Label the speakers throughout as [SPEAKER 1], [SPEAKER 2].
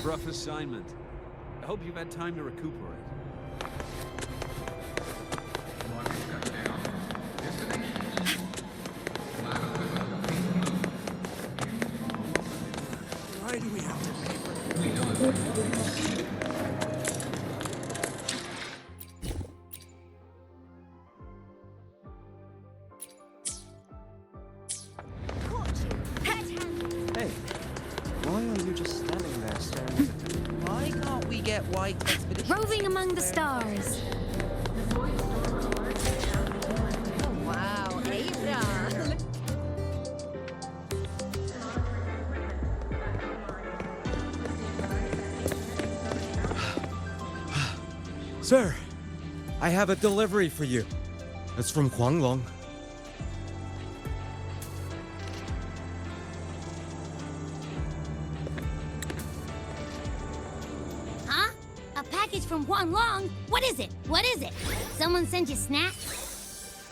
[SPEAKER 1] Rough assignment. I hope you've had time to recuperate.
[SPEAKER 2] Why do we have to pay for
[SPEAKER 3] Hey, why are you just standing there staring at the door?
[SPEAKER 4] Why can't we get white expedition?
[SPEAKER 5] Roving among the stars.
[SPEAKER 6] Oh, wow, Abraham.
[SPEAKER 2] Sir, I have a delivery for you. It's from Xuanling.
[SPEAKER 5] Huh? A package from Xuanling? What is it? What is it? Someone sent you snacks?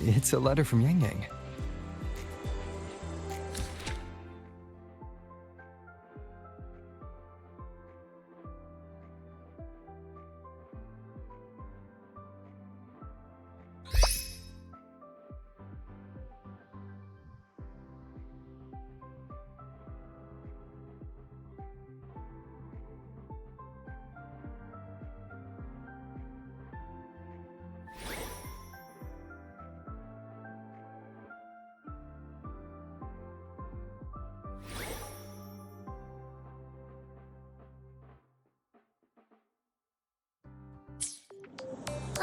[SPEAKER 7] It's a letter from YangYang.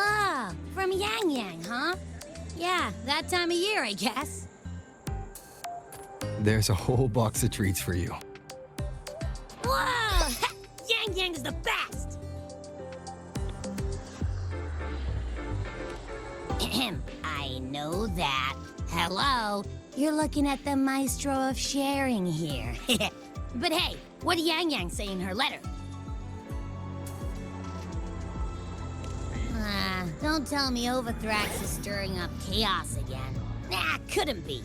[SPEAKER 5] Ah, from YangYang, huh? Yeah, that time of year, I guess.
[SPEAKER 7] There's a whole box of treats for you.
[SPEAKER 5] Whoa! YangYang's the best! Ahem, I know that. Hello, you're looking at the maestro of sharing here. But hey, what did YangYang say in her letter? Don't tell me Overthrax is stirring up chaos again. Nah, couldn't be.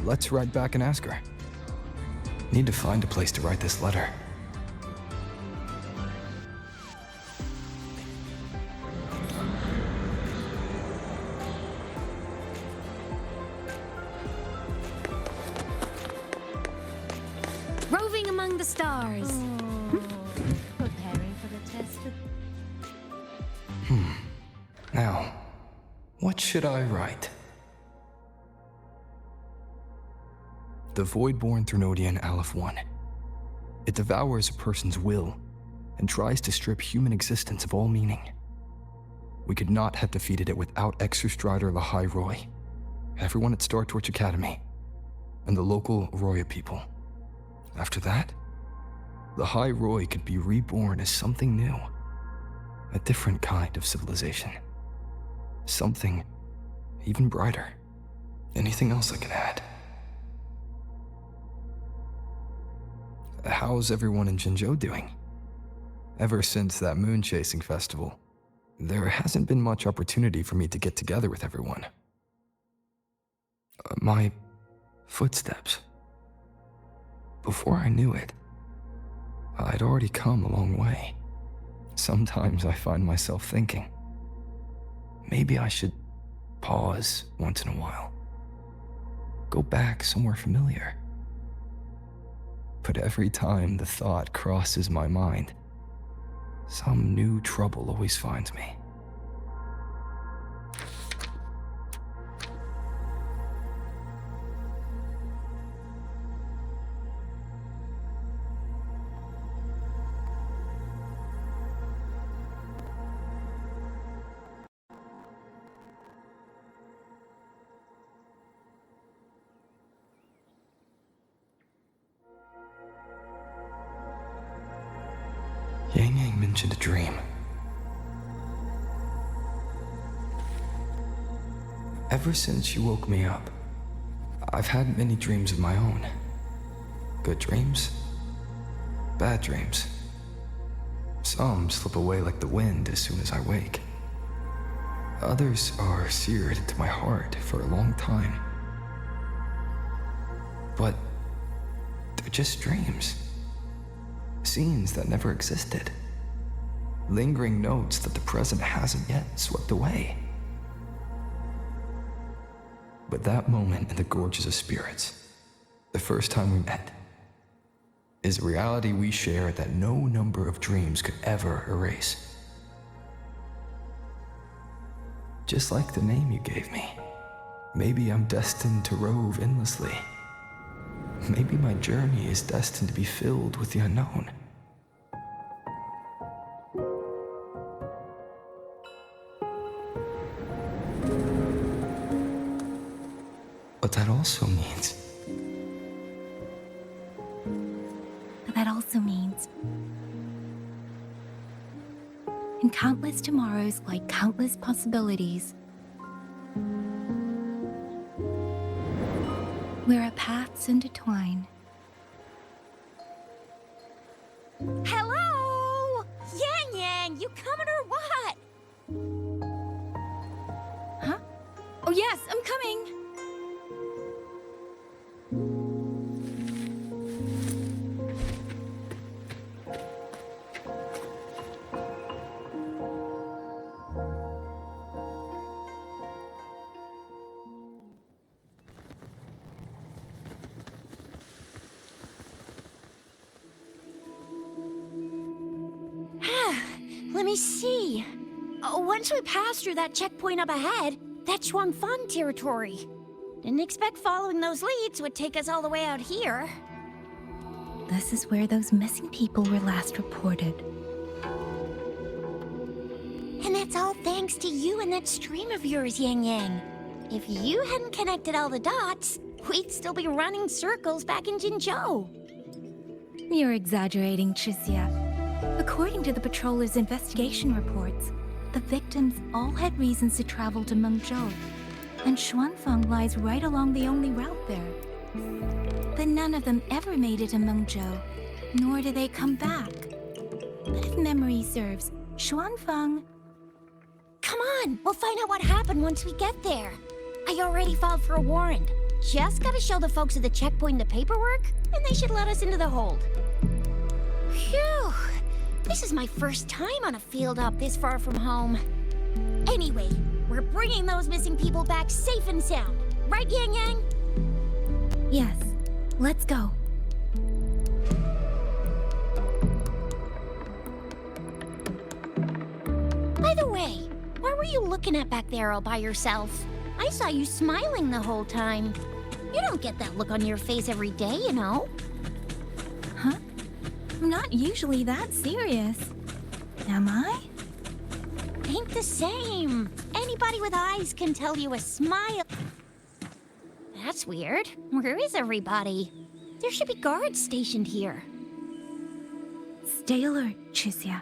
[SPEAKER 7] Let's ride back and ask her. Need to find a place to write this letter.
[SPEAKER 5] Roving among the stars.
[SPEAKER 6] Preparing for the test.
[SPEAKER 7] Now, what should I write? The Void-born Threnodian Aleph 1. It devours a person's will and tries to strip human existence of all meaning. We could not have defeated it without Exostrider Lahai Roy, everyone at Star Torch Academy, and the local Roya people. After that, Lahai Roy could be reborn as something new, a different kind of civilization. Something even brighter. Anything else I can add? How's everyone in Jinzhou doing? Ever since that moon chasing festival, there hasn't been much opportunity for me to get together with everyone. My footsteps. Before I knew it, I'd already come a long way. Sometimes I find myself thinking, maybe I should pause once in a while. Go back somewhere familiar. But every time the thought crosses my mind, some new trouble always finds me. YangYang mentioned a dream. Ever since you woke me up, I've had many dreams of my own. Good dreams, bad dreams. Some slip away like the wind as soon as I wake. Others are seared into my heart for a long time. But they're just dreams. Scenes that never existed. Lingering notes that the present hasn't yet swept away. But that moment in the Gorges of Spirits, the first time we met, is a reality we share that no number of dreams could ever erase. Just like the name you gave me, maybe I'm destined to rove endlessly. Maybe my journey is destined to be filled with the unknown. But that also means
[SPEAKER 6] in countless tomorrows lie countless possibilities. Where our paths intertwine.
[SPEAKER 5] Hello? YangYang, you coming or what?
[SPEAKER 6] Huh? Oh yes, I'm coming!
[SPEAKER 5] Let me see. Once we pass through that checkpoint up ahead, that's Xuanling territory. Didn't expect following those leads would take us all the way out here.
[SPEAKER 6] This is where those missing people were last reported.
[SPEAKER 5] And that's all thanks to you and that stream of yours, YangYang. If you hadn't connected all the dots, we'd still be running circles back in Jinzhou.
[SPEAKER 6] You're exaggerating, Chixia. According to the patroller's investigation reports, the victims all had reasons to travel to Mengzhou, and Xuanling lies right along the only route there. But none of them ever made it to Mengzhou, nor do they come back. But if memory serves, Xuanling...
[SPEAKER 5] Come on, we'll find out what happened once we get there. I already filed for a warrant. Just gotta show the folks at the checkpoint the paperwork, and they should let us into the hold. Phew! This is my first time on a field up this far from home. Anyway, we're bringing those missing people back safe and sound. Right, YangYang?
[SPEAKER 6] Yes, let's go.
[SPEAKER 5] By the way, what were you looking at back there all by yourself? I saw you smiling the whole time. You don't get that look on your face every day, you know?
[SPEAKER 6] Huh? I'm not usually that serious. Am I?
[SPEAKER 5] Ain't the same. Anybody with eyes can tell you a smile. That's weird. Where is everybody? There should be guards stationed here.
[SPEAKER 6] Stay alert, Chixia.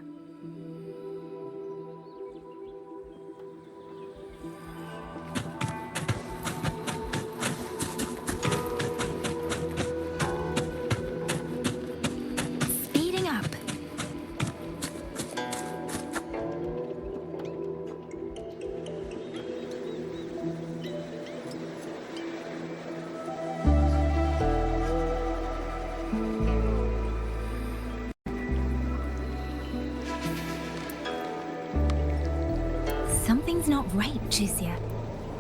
[SPEAKER 6] Something's not right, Chixia.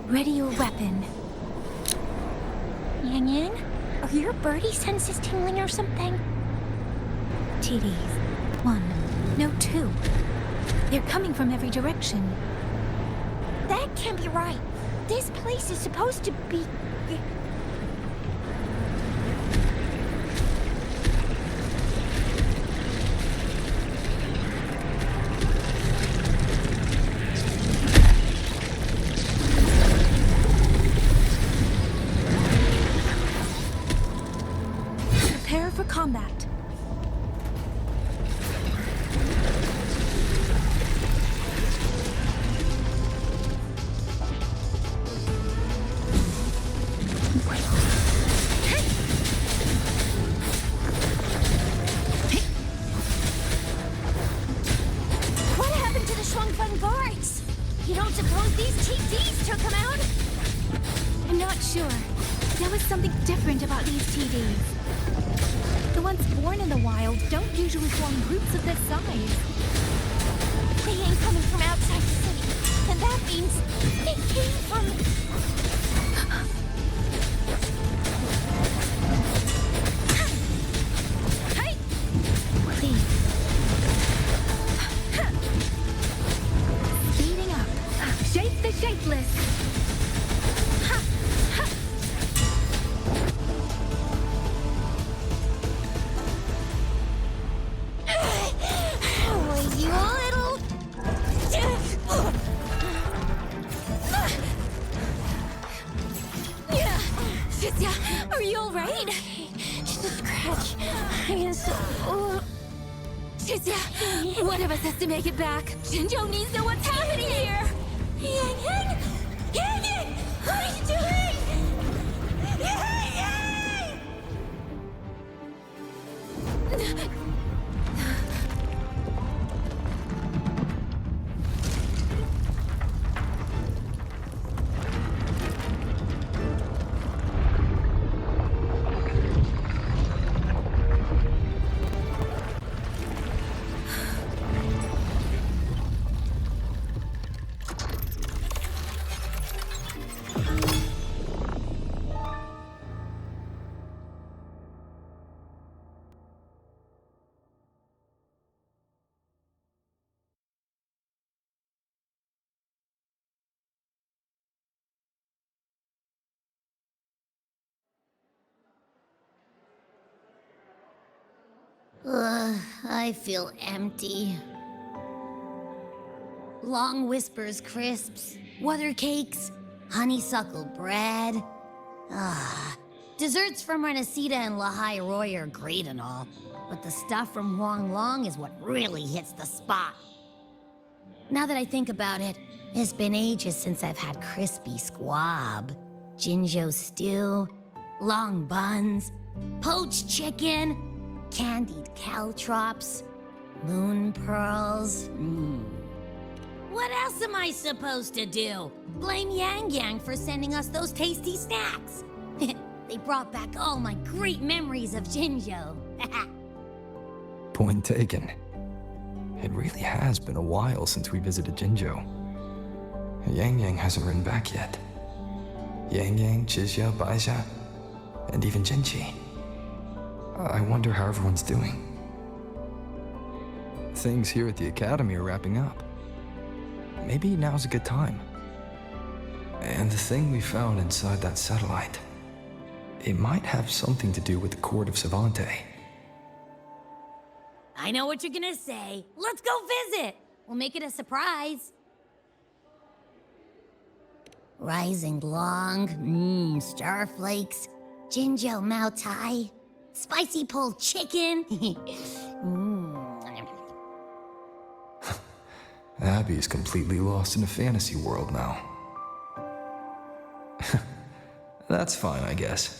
[SPEAKER 6] Ready your weapon.
[SPEAKER 5] YangYang, are your birdie senses tingling or something?
[SPEAKER 6] TDs. 1. No, 2. They're coming from every direction.
[SPEAKER 5] That can't be right. This place is supposed to be...
[SPEAKER 6] Prepare for combat.
[SPEAKER 5] You don't suppose these TDs took him out?
[SPEAKER 6] I'm not sure. There was something different about these TVs. The ones born in the wild don't usually form groups of this size.
[SPEAKER 5] They ain't coming from outside the city. And that means they came from...
[SPEAKER 6] Hey! Please. Speeding up. Shape the shapeless.
[SPEAKER 5] You little...
[SPEAKER 6] Shizia, are you alright?
[SPEAKER 5] Just a scratch. I mean, so...
[SPEAKER 6] Shizia, one of us has to make it back. Jinjo needs to know what's happening here.
[SPEAKER 5] YangYang! YangYang! What are you doing? YangYang! I feel empty. Long whispers crisps, water cakes, honeysuckle bread. Desserts from Renacita and Lahai Roy are great and all, but the stuff from Xuanling is what really hits the spot. Now that I think about it, it's been ages since I've had crispy squab, Jinjo stew, long buns, poached chicken, candied caltrops, moon pearls. What else am I supposed to do? Blame YangYang for sending us those tasty snacks. They brought back all my great memories of Jinjo.
[SPEAKER 7] Point taken. It really has been a while since we visited Jinjo. YangYang hasn't written back yet. YangYang, Chixia, Baixia, and even Jinji. I wonder how everyone's doing. Things here at the Academy are wrapping up. Maybe now's a good time. And the thing we found inside that satellite, it might have something to do with the court of Savante.
[SPEAKER 5] I know what you're gonna say. Let's go visit. We'll make it a surprise. Rising long, starflakes, Jinjo Mao Tai, spicy pulled chicken.
[SPEAKER 7] Abby is completely lost in a fantasy world now. That's fine, I guess.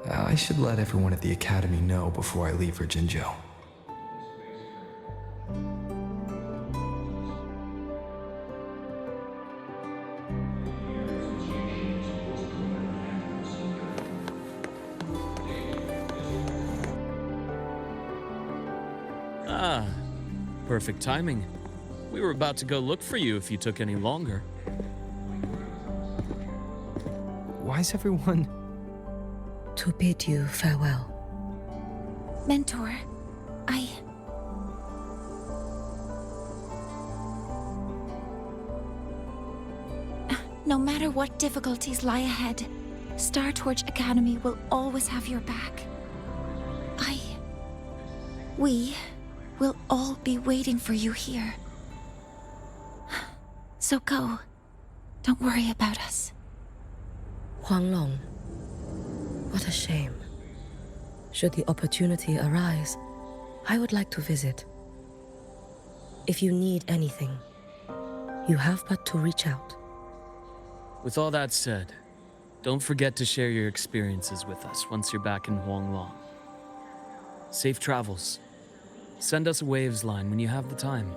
[SPEAKER 7] I should let everyone at the Academy know before I leave for Jinjo.
[SPEAKER 1] Ah, perfect timing. We were about to go look for you if you took any longer.
[SPEAKER 7] Why is everyone...
[SPEAKER 8] To bid you farewell.
[SPEAKER 6] Mentor, No matter what difficulties lie ahead, Star Torch Academy will always have your back. We will all be waiting for you here. So go. Don't worry about us.
[SPEAKER 8] Xuanling. What a shame. Should the opportunity arise, I would like to visit. If you need anything, you have but to reach out.
[SPEAKER 1] With all that said, don't forget to share your experiences with us once you're back in Xuanling. Safe travels. Send us a waves line when you have the time.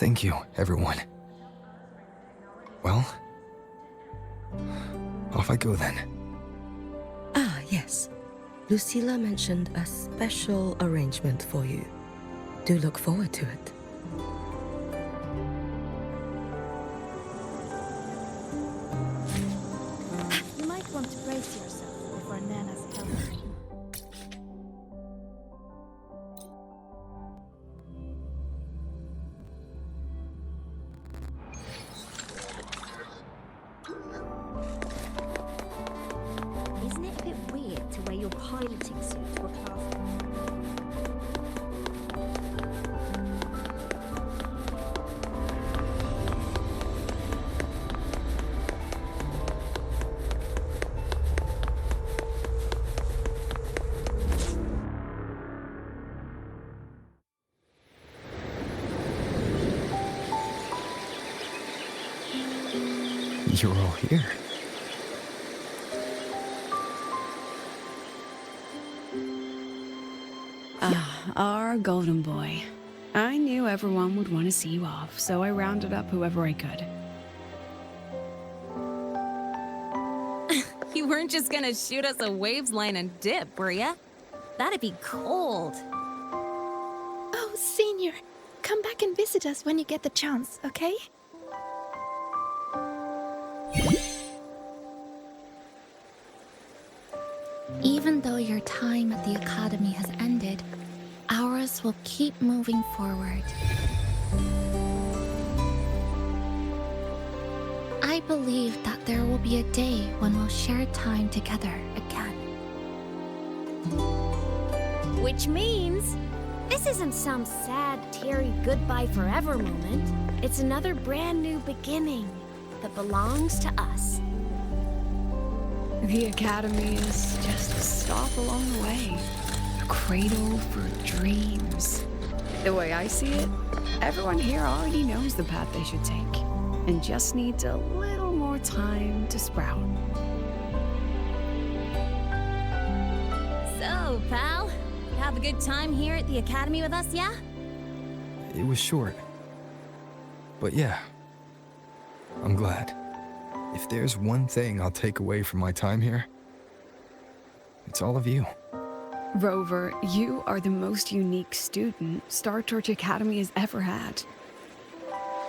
[SPEAKER 7] Thank you, everyone. Well, off I go then.
[SPEAKER 8] Ah, yes. Lucilla mentioned a special arrangement for you. Do look forward to it.
[SPEAKER 6] You might want to brace yourself before Nana's telephone.
[SPEAKER 5] Isn't it a bit weird to wear your piloting suit to a class?
[SPEAKER 7] You're all here.
[SPEAKER 9] Our golden boy. I knew everyone would want to see you off, so I rounded up whoever I could.
[SPEAKER 10] You weren't just gonna shoot us a waves line and dip, were ya? That'd be cold.
[SPEAKER 6] Oh, Senior, come back and visit us when you get the chance, okay? Even though your time at the Academy has ended, ours will keep moving forward. I believe that there will be a day when we'll share time together again.
[SPEAKER 5] Which means this isn't some sad, teary goodbye forever moment. It's another brand new beginning that belongs to us.
[SPEAKER 9] The Academy is just a stop along the way. A cradle for dreams. The way I see it, everyone here already knows the path they should take, and just needs a little more time to sprout.
[SPEAKER 10] So, pal, you have a good time here at the Academy with us, yeah?
[SPEAKER 7] It was short. But yeah, I'm glad. If there's one thing I'll take away from my time here, it's all of you.
[SPEAKER 9] Rover, you are the most unique student Star Torch Academy has ever had.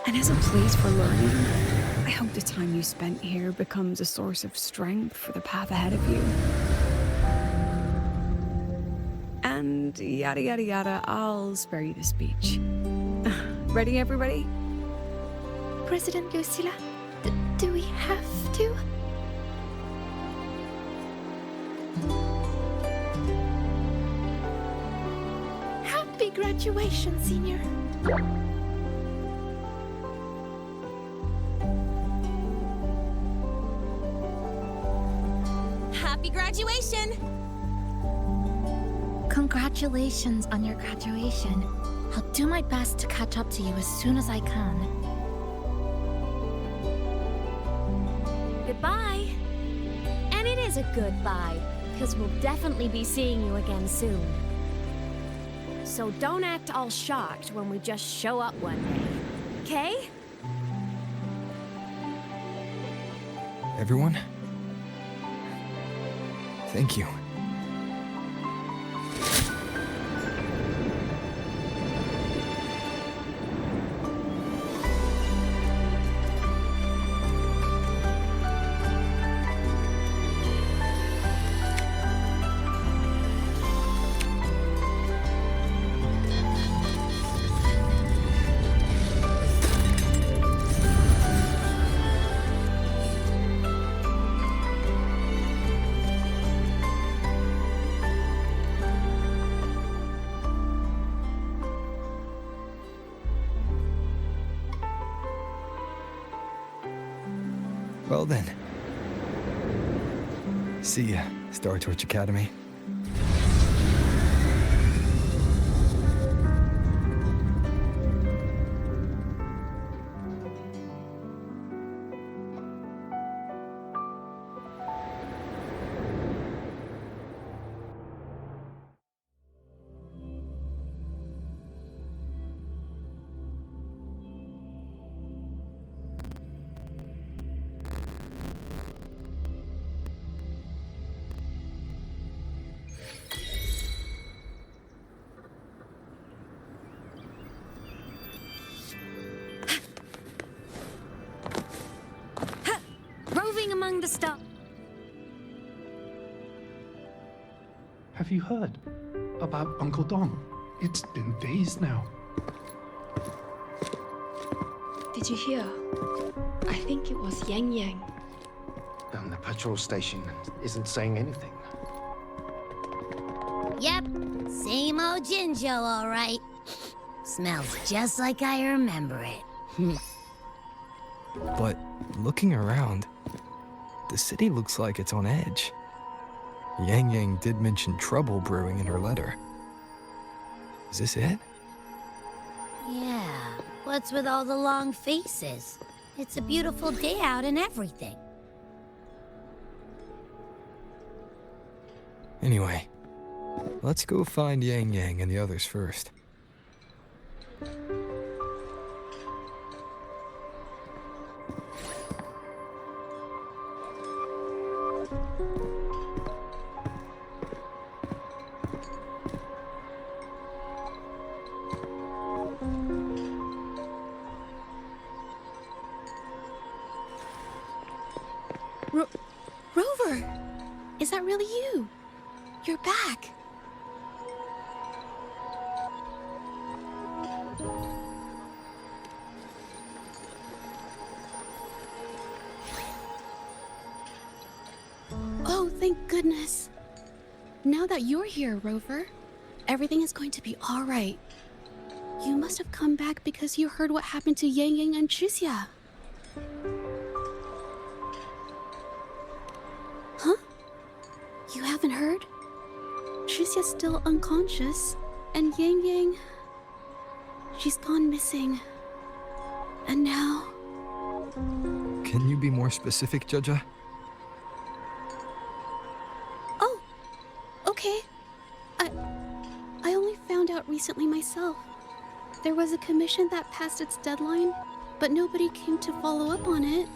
[SPEAKER 9] And as a place for learning, I hope the time you spent here becomes a source of strength for the path ahead of you. And yada yada yada, I'll spare you the speech. Ready, everybody?
[SPEAKER 6] President Lucilla, do we have to? Happy graduation, Senior.
[SPEAKER 10] Happy graduation!
[SPEAKER 6] Congratulations on your graduation. I'll do my best to catch up to you as soon as I can.
[SPEAKER 5] Goodbye. And it is a goodbye, because we'll definitely be seeing you again soon. So don't act all shocked when we just show up one day, okay?
[SPEAKER 7] Everyone, thank you. Well then. See ya, Star Torch Academy.
[SPEAKER 6] among the stars.
[SPEAKER 11] Have you heard about Uncle Dom? It's been days now.
[SPEAKER 9] Did you hear? I think it was YangYang.
[SPEAKER 3] And the patrol station isn't saying anything.
[SPEAKER 5] Yep, same old Jinjo, all right. Smells just like I remember it.
[SPEAKER 7] But looking around, the city looks like it's on edge. YangYang did mention trouble brewing in her letter. Is this it?
[SPEAKER 5] Yeah, what's with all the long faces? It's a beautiful day out and everything.
[SPEAKER 7] Anyway, let's go find YangYang and the others first.
[SPEAKER 9] Rover! Is that really you? You're back. Oh, thank goodness. Now that you're here, Rover, everything is going to be all right. You must have come back because you heard what happened to YangYang and Xuxia. Huh? You haven't heard? Xuxia's still unconscious, and YangYang, she's gone missing. And now...
[SPEAKER 7] Can you be more specific, Jaja?
[SPEAKER 9] Oh, okay. I only found out recently myself. There was a commission that passed its deadline, but nobody came to follow up on it.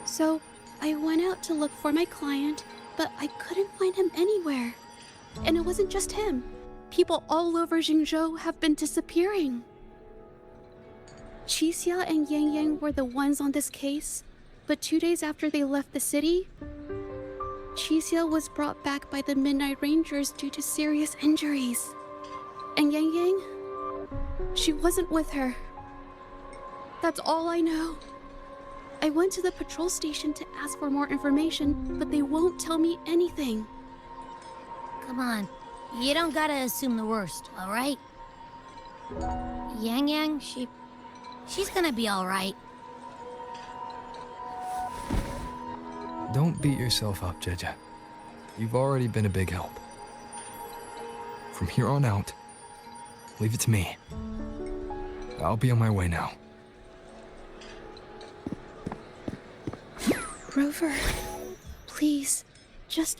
[SPEAKER 9] So, I went out to look for my client, but I couldn't find him anywhere. And it wasn't just him. People all over Jingzhou have been disappearing. Xuxia and YangYang were the ones on this case, but 2 days after they left the city, Xuxia was brought back by the Midnight Rangers due to serious injuries. And YangYang, she wasn't with her. That's all I know. I went to the patrol station to ask for more information, but they won't tell me anything.
[SPEAKER 5] Come on, you don't gotta assume the worst, all right? YangYang, she's gonna be all right.
[SPEAKER 7] Don't beat yourself up, Jaja. You've already been a big help. From here on out, leave it to me. I'll be on my way now.
[SPEAKER 9] Rover, please, just...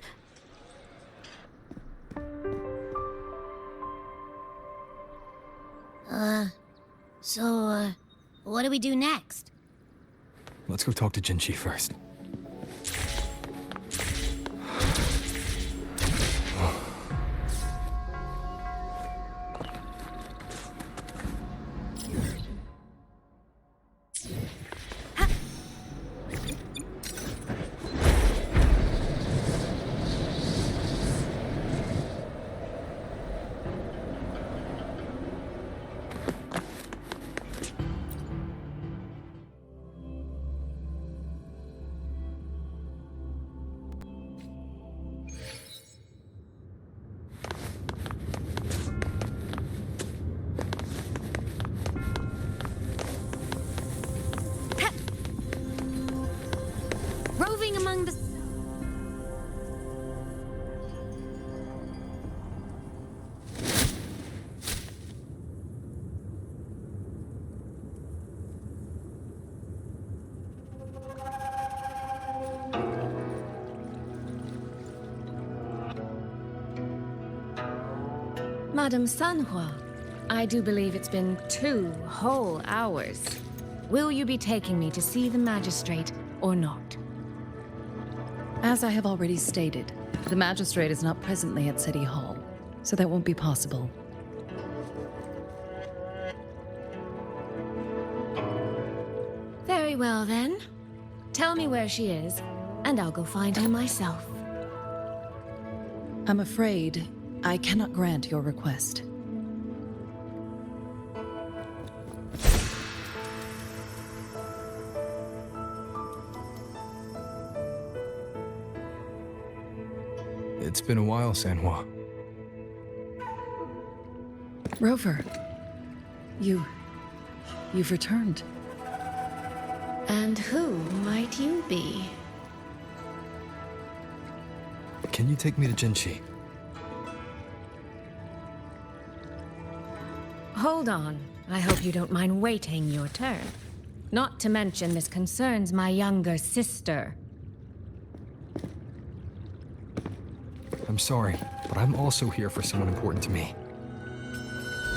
[SPEAKER 5] So, what do we do next?
[SPEAKER 7] Let's go talk to Jinchi first.
[SPEAKER 5] Roving among the...
[SPEAKER 10] Madame Sanhua, I do believe it's been 2 whole hours. Will you be taking me to see the magistrate or not?
[SPEAKER 12] As I have already stated, the magistrate is not presently at City Hall, so that won't be possible.
[SPEAKER 10] Very well then. Tell me where she is, and I'll go find her myself.
[SPEAKER 12] I'm afraid I cannot grant your request.
[SPEAKER 7] It's been a while, Sanhua.
[SPEAKER 12] Rover, you've returned.
[SPEAKER 10] And who might you be?
[SPEAKER 7] Can you take me to Jinchi?
[SPEAKER 10] Hold on. I hope you don't mind waiting your turn. Not to mention this concerns my younger sister.
[SPEAKER 7] I'm sorry, but I'm also here for someone important to me.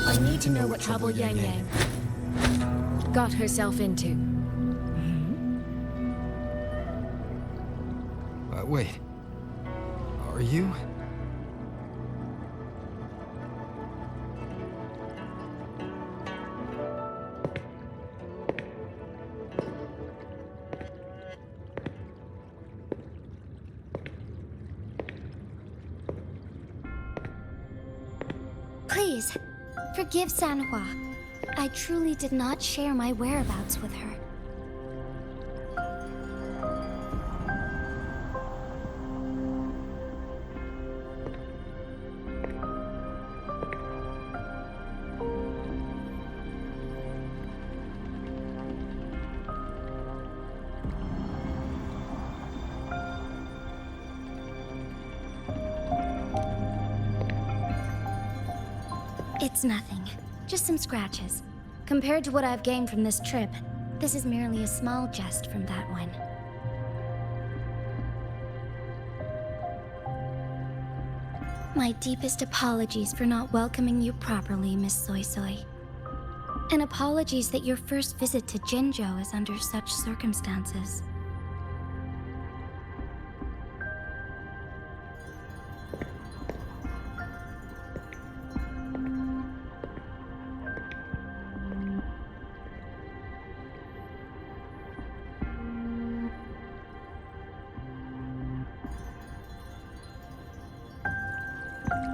[SPEAKER 10] I need to know what trouble YangYang got herself into.
[SPEAKER 7] Wait. Are you?
[SPEAKER 5] Please, forgive Sanhua. I truly did not share my whereabouts with her. It's nothing. Just some scratches. Compared to what I've gained from this trip, this is merely a small jest from that one. My deepest apologies for not welcoming you properly, Miss Soy Soy. And apologies that your first visit to Jinzhou is under such circumstances.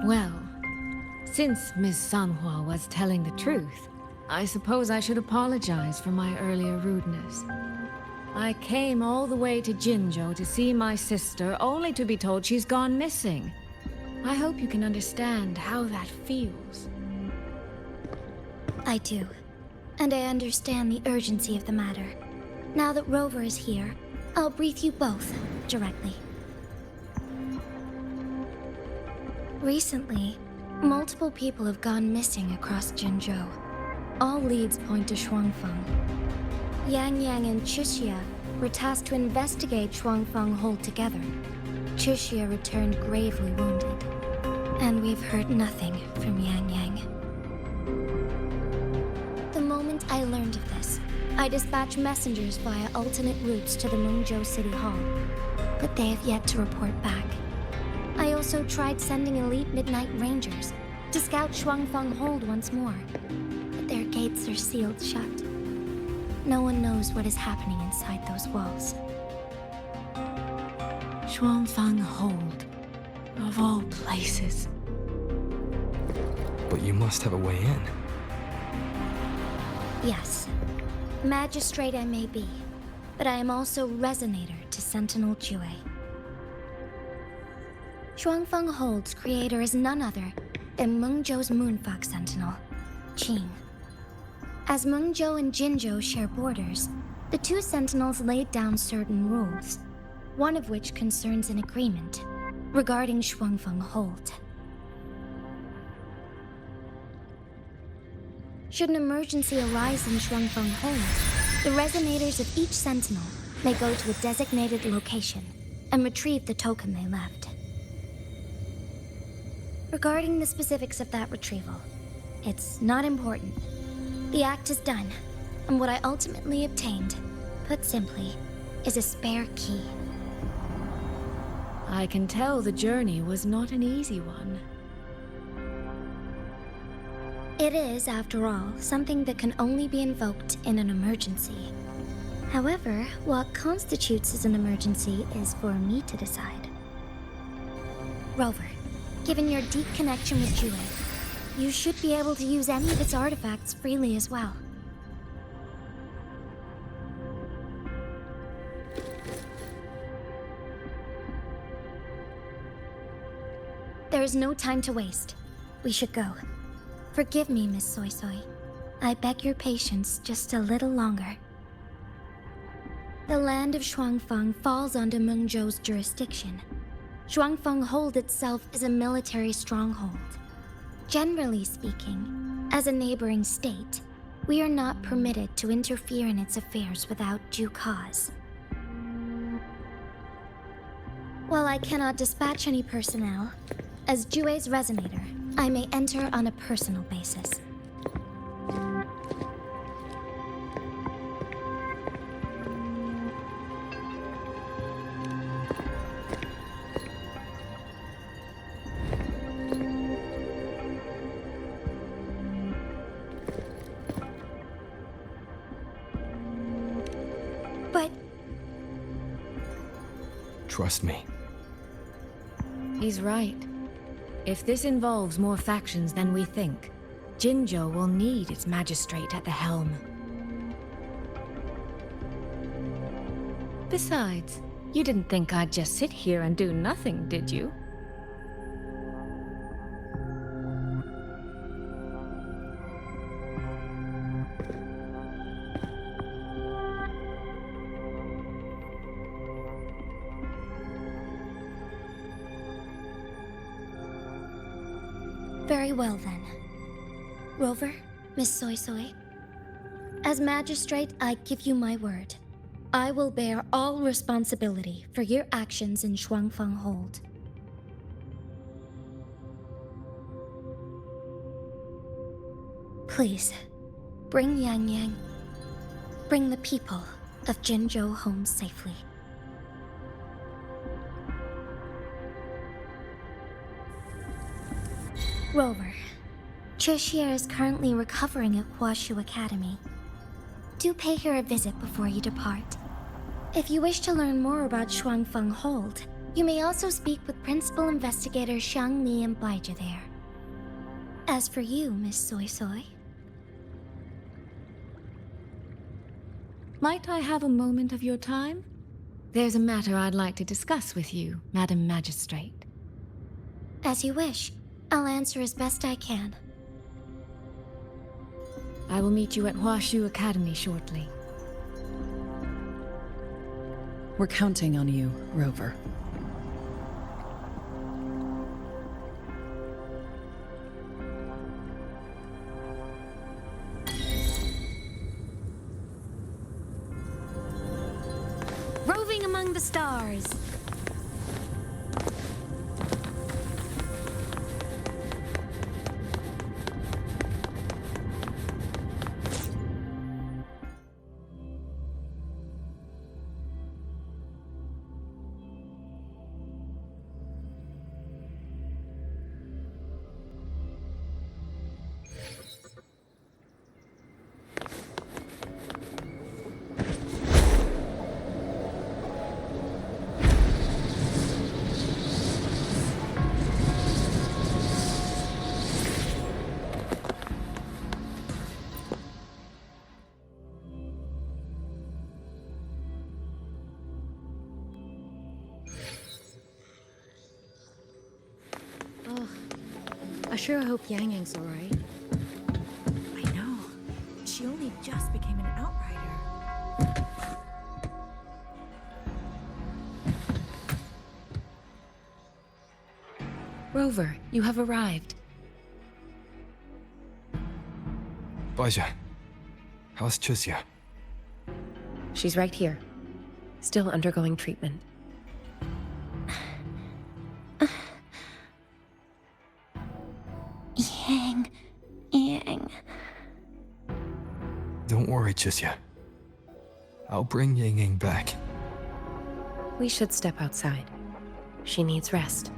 [SPEAKER 10] Well, since Miss Sanhua was telling the truth, I suppose I should apologize for my earlier rudeness. I came all the way to Jinzhou to see my sister, only to be told she's gone missing. I hope you can understand how that feels.
[SPEAKER 5] I do. And I understand the urgency of the matter. Now that Rover is here, I'll brief you both directly. Recently, multiple people have gone missing across Jinzhou. All leads point to Xuanfeng. YangYang and Xuxia were tasked to investigate Xuanfeng Hold together. Xuxia returned gravely wounded, and we've heard nothing from YangYang. The moment I learned of this, I dispatched messengers via alternate routes to the Mengzhou City Hall, but they have yet to report back. I also tried sending elite Midnight Rangers to scout Xuanfeng Hold once more, but their gates are sealed shut. No one knows what is happening inside those walls.
[SPEAKER 10] Xuanfeng Hold, of all places.
[SPEAKER 7] But you must have a way in.
[SPEAKER 5] Yes. Magistrate I may be, but I am also Resonator to Sentinel Jue. Xuanfeng Hold's creator is none other than Mengzhou's Moonfox Sentinel, Qing. As Mengzhou and Jinzhou share borders, the two Sentinels laid down certain rules, one of which concerns an agreement regarding Xuanfeng Hold. Should an emergency arise in Xuanfeng Hold, the resonators of each Sentinel may go to a designated location and retrieve the token they left. Regarding the specifics of that retrieval, it's not important. The act is done, and what I ultimately obtained, put simply, is a spare key.
[SPEAKER 10] I can tell the journey was not an easy one.
[SPEAKER 5] It is, after all, something that can only be invoked in an emergency. However, what constitutes as an emergency is for me to decide. Rover, given your deep connection with Jue, you should be able to use any of its artifacts freely as well. There is no time to waste. We should go. Forgive me, Miss Soy Soy. I beg your patience just a little longer. The land of Xuanfeng falls under Mengzhou's jurisdiction. Xuanfeng Hold itself is a military stronghold. Generally speaking, as a neighboring state, we are not permitted to interfere in its affairs without due cause. While I cannot dispatch any personnel, as Jue's resonator, I may enter on a personal basis. But...
[SPEAKER 7] Trust me.
[SPEAKER 10] He's right. If this involves more factions than we think, Jinzhou will need its magistrate at the helm. Besides, you didn't think I'd just sit here and do nothing, did you?
[SPEAKER 5] Very well then. Rover, Miss Soy Soy. As magistrate, I give you my word. I will bear all responsibility for your actions in Xuanfeng Hold. Please, bring YangYang. Bring the people of Jinzhou home safely. Rover, Xie is currently recovering at Huashu Academy. Do pay her a visit before you depart. If you wish to learn more about Xuanfeng Hold, you may also speak with Principal Investigator Xuanling and Baizhi there. As for you, Miss Soy Soy...
[SPEAKER 10] Might I have a moment of your time? There's a matter I'd like to discuss with you, Madam Magistrate.
[SPEAKER 5] As you wish. I'll answer as best I can.
[SPEAKER 10] I will meet you at Huashu Academy shortly.
[SPEAKER 12] We're counting on you, Rover.
[SPEAKER 5] Roving among the stars.
[SPEAKER 13] I sure hope YangYang's alright. I know. She only just became an outrider.
[SPEAKER 10] Rover, you have arrived.
[SPEAKER 7] Baizhi, how's Xuanling?
[SPEAKER 14] She's right here. Still undergoing treatment.
[SPEAKER 5] Yang.
[SPEAKER 7] Don't worry, Xuanling. I'll bring YangYang back.
[SPEAKER 14] We should step outside. She needs rest.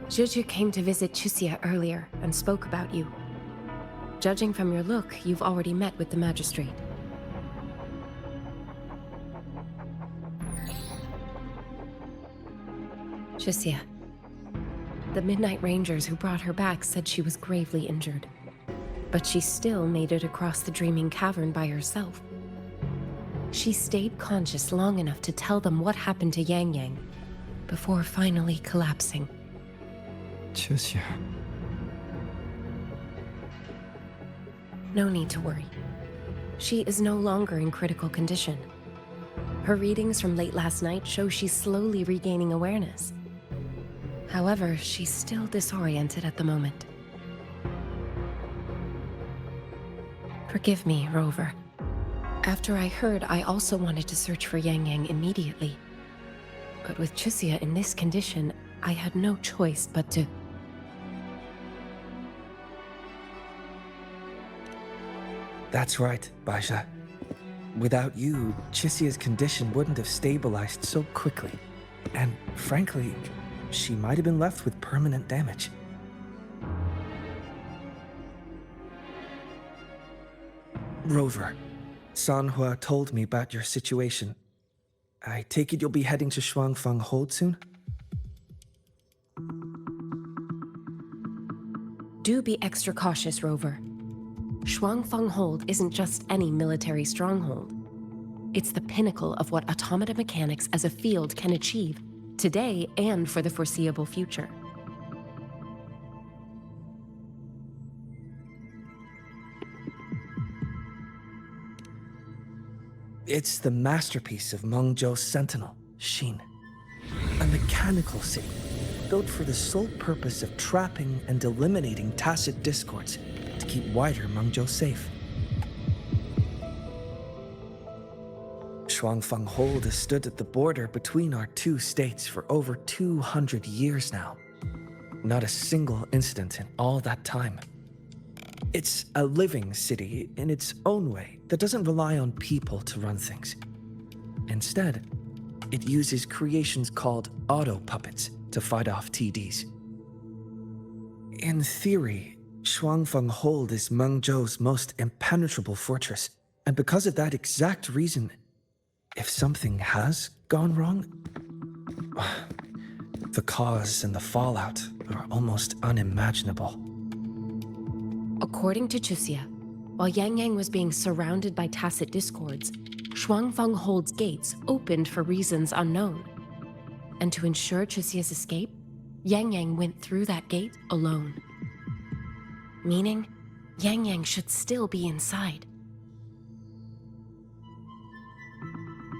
[SPEAKER 14] Juju came to visit Chuxia earlier and spoke about you. Judging from your look, you've already met with the magistrate. Chuxia. The Midnight Rangers who brought her back said she was gravely injured. But she still made it across the Dreaming Cavern by herself. She stayed conscious long enough to tell them what happened to YangYang, before finally collapsing.
[SPEAKER 7] Chuxia.
[SPEAKER 14] No need to worry. She is no longer in critical condition. Her readings from late last night show she's slowly regaining awareness. However, she's still disoriented at the moment. Forgive me, Rover. After I heard, I also wanted to search for YangYang immediately. But with Chuxia in this condition, I had no choice but to...
[SPEAKER 15] That's right, Baisha. Without you, Chuxia's condition wouldn't have stabilized so quickly. And frankly, she might have been left with permanent damage. Rover, Sanhua told me about your situation. I take it you'll be heading to Xuanling Hold soon?
[SPEAKER 14] Do be extra cautious, Rover. Xuanling Hold isn't just any military stronghold. It's the pinnacle of what automata mechanics as a field can achieve, today and for the foreseeable future.
[SPEAKER 15] It's the masterpiece of Mengzhou's sentinel, Xin. A mechanical city, built for the sole purpose of trapping and eliminating tacit discords to keep wider Mengzhou safe. Xuanling Hold has stood at the border between our two states for over 200 years now. Not a single incident in all that time. It's a living city in its own way that doesn't rely on people to run things. Instead, it uses creations called auto-puppets to fight off TDs. In theory, Xuanling Hold is Mengzhou's most impenetrable fortress, and because of that exact reason, if something has gone wrong, the cause and the fallout are almost unimaginable.
[SPEAKER 14] According to Chuxia, while YangYang was being surrounded by tacit discords, Xuanling Hold's gates opened for reasons unknown. And to ensure Chuxia's escape, YangYang went through that gate alone. Meaning, YangYang should still be inside.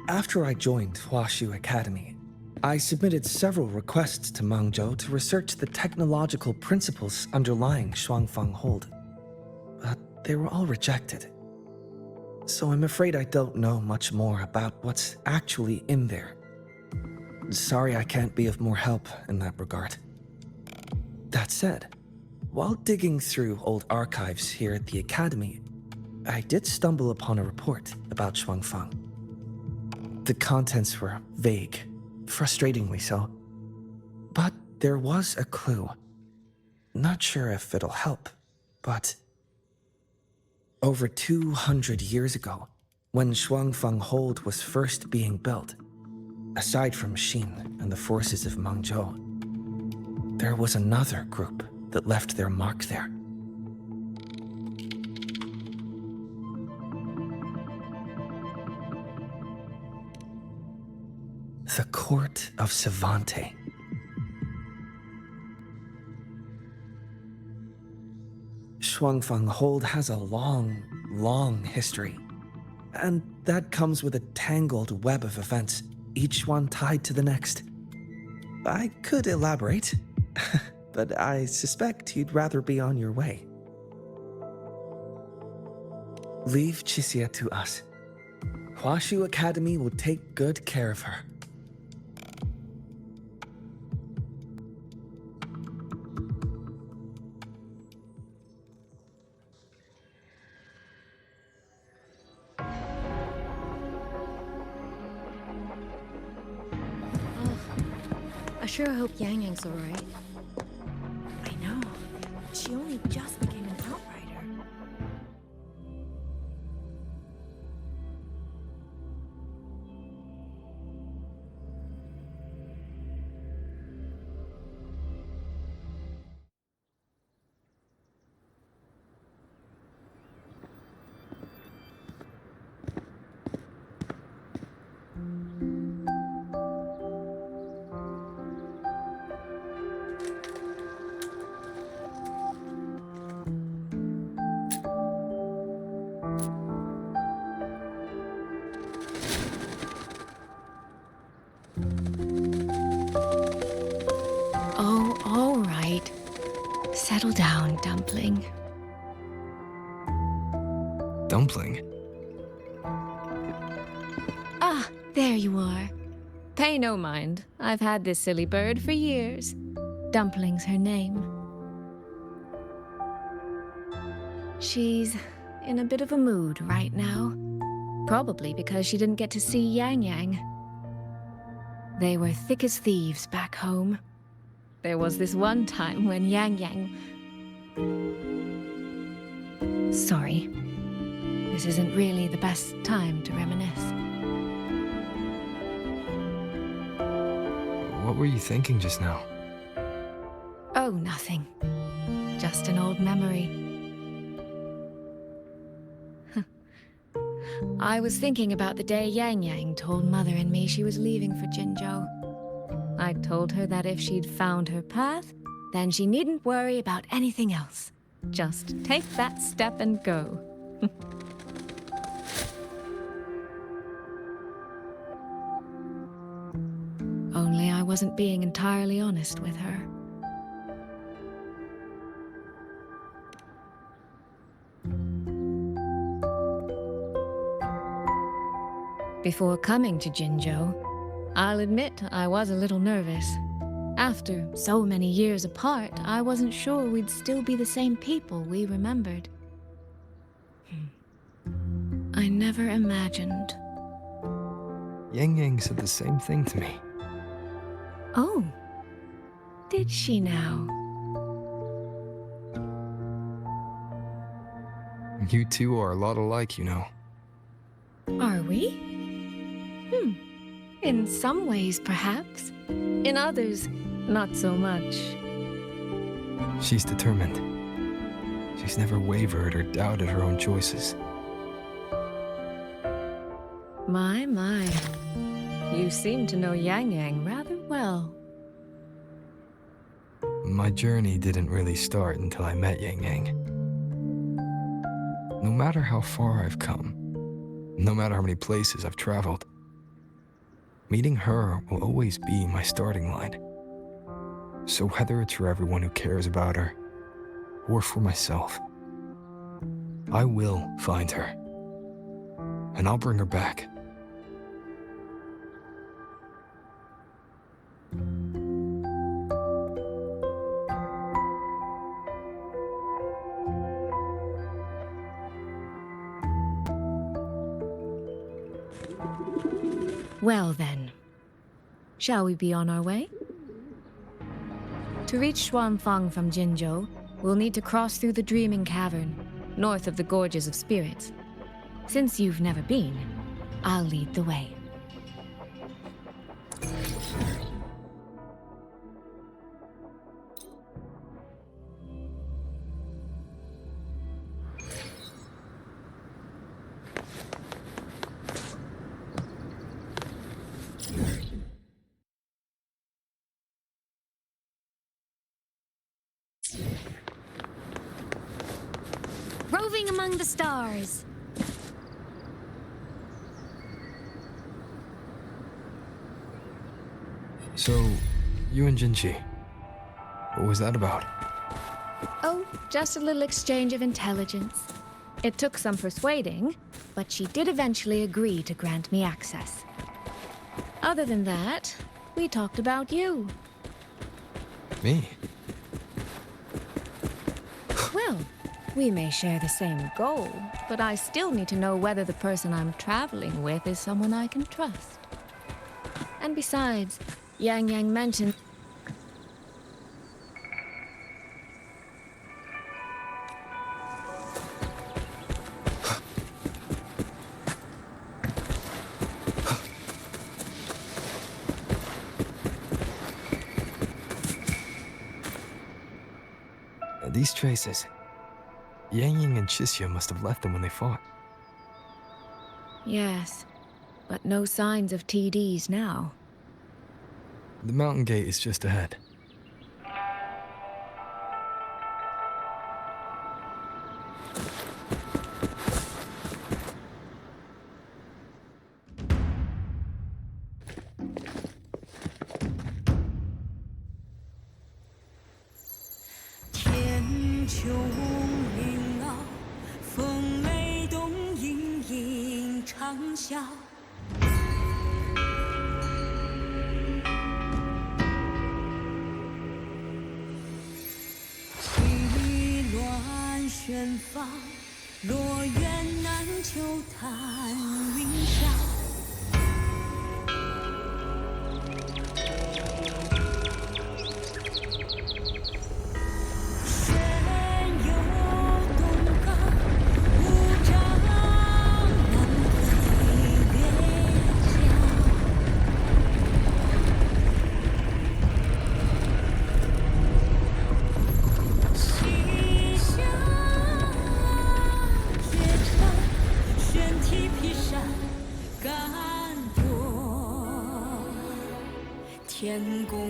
[SPEAKER 15] After I joined Huaxu Academy, I submitted several requests to Mengzhou to research the technological principles underlying Xuanling Hold. But they were all rejected. So I'm afraid I don't know much more about what's actually in there. Sorry I can't be of more help in that regard. That said, while digging through old archives here at the Academy, I did stumble upon a report about Xuanling. The contents were vague, frustratingly so. But there was a clue. Not sure if it'll help, but... Over 200 years ago, when Xuanling Hold was first being built, aside from Xin and the forces of Mengzhou, there was another group that left their mark there. The Court of Savante. Xuanling Hold has a long, long history. And that comes with a tangled web of events, each one tied to the next. I could elaborate, but I suspect you'd rather be on your way. Leave Chuxia to us. Huaxu Academy will take good care of her.
[SPEAKER 6] I sure hope YangYang's alright.
[SPEAKER 10] Settle down, Dumpling.
[SPEAKER 7] Dumpling?
[SPEAKER 10] Ah, there you are. Pay no mind. I've had this silly bird for years. Dumpling's her name. She's in a bit of a mood right now. Probably because she didn't get to see YangYang. They were thick as thieves back home. There was this one time when YangYang... Sorry. This isn't really the best time to reminisce.
[SPEAKER 7] What were you thinking just now?
[SPEAKER 10] Oh, nothing. Just an old memory. I was thinking about the day YangYang told Mother and me she was leaving for Jinzhou. I told her that if she'd found her path, then she needn't worry about anything else. Just take that step and go. Only I wasn't being entirely honest with her. Before coming to Jinzhou, I'll admit I was a little nervous. After so many years apart, I wasn't sure we'd still be the same people we remembered. I never imagined.
[SPEAKER 7] YangYang said the same thing to me.
[SPEAKER 10] Oh, did she now?
[SPEAKER 7] You two are a lot alike, you know.
[SPEAKER 10] Are we? In some ways, perhaps. In others, not so much.
[SPEAKER 7] She's determined. She's never wavered or doubted her own choices.
[SPEAKER 10] My. You seem to know YangYang rather well.
[SPEAKER 7] My journey didn't really start until I met YangYang. No matter how far I've come, no matter how many places I've traveled, meeting her will always be my starting line. So whether it's for everyone who cares about her, or for myself, I will find her. And I'll bring her back.
[SPEAKER 10] Well then, shall we be on our way? To reach Xuanfang from Jinzhou, we'll need to cross through the Dreaming Cavern, north of the Gorges of Spirits. Since you've never been, I'll lead the way.
[SPEAKER 5] Roving among the stars.
[SPEAKER 7] So, you and Jinchi, what was that about?
[SPEAKER 10] Oh, just a little exchange of intelligence. It took some persuading, but she did eventually agree to grant me access. Other than that, we talked about you.
[SPEAKER 7] Me?
[SPEAKER 10] Well, we may share the same goal, but I still need to know whether the person I'm traveling with is someone I can trust. And besides, YangYang mentioned...
[SPEAKER 7] These traces. YangYang and Xisha must have left them when they fought.
[SPEAKER 10] Yes, but no signs of TDs now.
[SPEAKER 7] The mountain gate is just ahead.
[SPEAKER 13] Can
[SPEAKER 16] 笑。气乱旋放，落雁南秋叹云霄。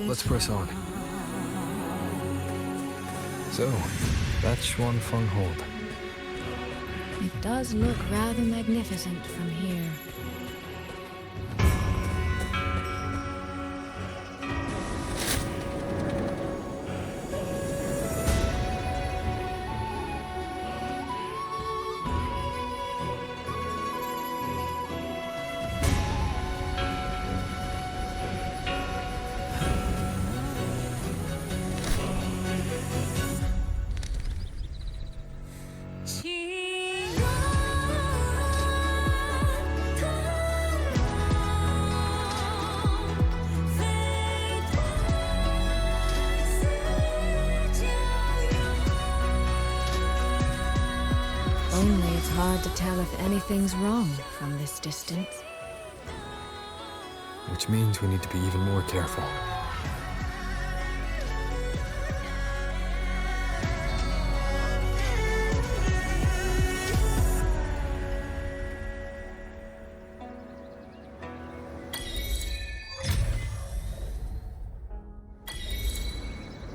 [SPEAKER 7] Let's press on. So, that's Xuanfeng Hold.
[SPEAKER 10] It does look rather magnificent from here. Only it's hard to tell if anything's wrong from this distance.
[SPEAKER 7] Which means we need to be even more careful.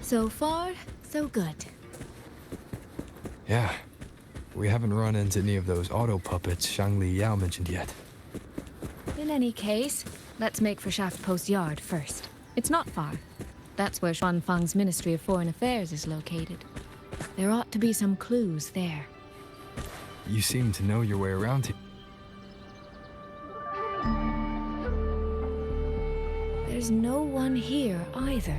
[SPEAKER 10] So far, so good.
[SPEAKER 7] Yeah. We haven't run into any of those auto puppets Shangli Yao mentioned yet.
[SPEAKER 10] In any case, let's make for Shaft Post Yard first. It's not far. That's where Xuanfeng's Ministry of Foreign Affairs is located. There ought to be some clues there.
[SPEAKER 7] You seem to know your way around here.
[SPEAKER 10] There's no one here either.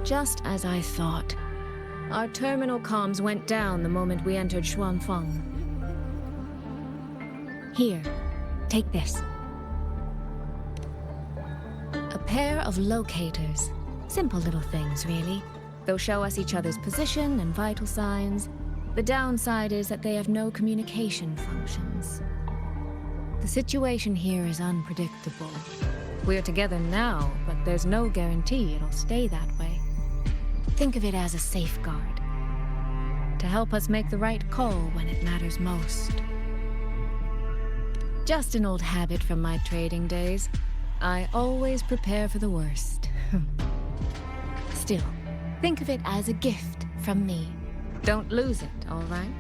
[SPEAKER 10] Just as I thought. Our terminal comms went down the moment we entered Xuanfeng. Here, take this. A pair of locators. Simple little things, really. They'll show us each other's position and vital signs. The downside is that they have no communication functions. The situation here is unpredictable. We're together now, but there's no guarantee it'll stay that way. Think of it as a safeguard, to help us make the right call when it matters most. Just an old habit from my trading days. I always prepare for the worst. Still, think of it as a gift from me. Don't lose it, all right?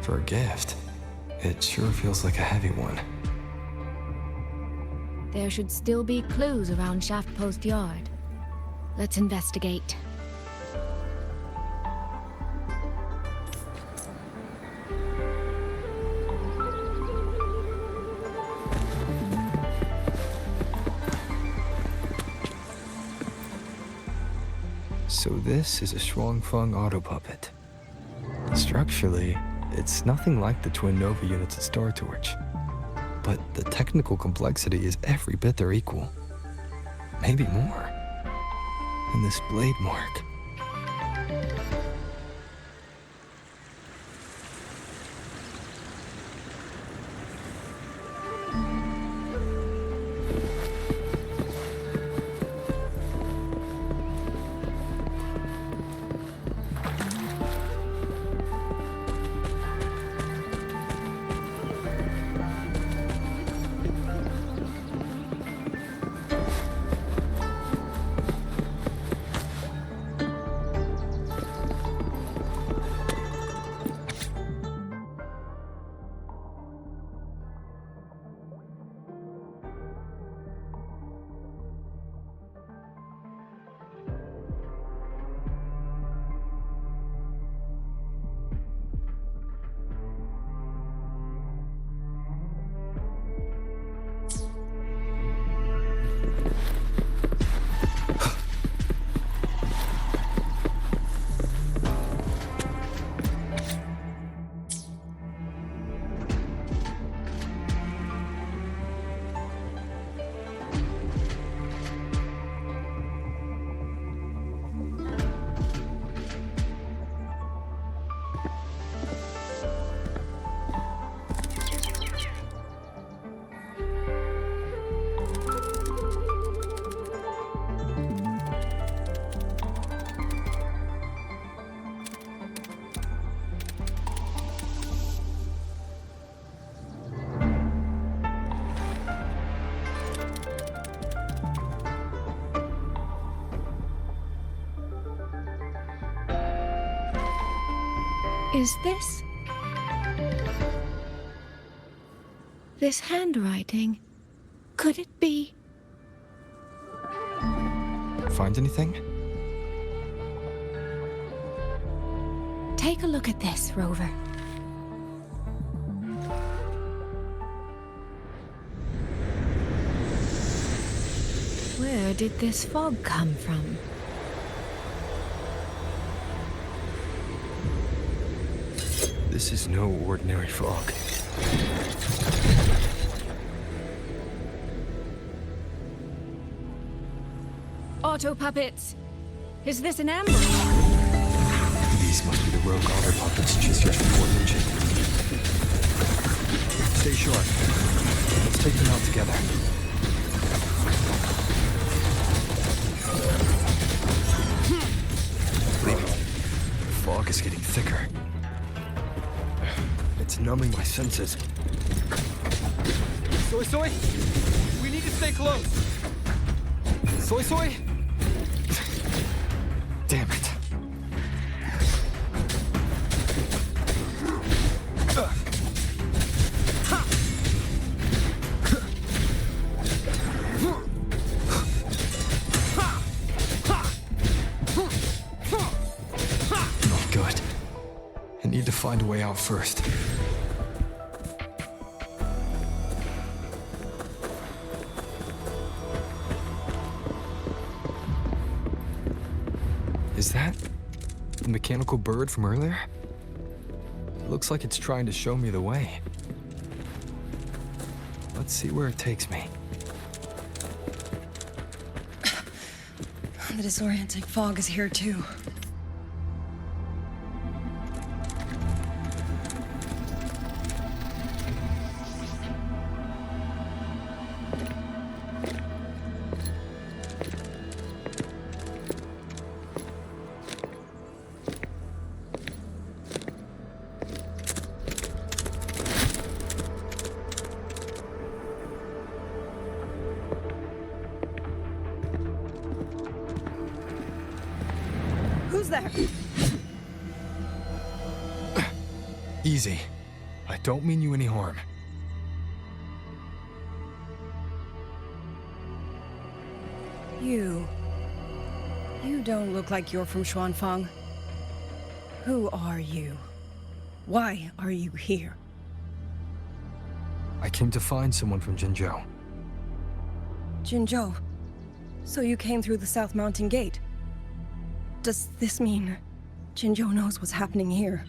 [SPEAKER 7] For a gift, it sure feels like a heavy one.
[SPEAKER 10] There should still be clues around Shaft Post Yard. Let's investigate.
[SPEAKER 7] So this is a Xuanfeng auto puppet. Structurally, it's nothing like the twin Nova units at Star Torch. But the technical complexity is every bit their equal. Maybe more. And this blade mark.
[SPEAKER 6] Is this handwriting? Could it be?
[SPEAKER 7] Find anything?
[SPEAKER 6] Take a look at this, Rover.
[SPEAKER 10] Where did this fog come from?
[SPEAKER 7] This is no ordinary fog.
[SPEAKER 10] Auto puppets! Is this an ambush?
[SPEAKER 7] These must be the rogue otter puppets Chisia's report mentioned. Stay sharp. Let's take them out together. Leave me. The fog is getting thicker. It's numbing my senses.
[SPEAKER 2] Soy Soy! We need to stay close! Soy Soy!
[SPEAKER 7] Damn it. Not good. I need to find a way out first. Is that the mechanical bird from earlier? It looks like it's trying to show me the way. Let's see where it takes me.
[SPEAKER 17] The disorienting fog is here too. Who's there?
[SPEAKER 7] Easy. I don't mean you any harm.
[SPEAKER 17] You don't look like you're from Xuanfang. Who are you? Why are you here?
[SPEAKER 7] I came to find someone from Jinzhou.
[SPEAKER 17] Jinzhou. So you came through the South Mountain Gate. Does this mean Jinzhou knows what's happening here?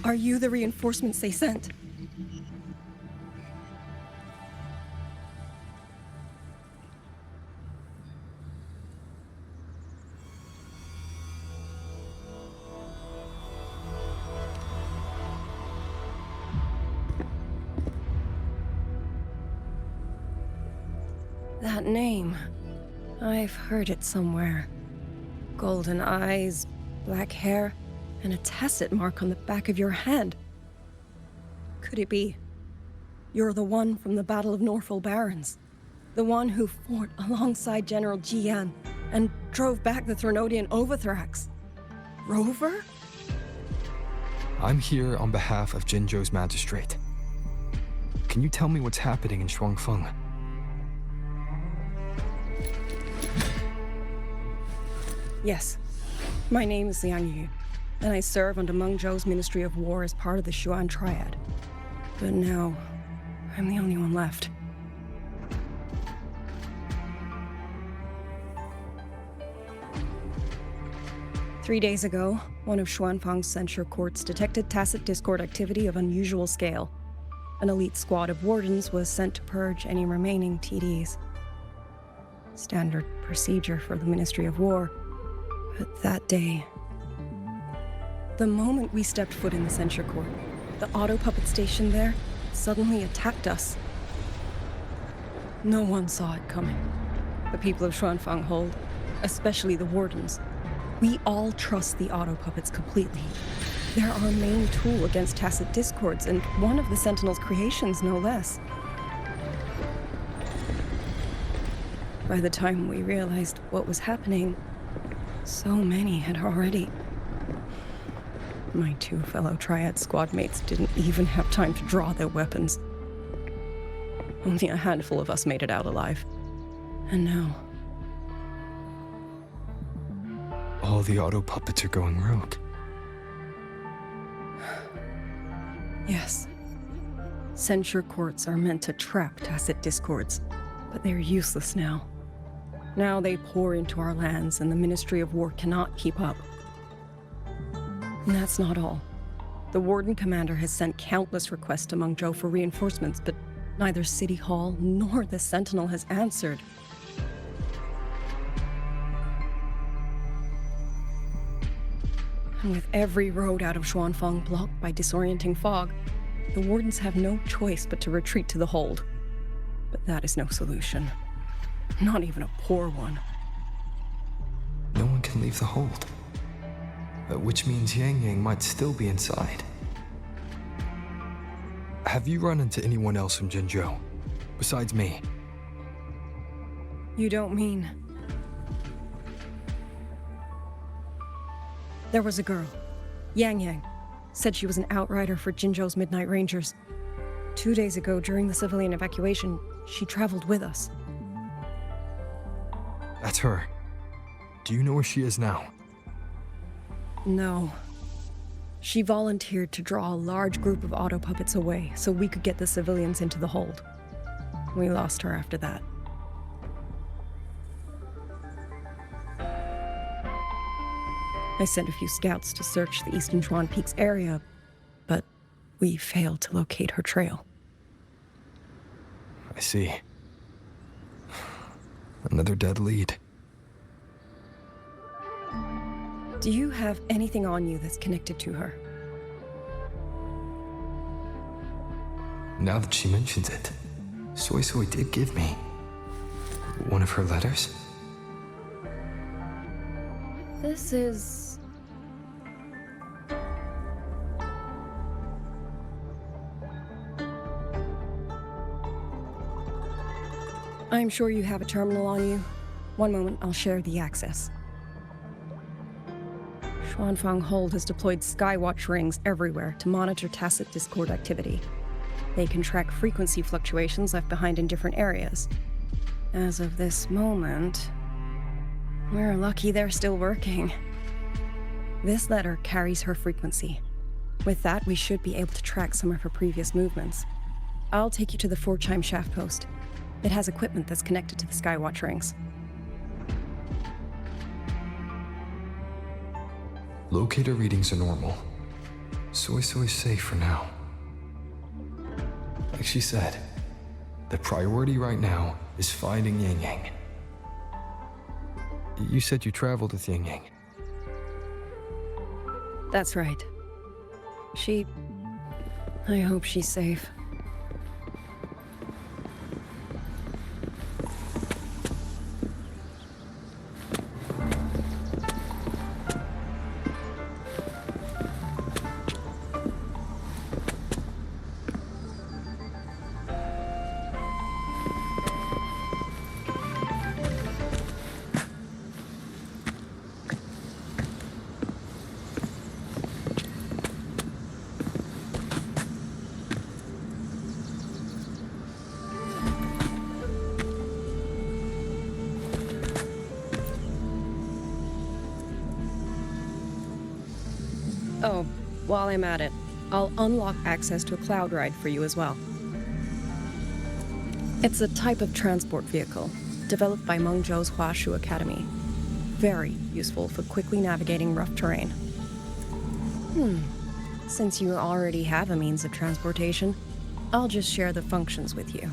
[SPEAKER 17] Are you the reinforcements they sent? That name. I've heard it somewhere. Golden eyes, black hair, and a tacit mark on the back of your hand. Could it be you're the one from the Battle of Norfolk Barrens? The one who fought alongside General Jian and drove back the Threnodian Overthrax? Rover?
[SPEAKER 7] I'm here on behalf of Jinzhou's magistrate. Can you tell me what's happening in Xuanfeng?
[SPEAKER 17] Yes. My name is YangYang, and I serve under Meng Zhou's Ministry of War as part of the Xuan Triad. But now, I'm the only one left. 3 days ago, one of Xuanfang's censure courts detected tacit discord activity of unusual scale. An elite squad of wardens was sent to purge any remaining TDs. Standard procedure for the Ministry of War. But that day, the moment we stepped foot in the censure court, the auto puppet station there suddenly attacked us. No one saw it coming. The people of Xuanfang Hold, especially the wardens. We all trust the auto puppets completely. They're our main tool against tacit discords, and one of the Sentinel's creations, no less. By the time we realized what was happening, so many had already... My 2 fellow Triad squad mates didn't even have time to draw their weapons. Only a handful of us made it out alive. And now...
[SPEAKER 7] All the auto puppets are going rogue.
[SPEAKER 17] Yes. Censure courts are meant to trap tacit discords, but they're useless now. Now they pour into our lands, and the Ministry of War cannot keep up. And that's not all. The Warden Commander has sent countless requests to Mengzhou for reinforcements, but neither City Hall nor the Sentinel has answered. And with every road out of Xuanfang blocked by disorienting fog, the Wardens have no choice but to retreat to the hold. But that is no solution. Not even a poor one.
[SPEAKER 7] No one can leave the hold. Which means YangYang might still be inside. Have you run into anyone else from Jinzhou, besides me?
[SPEAKER 17] You don't mean... There was a girl, YangYang. Said she was an outrider for Jinzhou's Midnight Rangers. 2 days ago, during the civilian evacuation, she traveled with us.
[SPEAKER 7] That's her. Do you know where she is now?
[SPEAKER 17] No. She volunteered to draw a large group of auto puppets away so we could get the civilians into the hold. We lost her after that. I sent a few scouts to search the Eastern Chuan Peaks area, but we failed to locate her trail.
[SPEAKER 7] I see. Another dead lead.
[SPEAKER 17] Do you have anything on you that's connected to her?
[SPEAKER 7] Now that she mentions it, Soy Soy did give me one of her letters.
[SPEAKER 17] This is... I'm sure you have a terminal on you. One moment, I'll share the access. Xuanfang Hold has deployed Skywatch rings everywhere to monitor tacit discord activity. They can track frequency fluctuations left behind in different areas. As of this moment, we're lucky they're still working. This letter carries her frequency. With that, we should be able to track some of her previous movements. I'll take you to the 4-chime shaft post. It has equipment that's connected to the Skywatch rings.
[SPEAKER 7] Locator readings are normal. Soy Soy's safe for now. Like she said, the priority right now is finding YangYang. You said you traveled with YangYang.
[SPEAKER 17] That's right. I hope she's safe. Oh, while I'm at it, I'll unlock access to a cloud ride for you as well. It's a type of transport vehicle, developed by Mengzhou's Huashu Academy. very useful for quickly navigating rough terrain. Since you already have a means of transportation, I'll just share the functions with you.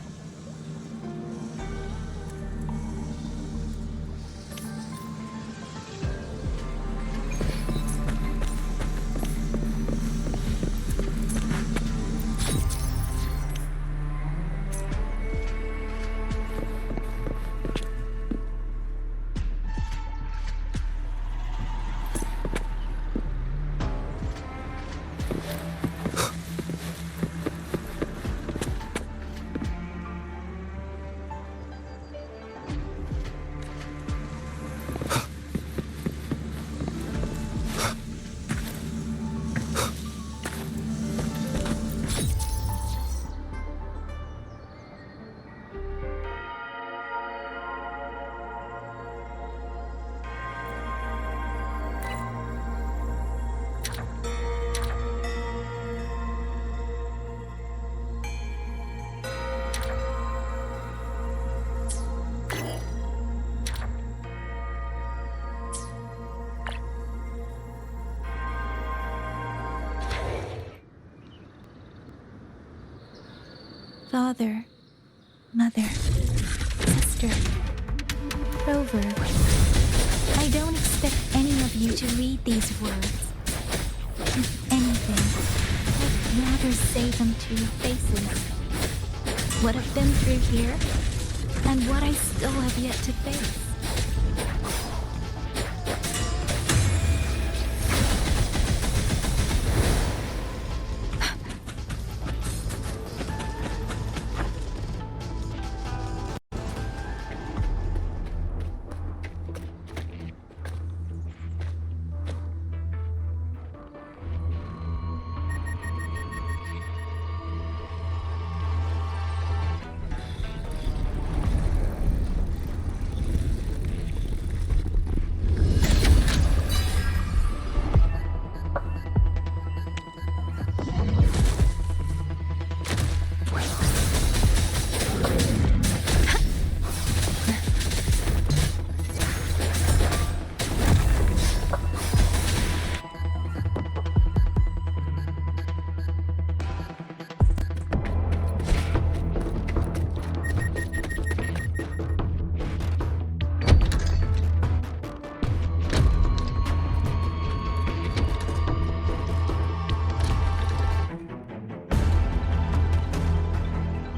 [SPEAKER 6] Father, Mother, Sister, Rover, I don't expect any of you to read these words. If anything, I'd rather say them to your faces. What I've been through here, and what I still have yet to face.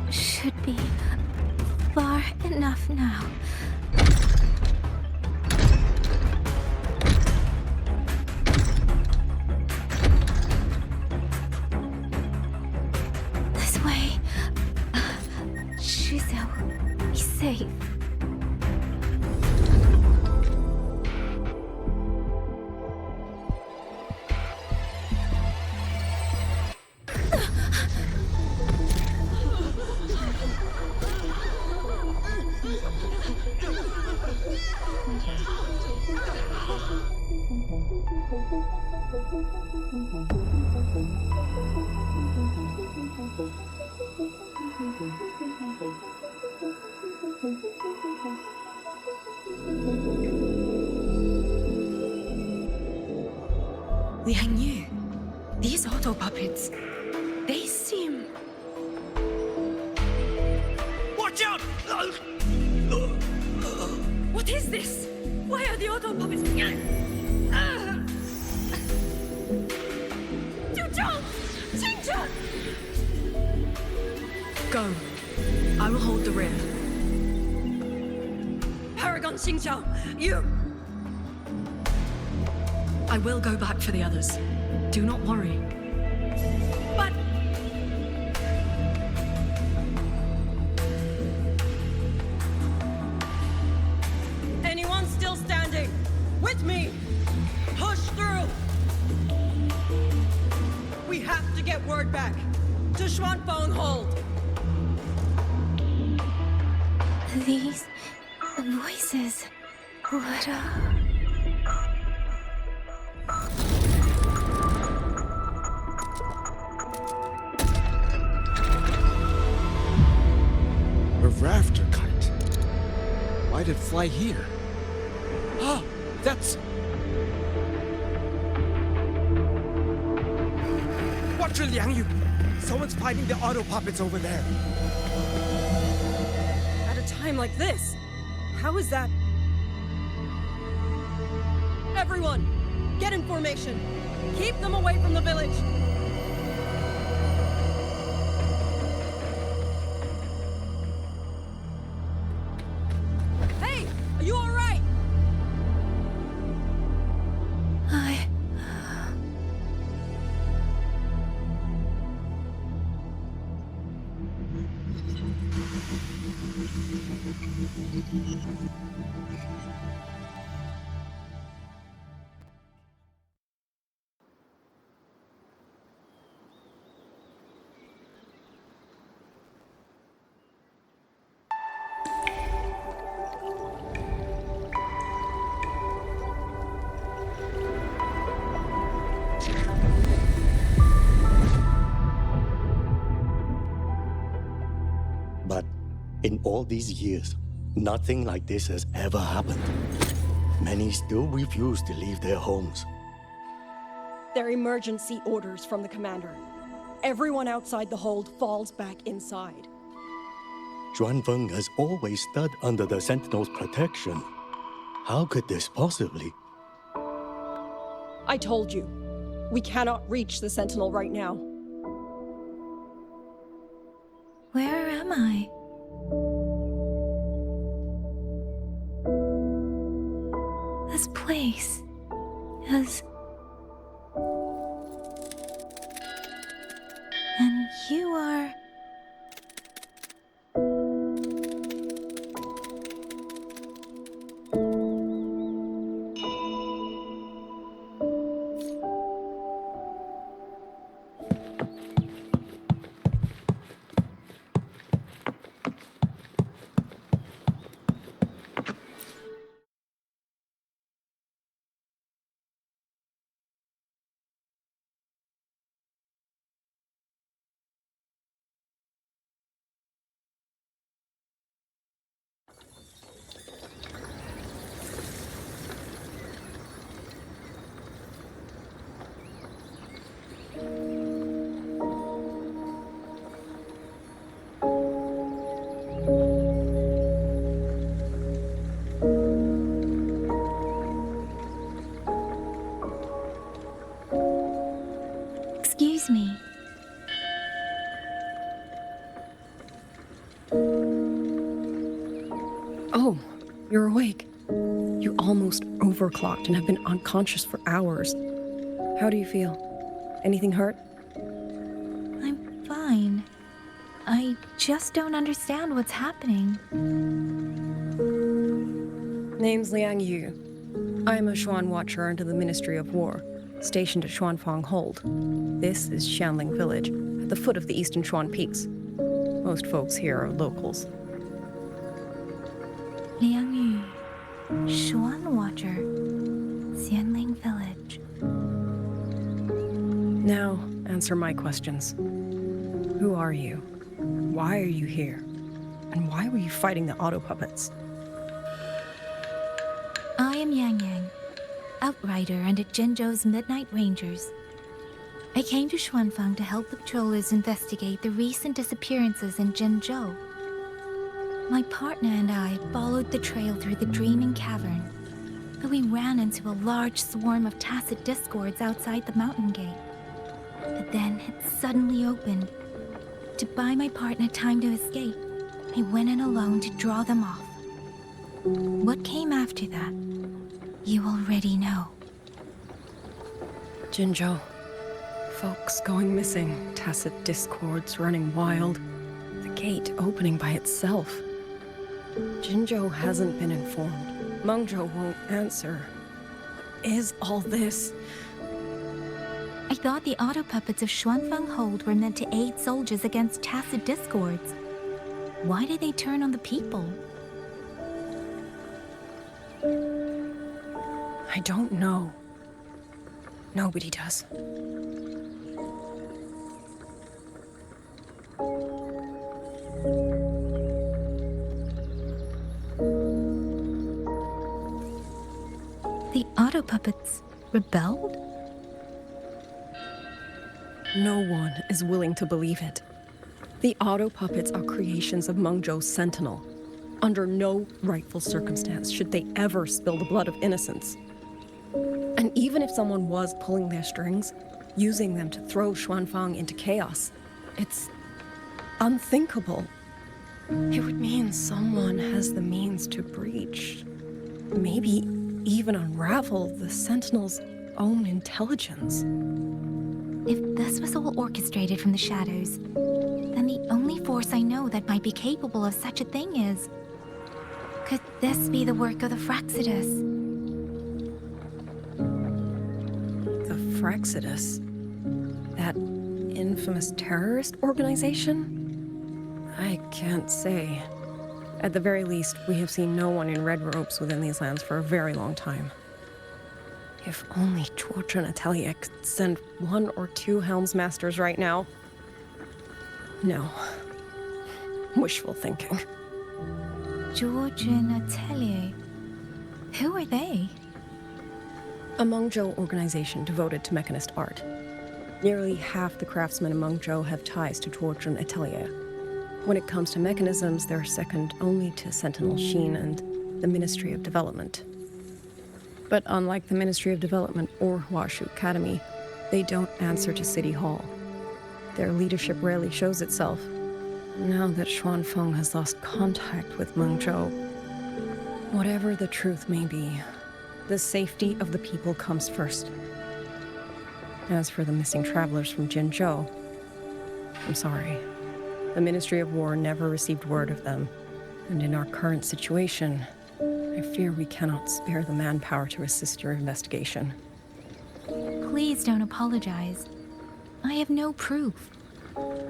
[SPEAKER 6] Should be far enough now. This way. Shizou will be safe.
[SPEAKER 13] Liang, these auto puppets, they seem...
[SPEAKER 16] Watch out!
[SPEAKER 13] What is this? Why are the auto puppets...
[SPEAKER 9] Go. I will hold the rear.
[SPEAKER 13] Paragon Xingqiao, you...
[SPEAKER 9] I will go back for the others. Do not worry.
[SPEAKER 13] But... Anyone still standing? With me! Push through! We have to get word back to Xuanfeng Hold.
[SPEAKER 6] These voices, what
[SPEAKER 2] A rafter kite. Why'd it fly here? Ah, That's... Watch your Liang Yu! Someone's fighting the auto puppets over there.
[SPEAKER 17] At a time like this, how is that? Everyone, get in formation. Keep them away from the village. Hey, are you all right?
[SPEAKER 18] But in all these years, nothing like this has ever happened. Many still refuse to leave their homes.
[SPEAKER 17] They're emergency orders from the commander. Everyone outside the hold falls back inside.
[SPEAKER 18] Xuanfeng has always stood under the Sentinel's protection. How could this possibly?
[SPEAKER 17] I told you, we cannot reach the Sentinel right now.
[SPEAKER 6] Where am I? This place is... And you are... Excuse me.
[SPEAKER 17] Oh, you're awake. You almost overclocked and have been unconscious for hours. How do you feel? Anything hurt?
[SPEAKER 6] I'm fine. I just don't understand what's happening.
[SPEAKER 17] Name's Liang Yu. I'm a Xuan Watcher under the Ministry of War, stationed at Xuanfang Hold. This is Xuanling village, at the foot of the eastern Xuan Peaks. Most folks here are locals.
[SPEAKER 6] Liang Yu, Xuan Watcher, Xuanling village.
[SPEAKER 17] Now, answer my questions. Who are you? Why are you here? And why were you fighting the auto puppets?
[SPEAKER 6] I am YangYang, outrider under Jinzhou's Midnight Rangers. I came to Xuanfang to help the patrollers investigate the recent disappearances in Jinzhou. My partner and I followed the trail through the Dreaming Cavern, but we ran into a large swarm of tacit discords outside the mountain gate. But then it suddenly opened. To buy my partner time to escape, I went in alone to draw them off. What came after that, you already know.
[SPEAKER 17] Jinzhou. Folks going missing, tacit discords running wild, the gate opening by itself. Jinzhou hasn't been informed. Mengzhou won't answer. Is all this?
[SPEAKER 6] I thought the auto puppets of Xuanfang Hold were meant to aid soldiers against tacit discords. Why did they turn on the people?
[SPEAKER 17] I don't know. Nobody does.
[SPEAKER 6] The auto puppets rebelled?
[SPEAKER 17] No one is willing to believe it. The auto puppets are creations of Mengzhou's sentinel. Under no rightful circumstance should they ever spill the blood of innocents. And even if someone was pulling their strings, using them to throw Xuanfang into chaos, it's unthinkable. It would mean someone has the means to breach, maybe even unravel the Sentinel's own intelligence.
[SPEAKER 6] If this was all orchestrated from the shadows, then the only force I know that might be capable of such a thing is... Could this be the work of the Fraxidus?
[SPEAKER 17] The Fraxidus? That infamous terrorist organization? I can't say. At the very least, we have seen no one in red robes within these lands for a very long time. If only George and Atelier could send 1 or 2 Helmsmasters right now. No. Wishful thinking.
[SPEAKER 6] George and Atelier? Who are they?
[SPEAKER 17] A Mengzhou organization devoted to mechanist art. Nearly half the craftsmen in Mengzhou have ties to George and Atelier. When it comes to mechanisms, they're second only to Sentinel Xin and the Ministry of Development. But unlike the Ministry of Development or Huashu Academy, they don't answer to City Hall. Their leadership rarely shows itself. Now that Xuanfeng has lost contact with Mengzhou, whatever the truth may be, the safety of the people comes first. As for the missing travelers from Jinzhou, I'm sorry. The Ministry of War never received word of them, and in our current situation, I fear we cannot spare the manpower to assist your investigation.
[SPEAKER 6] Please don't apologize. I have no proof.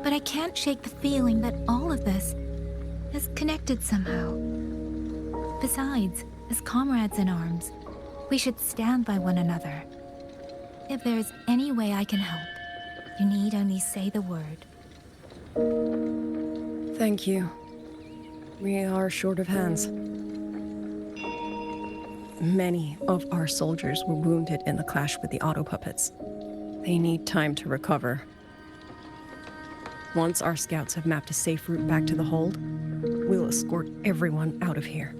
[SPEAKER 6] But I can't shake the feeling that all of this is connected somehow. Besides, as comrades in arms, we should stand by one another. If there's any way I can help, you need only say the word.
[SPEAKER 17] Thank you. We are short of hands. Many of our soldiers were wounded in the clash with the auto puppets. They need time to recover. Once our scouts have mapped a safe route back to the hold, we'll escort everyone out of here.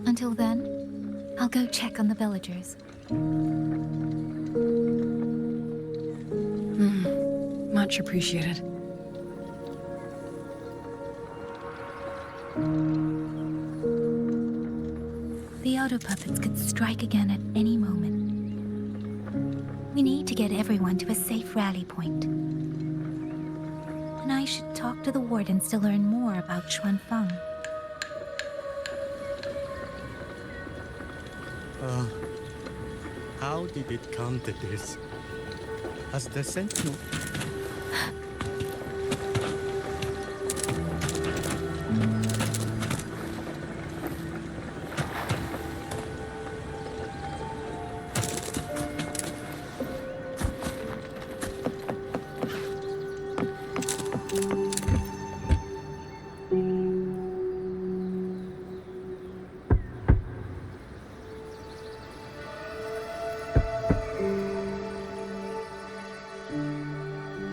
[SPEAKER 6] Until then, I'll go check on the villagers.
[SPEAKER 17] Much appreciated.
[SPEAKER 6] The auto puppets could strike again at any moment. We need to get everyone to a safe rally point. And I should talk to the wardens to learn more about Xuanfeng.
[SPEAKER 18] How did it come to this? As the Sentinel...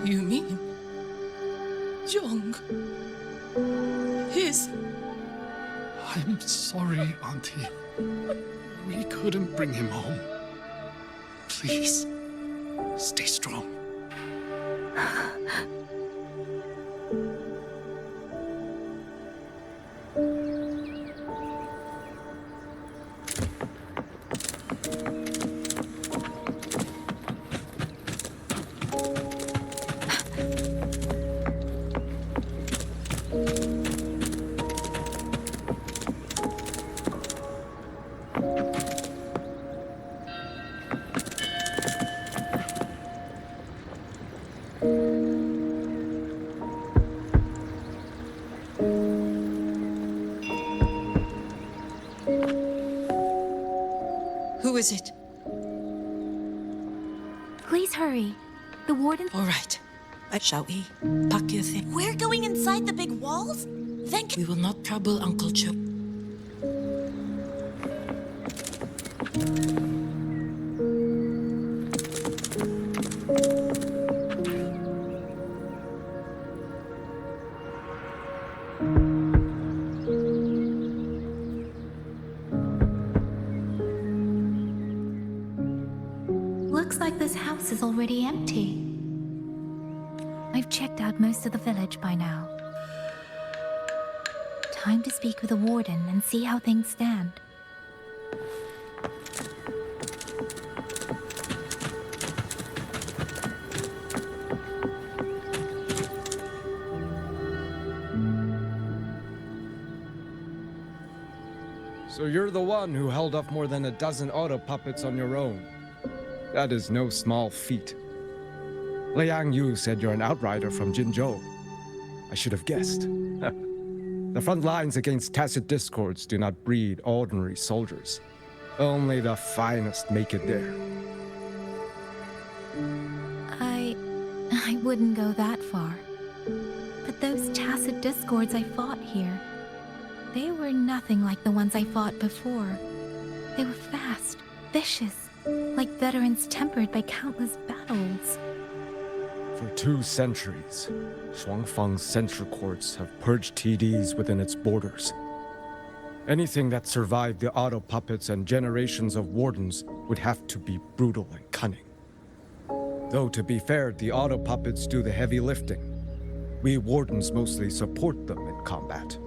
[SPEAKER 16] You mean... Jung... His...
[SPEAKER 11] I'm sorry, Auntie. We couldn't bring him home. Please, stay strong.
[SPEAKER 16] Who is it?
[SPEAKER 6] Please hurry. The warden...
[SPEAKER 16] All right. Shall we? Pack your thing.
[SPEAKER 13] We're going inside the big walls? Then
[SPEAKER 16] We will not trouble Uncle Joe.
[SPEAKER 6] Looks like this house is already empty. I've checked out most of the village by now. Time to speak with the warden and see how things stand.
[SPEAKER 2] So you're the one who held off more than a dozen auto puppets on your own. That is no small feat. Liang Yu said you're an outrider from Jinzhou. I should have guessed. The front lines against tacit discords do not breed ordinary soldiers. Only the finest make it there.
[SPEAKER 6] I wouldn't go that far. But those tacit discords I fought here, they were nothing like the ones I fought before. They were fast, vicious, like veterans tempered by countless battles.
[SPEAKER 2] For 2 centuries, Xuanfang's censure courts have purged TDs within its borders. Anything that survived the auto puppets and generations of wardens would have to be brutal and cunning. Though to be fair, the auto puppets do the heavy lifting. We wardens mostly support them in combat.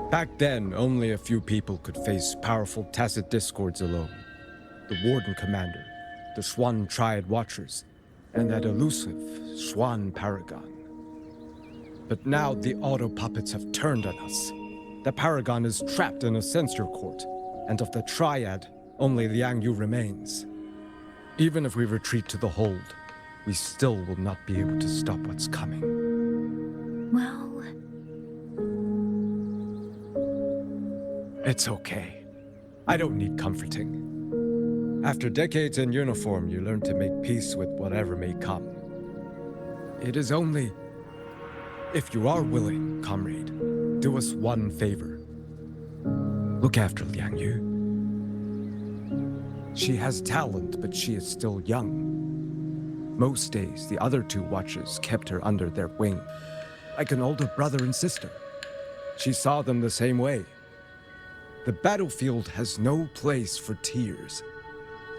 [SPEAKER 2] Back then, only a few people could face powerful tacit discords alone. The warden commander, the Xuan Triad Watchers, and that elusive Xuan Paragon. But now the auto puppets have turned on us. The Paragon is trapped in a censure court, and of the Triad, only Liang Yu remains. Even if we retreat to the hold, we still will not be able to stop what's coming.
[SPEAKER 6] Well...
[SPEAKER 2] It's okay. I don't need comforting. After decades in uniform, you learn to make peace with whatever may come. It is only... If you are willing, comrade, do us one favor. Look after Liang Yu. She has talent, but she is still young. Most days, the other 2 watchers kept her under their wing, like an older brother and sister. She saw them the same way. The battlefield has no place for tears,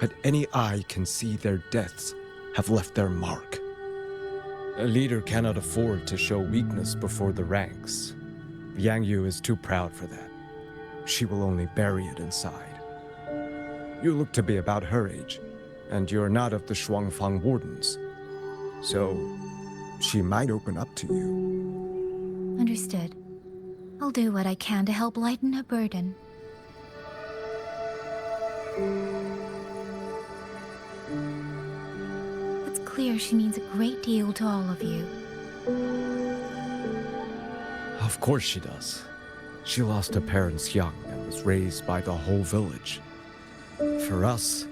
[SPEAKER 2] but any eye can see their deaths have left their mark. A leader cannot afford to show weakness before the ranks. Liang Yu is too proud for that. She will only bury it inside. You look to be about her age, and you're not of the Xuanfang Wardens. So, she might open up to you.
[SPEAKER 6] Understood. I'll do what I can to help lighten her burden. It's clear she means a great deal to all of you.
[SPEAKER 2] Of course she does. She lost her parents young and was raised by the whole village. For us,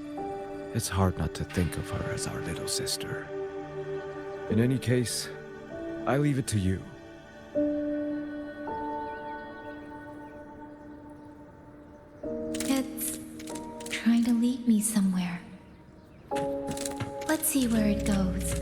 [SPEAKER 2] it's hard not to think of her as our little sister. In any case, I leave it to you.
[SPEAKER 6] It's trying to lead me somewhere. Let's see where it goes.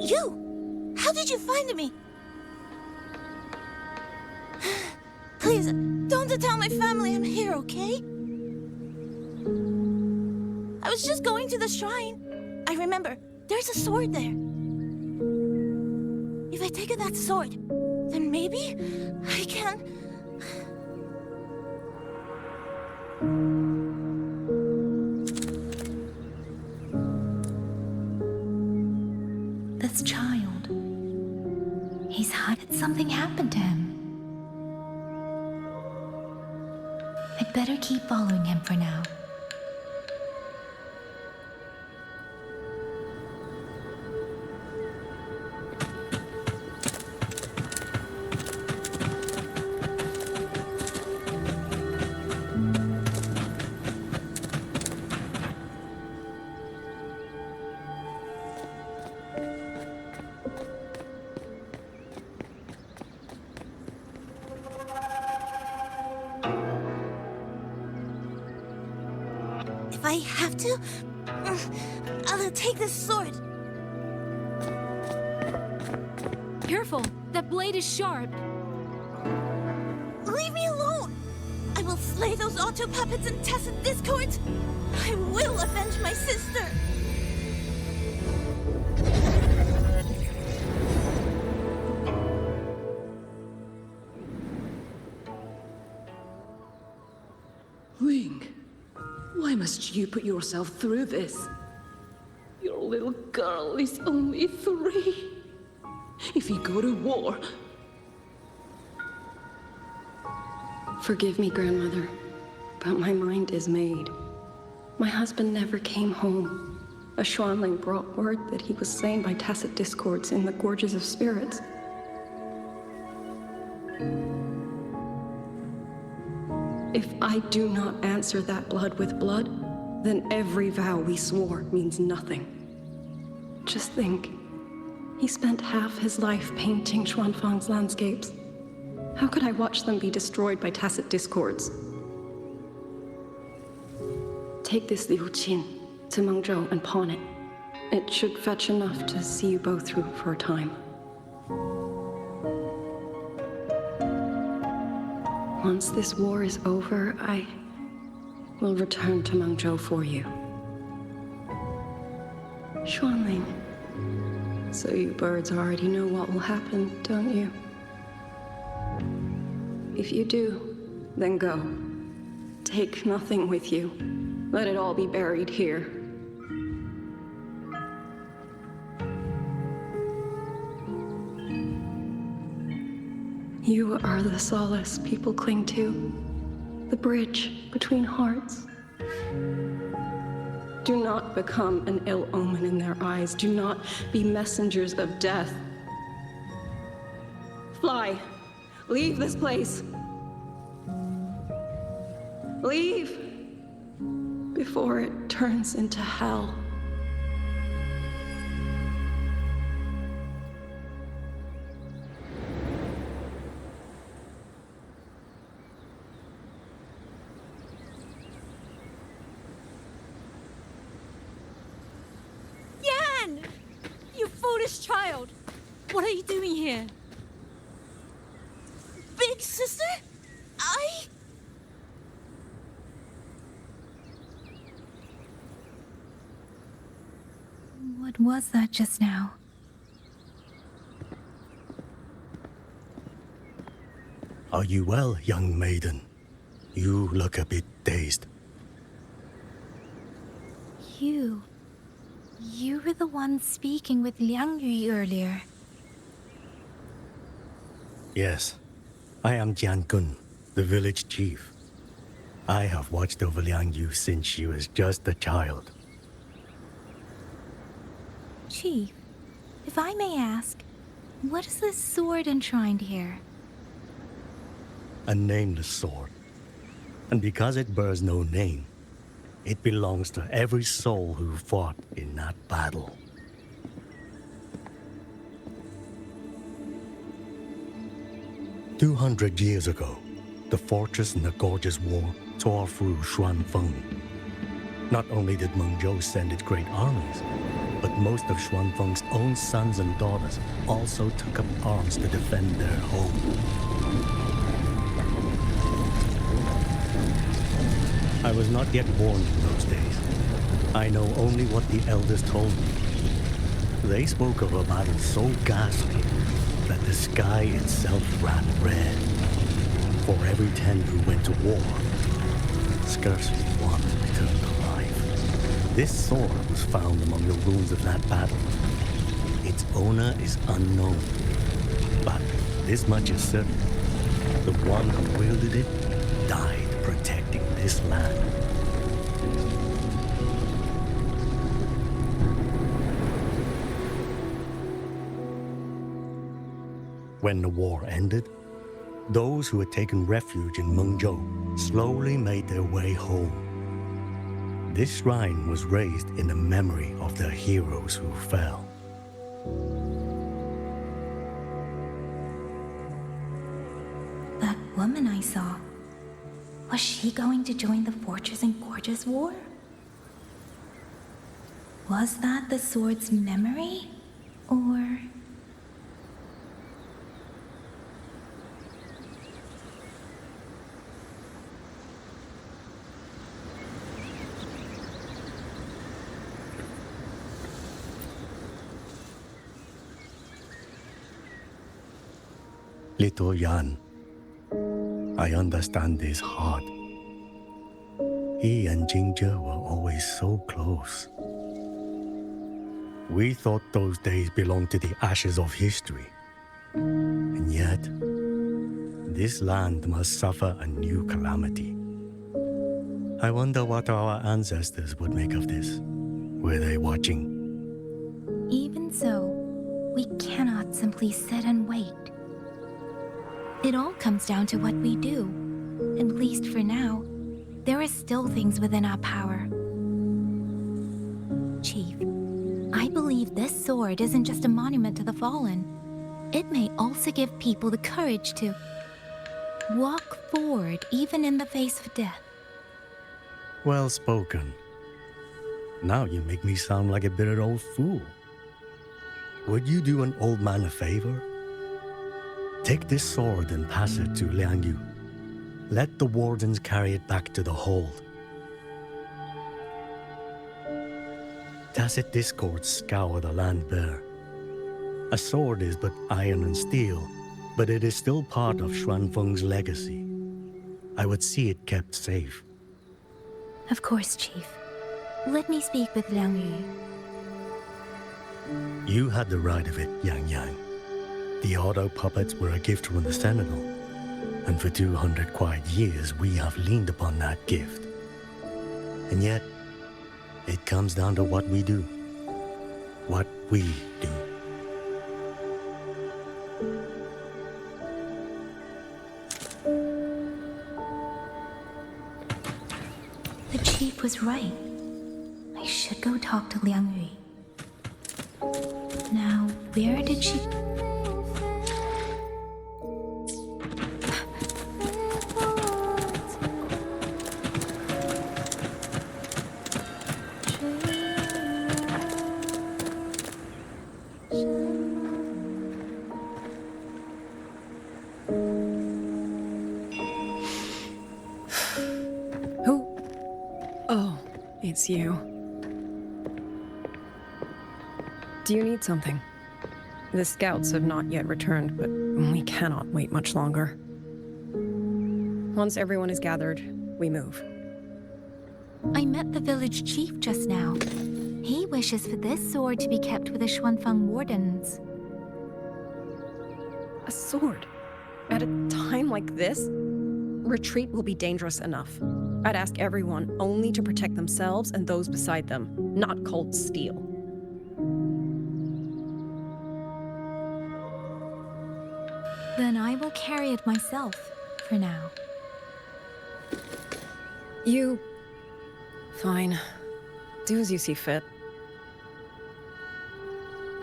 [SPEAKER 5] You! How did you find me? Please, don't tell my family I'm here, okay? I was just going to the shrine. I remember, there's a sword there. If I take that sword, then maybe I can...
[SPEAKER 6] This child. He's hiding something happened to him. I'd better keep following him for now.
[SPEAKER 13] I have to? I'll take this sword.
[SPEAKER 6] Careful! That blade is sharp!
[SPEAKER 13] Leave me alone! I will slay those auto puppets and tacit discords! I will avenge my sister!
[SPEAKER 19] Ling, why must you put yourself through this? Your little girl is only 3. If you go to war...
[SPEAKER 17] Forgive me, Grandmother, but my mind is made. My husband never came home. A Xuanling brought word that he was slain by tacit discords in the Gorges of Spirits. If I do not answer that blood with blood, then every vow we swore means nothing. Just think, he spent half his life painting Xuanfang's landscapes. How could I watch them be destroyed by tacit discords? Take this Liu Qin to Mengzhou and pawn it. It should fetch enough to see you both through for a time. Once this war is over, I will return to Mengzhou for you. Xuanling, so you birds already know what will happen, don't you? If you do, then go. Take nothing with you. Let it all be buried here. You are the solace people cling to, the bridge between hearts. Do not become an ill omen in their eyes. Do not be messengers of death. Fly. Leave this place. Leave before it turns into hell.
[SPEAKER 13] Yan! You foolish child! What are you doing here? Big sister?
[SPEAKER 6] What was that just now?
[SPEAKER 18] Are you well, young maiden? You look a bit dazed.
[SPEAKER 6] You were the one speaking with Liang Yu earlier.
[SPEAKER 18] Yes, I am Jian Gun, the village chief. I have watched over Liang Yu since she was just a child.
[SPEAKER 6] Chief, if I may ask, what is this sword enshrined here?
[SPEAKER 18] A nameless sword. And because it bears no name, it belongs to every soul who fought in that battle. "200 years ago, the fortress in the Gorgeous War tore through Xuanfeng. Not only did Mengzhou send its great armies, but most of Xuanfeng's own sons and daughters also took up arms to defend their home. I was not yet born in those days. I know only what the elders told me. They spoke of a battle so ghastly that the sky itself ran red. For every 10 who went to war, scarcely one returned alive. This sword was found among the ruins of that battle. Its owner is unknown, but this much is certain. The one who wielded it died protecting this land. When the war ended, those who had taken refuge in Mengzhou slowly made their way home. This shrine was raised in the memory of the heroes who fell.
[SPEAKER 6] That woman I saw, was she going to join the Fortress and Gorgeous War? Was that the sword's memory? Or...
[SPEAKER 18] Little Yan, I understand his heart. He and Jingzhe were always so close. We thought those days belonged to the ashes of history. And yet, this land must suffer a new calamity. I wonder what our ancestors would make of this. Were they watching?
[SPEAKER 6] Even so, we cannot simply sit and wait. It all comes down to what we do. At least for now, there are still things within our power. Chief, I believe this sword isn't just a monument to the fallen. It may also give people the courage to walk forward even in the face of death.
[SPEAKER 18] Well spoken. Now you make me sound like a bitter old fool. Would you do an old man a favor? Take this sword and pass it to Liang Yu. Let the wardens carry it back to the hold. Tacit discords scour the land bare. A sword is but iron and steel, but it is still part of Xuanfeng's legacy. I would see it kept safe.
[SPEAKER 6] Of course, Chief. Let me speak with Liang Yu.
[SPEAKER 18] You had the right of it, YangYang. The auto puppets were a gift from the Sentinel, and for 200 quiet years we have leaned upon that gift. And yet, it comes down to what we do. What we do.
[SPEAKER 6] The Chief was right. I should go talk to Liang Yu. Now, where did she...
[SPEAKER 17] It's you. Do you need something? The scouts have not yet returned, but we cannot wait much longer. Once everyone is gathered, we move.
[SPEAKER 6] I met the village chief just now. He wishes for this sword to be kept with the Xuanfeng wardens.
[SPEAKER 17] A sword? At a time like this? Retreat will be dangerous enough. I'd ask everyone only to protect themselves and those beside them, not cold steel.
[SPEAKER 6] Then I will carry it myself, for now.
[SPEAKER 17] You... Fine. Do as you see fit.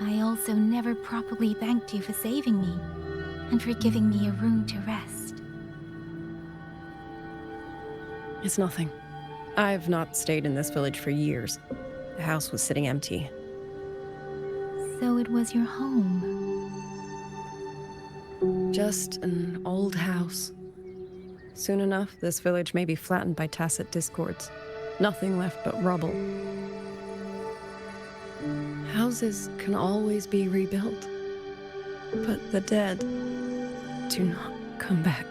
[SPEAKER 6] I also never properly thanked you for saving me, and for giving me a room to rest.
[SPEAKER 17] It's nothing. I've not stayed in this village for years. The house was sitting empty.
[SPEAKER 6] So it was your home?
[SPEAKER 17] Just an old house. Soon enough, this village may be flattened by tacit discords. Nothing left but rubble. Houses can always be rebuilt. But the dead do not come back.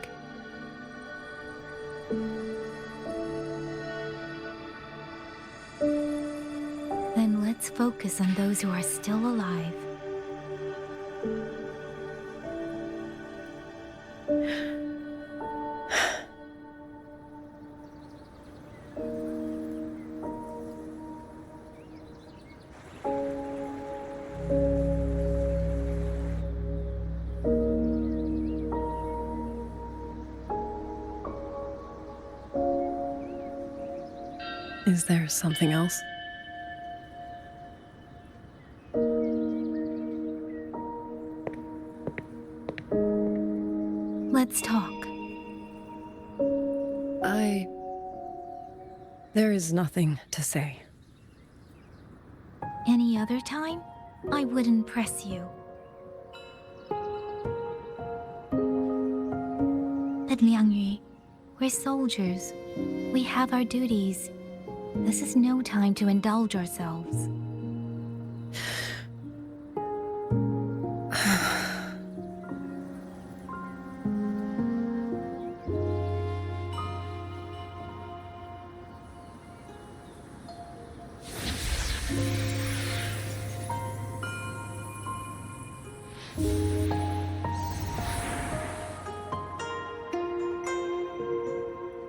[SPEAKER 6] Then let's focus on those who are still alive.
[SPEAKER 17] Is there something else?
[SPEAKER 6] Let's talk.
[SPEAKER 17] There is nothing to say.
[SPEAKER 6] Any other time, I wouldn't press you. But Liangyu, we're soldiers. We have our duties. This is no time to indulge ourselves.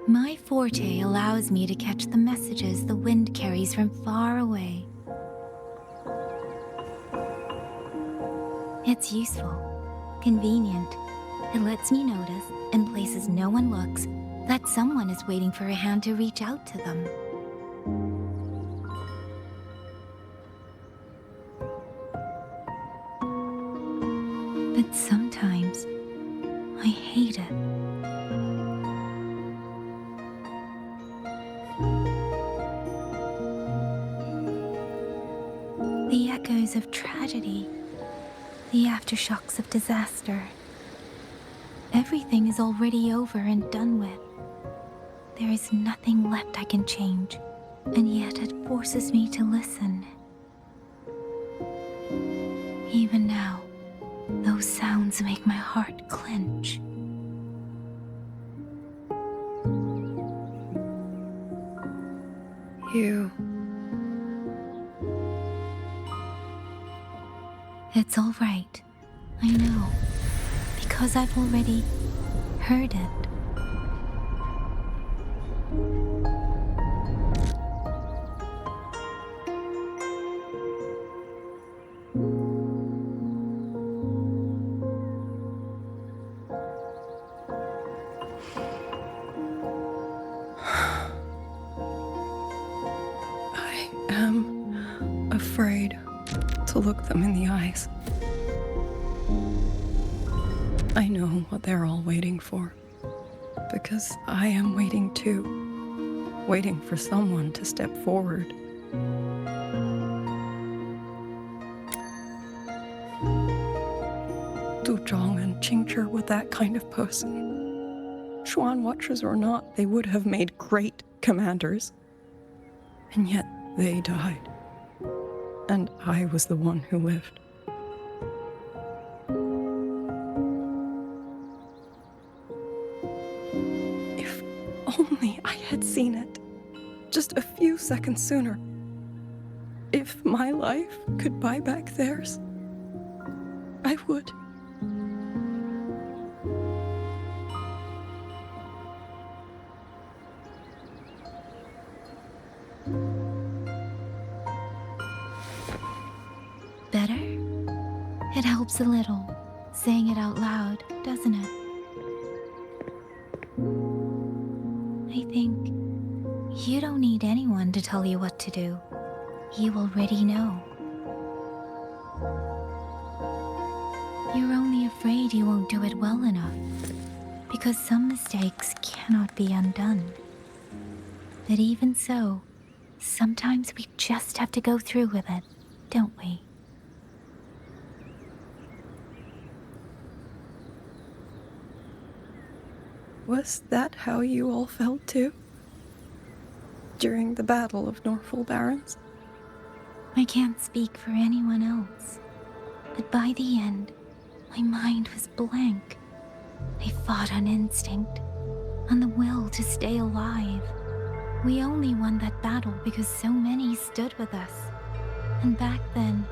[SPEAKER 6] My forte allows me to catch the messages the wind carries from far away. It's useful, convenient. It lets me notice, in places no one looks, that someone is waiting for a hand to reach out to them. But sometimes, I hate it. The echoes of tragedy, the aftershocks of disaster. Everything is already over and done with. There is nothing left I can change, and yet it forces me to listen. Even now, those sounds make my heart clench.
[SPEAKER 17] You...
[SPEAKER 6] It's all right. I know. Because I've already heard it.
[SPEAKER 17] I am afraid to look them in the eyes. I know what they're all waiting for, because I am waiting too, waiting for someone to step forward. Du Zhong and Qingzhi were that kind of person. Xuan Watchers or not, they would have made great commanders. And yet they died. And I was the one who lived. If only I had seen it, just a few seconds sooner. If my life could buy back theirs, I would.
[SPEAKER 6] Better? It helps a little, saying it out loud, doesn't it? I think you don't need anyone to tell you what to do. You already know. You're only afraid you won't do it well enough, because some mistakes cannot be undone. But even so, sometimes we just have to go through with it, don't we?
[SPEAKER 17] Was that how you all felt too? During the Battle of Norfolk Barrens?
[SPEAKER 6] I can't speak for anyone else, but by the end, my mind was blank. I fought on instinct, on the will to stay alive. We only won that battle because so many stood with us. And back then,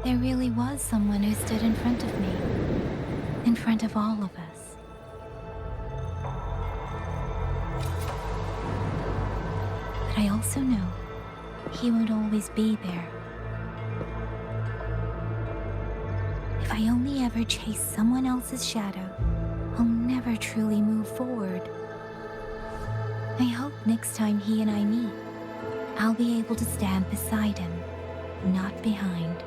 [SPEAKER 6] there really was someone who stood in front of me, in front of all of us. But I also know he won't always be there. If I only ever chase someone else's shadow, I'll never truly move forward. I hope next time he and I meet, I'll be able to stand beside him, not behind.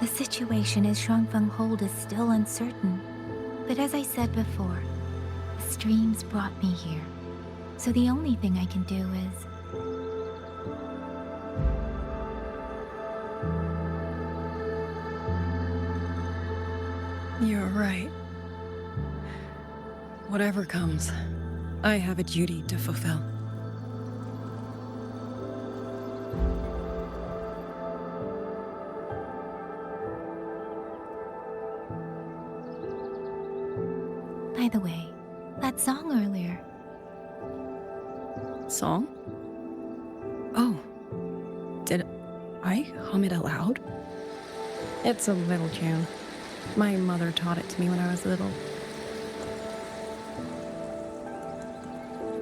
[SPEAKER 6] The situation as Xuanfeng Hold is still uncertain, but as I said before, the past dreams brought me here. So the only thing I can do is...
[SPEAKER 17] You're right. Whatever comes, I have a duty to fulfill.
[SPEAKER 6] By the way, that song earlier.
[SPEAKER 17] Song? Oh. Did I hum it aloud? It's a little tune. My mother taught it to me when I was little.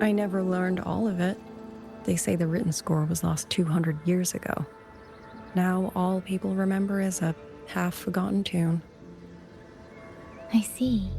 [SPEAKER 17] I never learned all of it. They say the written score was lost 200 years ago. Now all people remember is a half-forgotten tune.
[SPEAKER 6] I see.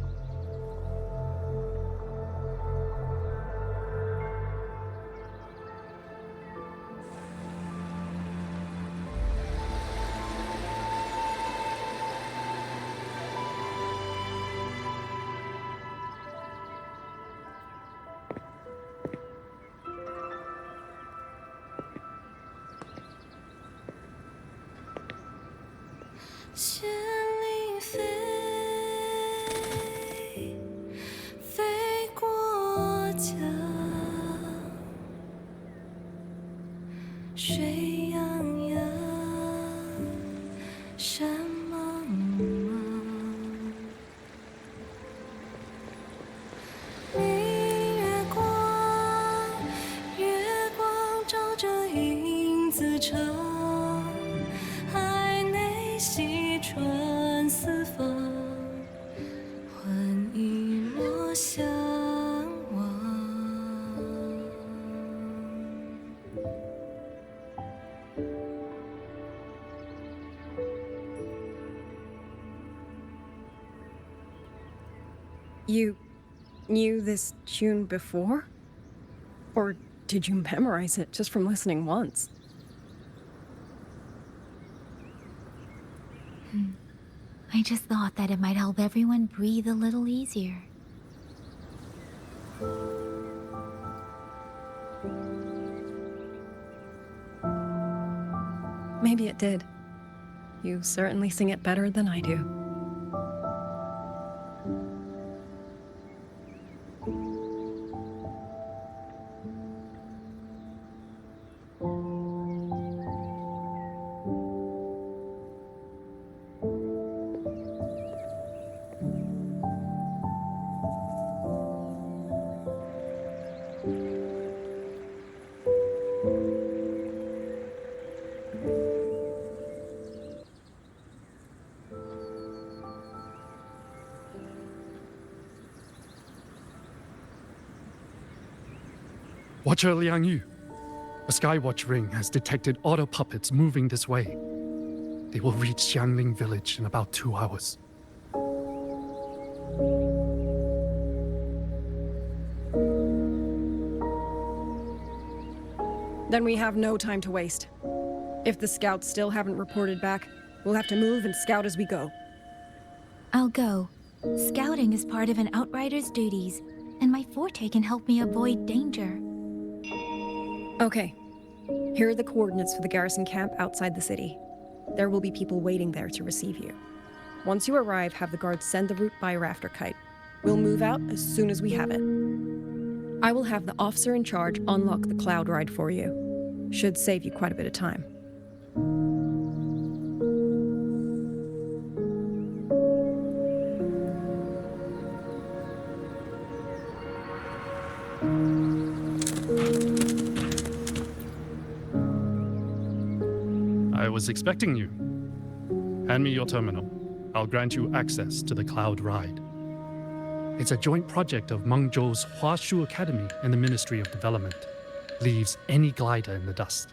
[SPEAKER 17] You knew this tune before? Or did you memorize it just from listening once?
[SPEAKER 6] I just thought that it might help everyone breathe a little easier.
[SPEAKER 17] Maybe it did. You certainly sing it better than I do.
[SPEAKER 11] Watcher Liang Yu, a Skywatch ring has detected auto puppets moving this way. They will reach Xuanling village in about 2 hours.
[SPEAKER 17] Then we have no time to waste. If the scouts still haven't reported back, we'll have to move and scout as we go.
[SPEAKER 6] I'll go. Scouting is part of an outrider's duties, and my forte can help me avoid danger.
[SPEAKER 17] Okay. Here are the coordinates for the garrison camp outside the city. There will be people waiting there to receive you. Once you arrive, have the guards send the route by rafter kite. We'll move out as soon as we have it. I will have the officer in charge unlock the cloud ride for you. Should save you quite a bit of time.
[SPEAKER 11] I was expecting you. Hand me your terminal. I'll grant you access to the cloud ride. It's a joint project of Mengzhou's Huashu Academy and the Ministry of Development. Leaves any glider in the dust.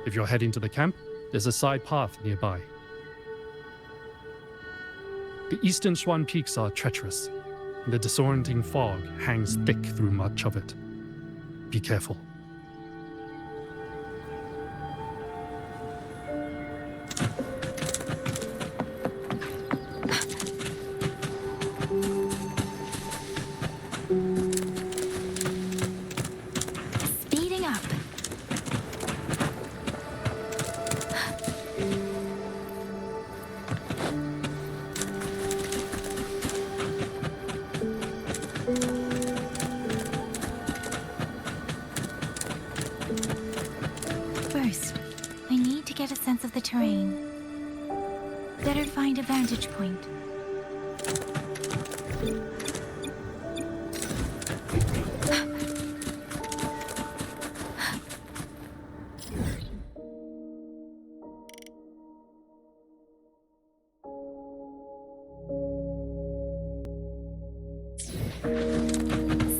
[SPEAKER 11] If you're heading to the camp, there's a side path nearby. The eastern Xuan peaks are treacherous, and the disorienting fog hangs thick through much of it. Be careful.
[SPEAKER 6] Speeding up. First, I need to get a sense of the terrain. Better find a vantage point.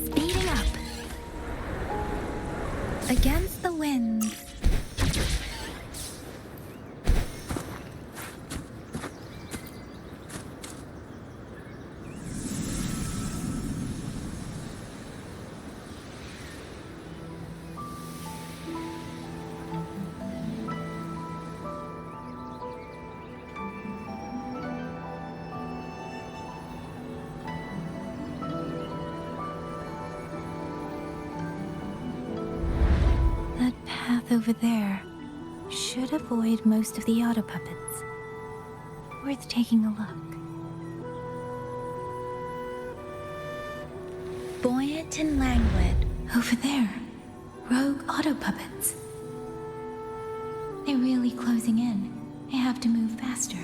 [SPEAKER 6] Speeding up. Against the wind. That path over there should avoid most of the auto puppets. Worth taking a look. Buoyant and languid. Over there. Rogue auto puppets. They're really closing in. I have to move faster.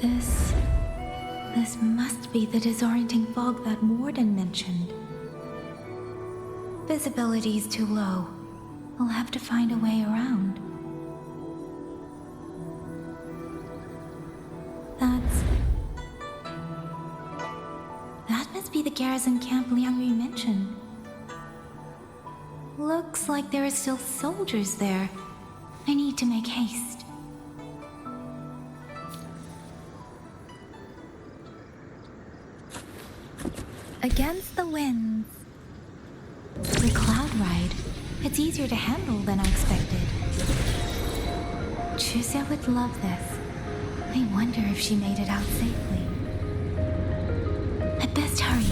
[SPEAKER 6] This must be the disorienting fog that Warden mentioned. Visibility's too low. I'll have to find a way around. That must be the garrison camp YangYang mentioned. Looks like there are still soldiers there. I need to make haste. Against the winds. The cloud ride. It's easier to handle than I expected. Xusia would love this. I wonder if she made it out safely. I'd best hurry.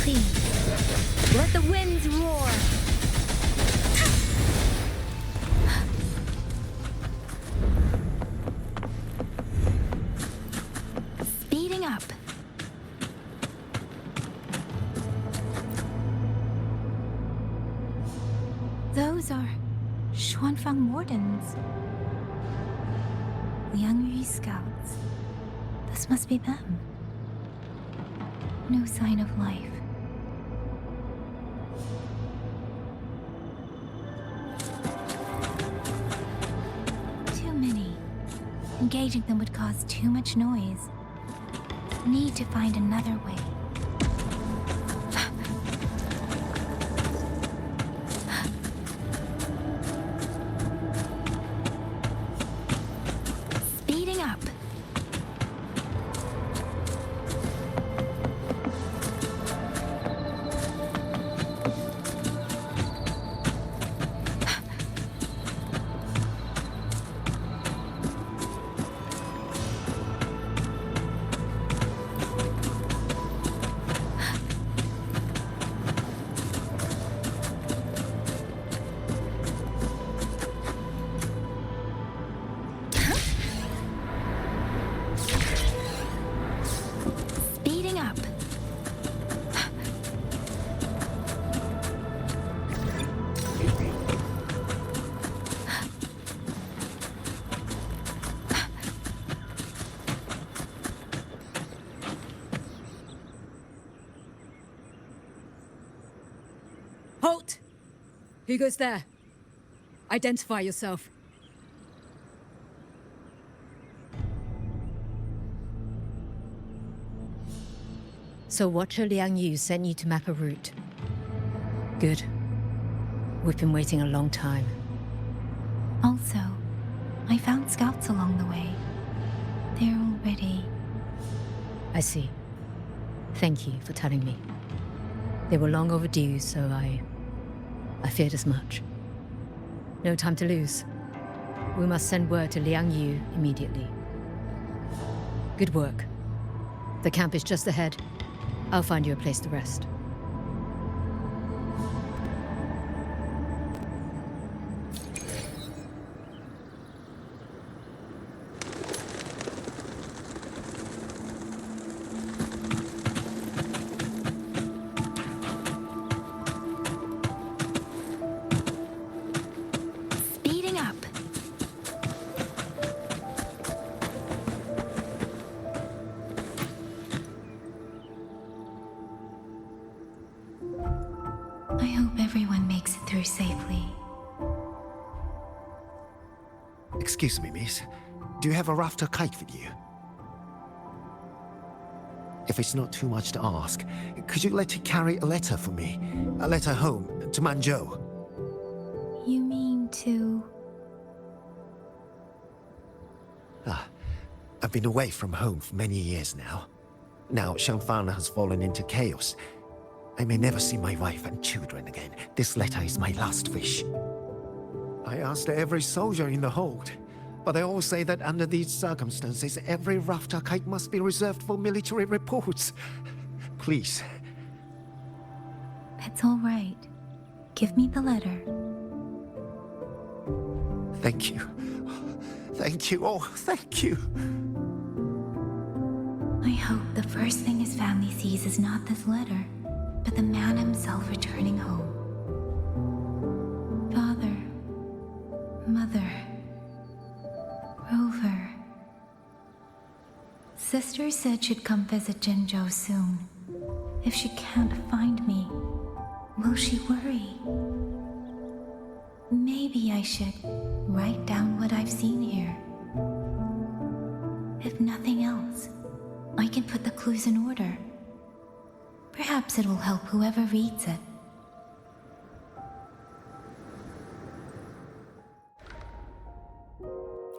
[SPEAKER 6] Please, let the winds roar. Speeding up. Those are Xuanfang wardens. YangYang scouts. This must be them. No sign of life. Too many. Engaging them would cause too much noise. Need to find another way. Speeding up.
[SPEAKER 20] Who goes there? Identify yourself.
[SPEAKER 21] So Watcher Liang Yu sent you to map a route. Good. We've been waiting a long time.
[SPEAKER 6] Also, I found scouts along the way. They're all ready.
[SPEAKER 21] I see. Thank you for telling me. They were long overdue, so I feared as much. No time to lose. We must send word to Liang Yu immediately. Good work. The camp is just ahead. I'll find you a place to rest.
[SPEAKER 6] Speeding up. I hope everyone makes it through safely.
[SPEAKER 22] Excuse me, miss. Do you have a rafter kite with you? If it's not too much to ask, could you let it carry a letter for me? A letter home, to Manzhou.
[SPEAKER 6] You mean to...
[SPEAKER 22] I've been away from home for many years now. Now Xiangfang has fallen into chaos. I may never see my wife and children again. This letter is my last wish. I asked every soldier in the hold, but they all say that under these circumstances, every rafter kite must be reserved for military reports. Please.
[SPEAKER 6] It's all right. Give me the letter.
[SPEAKER 22] Thank you. Thank you. Oh, thank you.
[SPEAKER 6] I hope the first thing his family sees is not this letter, but the man himself returning home. Father, Mother, Rover. Sister said she'd come visit Jinzhou soon. If she can't find me, will she worry? Maybe I should write down what I've seen here. If nothing else, I can put the clues in order. Perhaps it will help whoever reads it.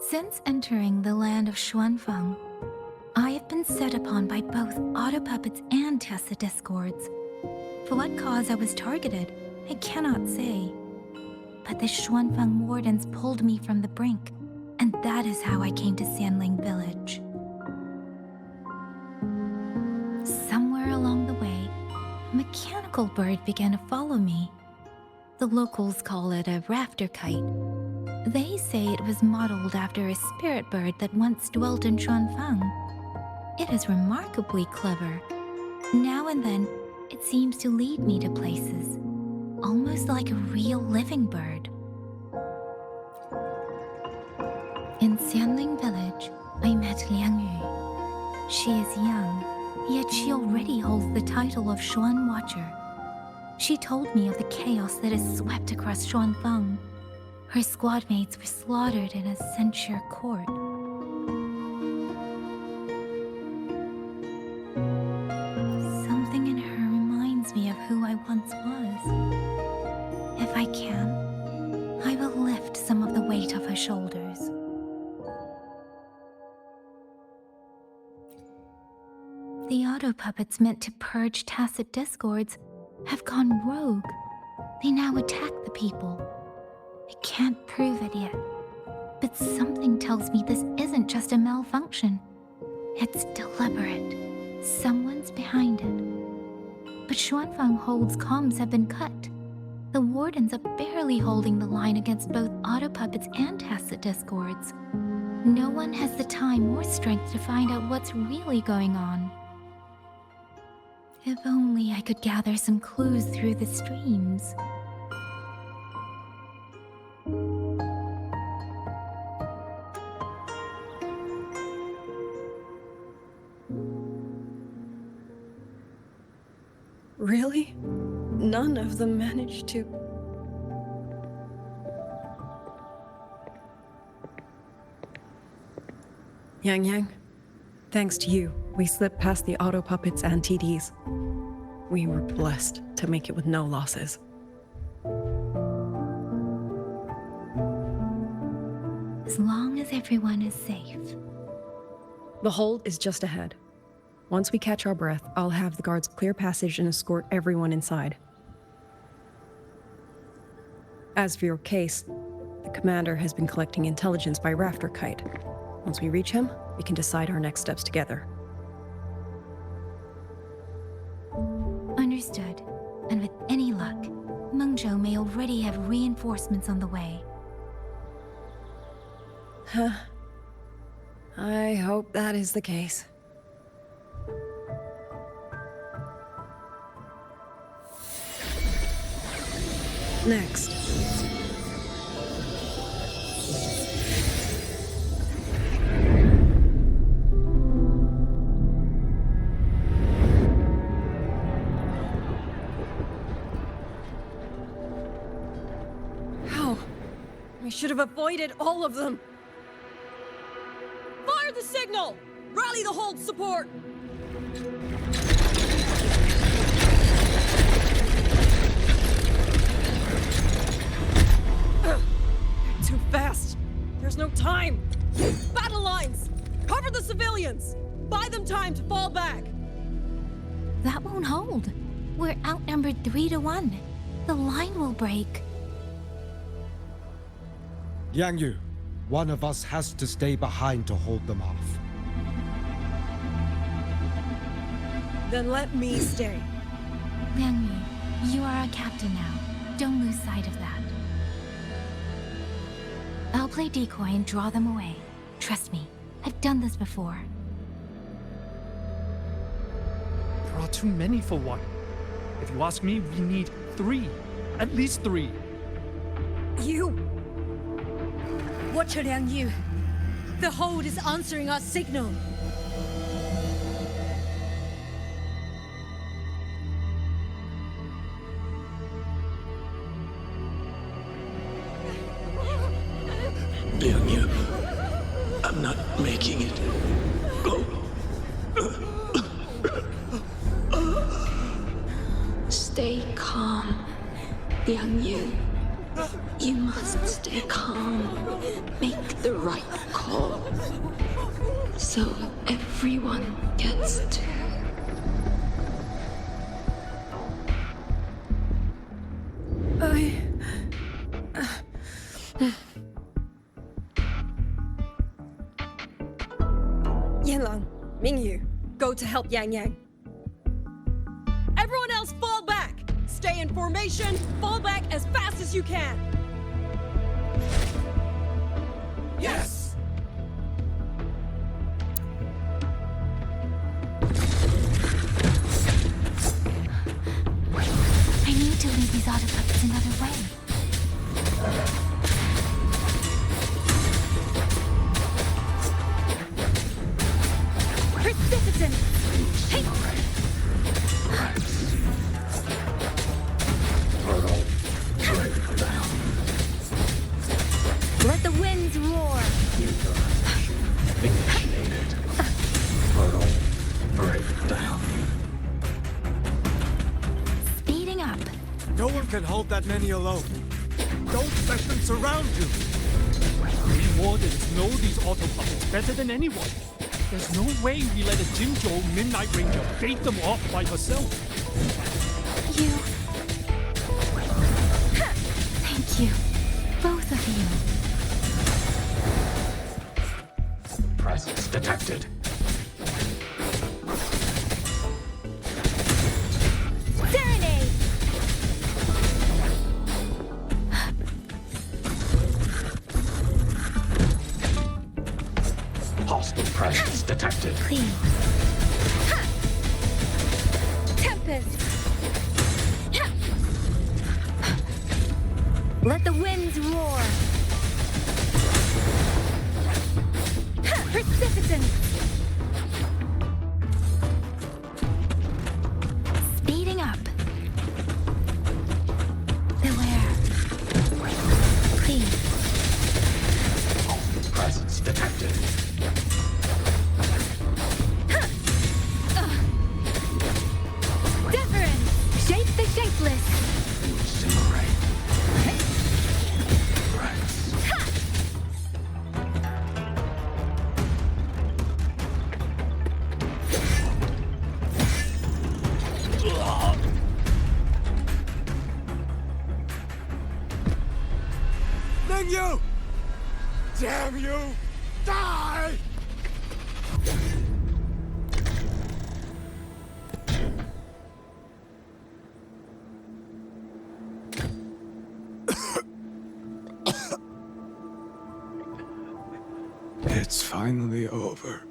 [SPEAKER 6] Since entering the land of Xuanfang, I have been set upon by both auto puppets and Tessa discords. For what cause I was targeted, I cannot say. But the Xuanfang wardens pulled me from the brink, and that is how I came to Xuanling village. Somewhere along the way, a mechanical bird began to follow me. The locals call it a rafter kite. They say it was modeled after a spirit bird that once dwelt in Xuanfang. It is remarkably clever. Now and then, it seems to lead me to places, almost like a real living bird. In Xuanling village, I met Liang Yu. She is young, yet she already holds the title of Xuan Watcher. She told me of the chaos that has swept across Xuanfang. Her squad mates were slaughtered in a censure court. Something in her reminds me of who I once was. If I can, I will lift some of the weight off her shoulders. The auto puppets meant to purge tacit discords have gone rogue. They now attack the people. I can't prove it yet, but something tells me this isn't just a malfunction. It's deliberate. Someone's behind it. But Xuanfang Hold's comms have been cut. The wardens are barely holding the line against both auto puppets and tacit discords. No one has the time or strength to find out what's really going on. If only I could gather some clues through the streams.
[SPEAKER 17] Really? None of them managed to... YangYang, thanks to you, we slipped past the auto puppets and TDs. We were blessed to make it with no losses.
[SPEAKER 6] As long as everyone is safe.
[SPEAKER 17] The hold is just ahead. Once we catch our breath, I'll have the guards clear passage and escort everyone inside. As for your case, the commander has been collecting intelligence by Rafter Kite. Once we reach him, we can decide our next steps together.
[SPEAKER 6] Understood. And with any luck, Mengzhou may already have reinforcements on the way.
[SPEAKER 17] Huh. I hope that is the case. Next. How? I should have avoided all of them.
[SPEAKER 1] Fire the signal! Rally the hold support!
[SPEAKER 17] Too fast! There's no time!
[SPEAKER 1] Battle lines! Cover the civilians! Buy them time to fall back!
[SPEAKER 6] That won't hold. We're outnumbered 3 to 1. The line will break.
[SPEAKER 2] Yang, one of us has to stay behind to hold them off.
[SPEAKER 17] Then let me stay.
[SPEAKER 6] Yang, you are our captain now. Don't lose sight of that. I'll play decoy and draw them away. Trust me, I've done this before.
[SPEAKER 11] There are too many for one. If you ask me, we need 3. At least 3.
[SPEAKER 20] You! Watch it, Yang. The hold is answering our signal.
[SPEAKER 4] Yang, I'm not making it. Go.
[SPEAKER 19] Stay calm, Yang. You must stay calm. Make the right call. So everyone gets to.
[SPEAKER 17] Yanlang, Mingyu, go to help YangYang.
[SPEAKER 1] Everyone else fall back! Stay in formation, fall back as fast as you can!
[SPEAKER 2] Yes!
[SPEAKER 6] I need to lead these auto puppets another way. Precipitant! Hey! Let the winds roar!
[SPEAKER 4] Initiated. Hurdle. Breakdown.
[SPEAKER 6] Speeding up.
[SPEAKER 2] No one can hold that many alone. Don't let them surround you.
[SPEAKER 11] We wardens know these auto puppets better than anyone. There's no way we let a Jinzhou Midnight Ranger bait them off by herself.
[SPEAKER 6] You... Thank you. Both of you.
[SPEAKER 4] Presence detected.
[SPEAKER 6] Serenade!
[SPEAKER 4] Hostile presence detected.
[SPEAKER 6] Clean. Ha! Tempest! Ha! Let the winds roar! Ha! Precipitant! Speeding up. Beware. Clean.
[SPEAKER 4] Presence detected.
[SPEAKER 2] Damn you! Die! It's finally over.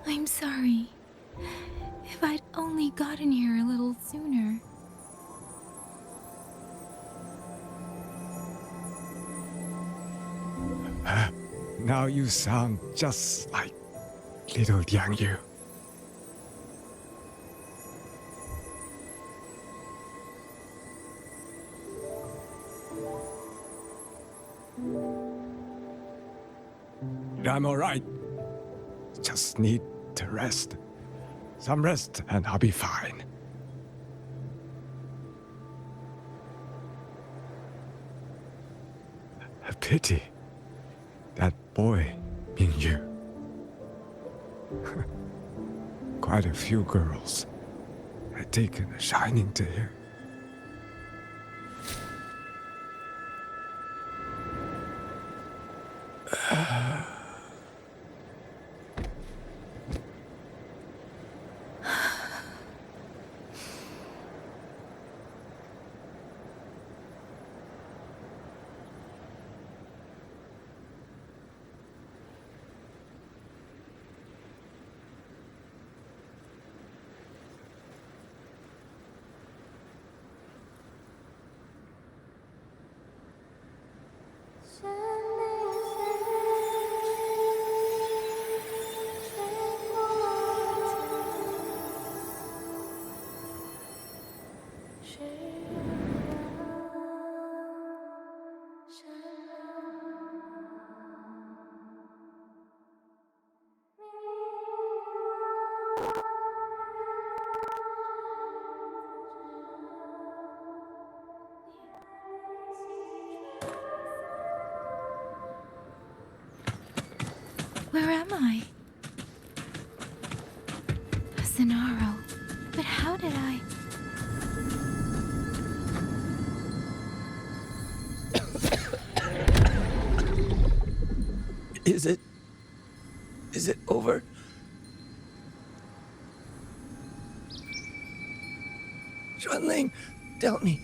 [SPEAKER 6] I'm sorry. If I'd only gotten here a little sooner.
[SPEAKER 2] Now you sound just like little YangYang. I'm alright. Just need to rest. Some rest and I'll be fine. A pity. That boy, Mingyu. Quite a few girls had taken a shining to him.
[SPEAKER 6] Where am I? Sonaro. But how did I...
[SPEAKER 4] Is it over? Xuanling, tell me.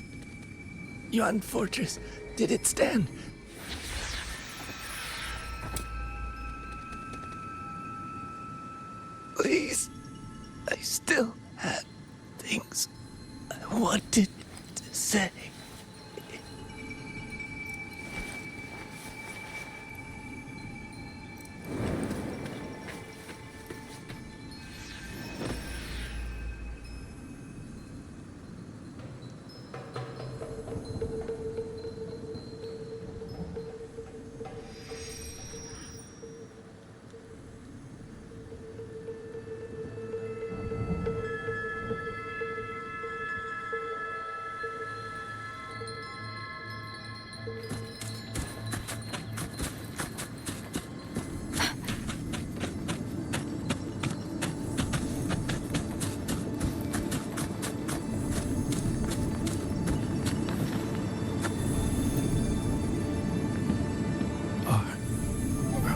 [SPEAKER 4] Yuan Fortress, did it stand? Please, I still had things I wanted to say.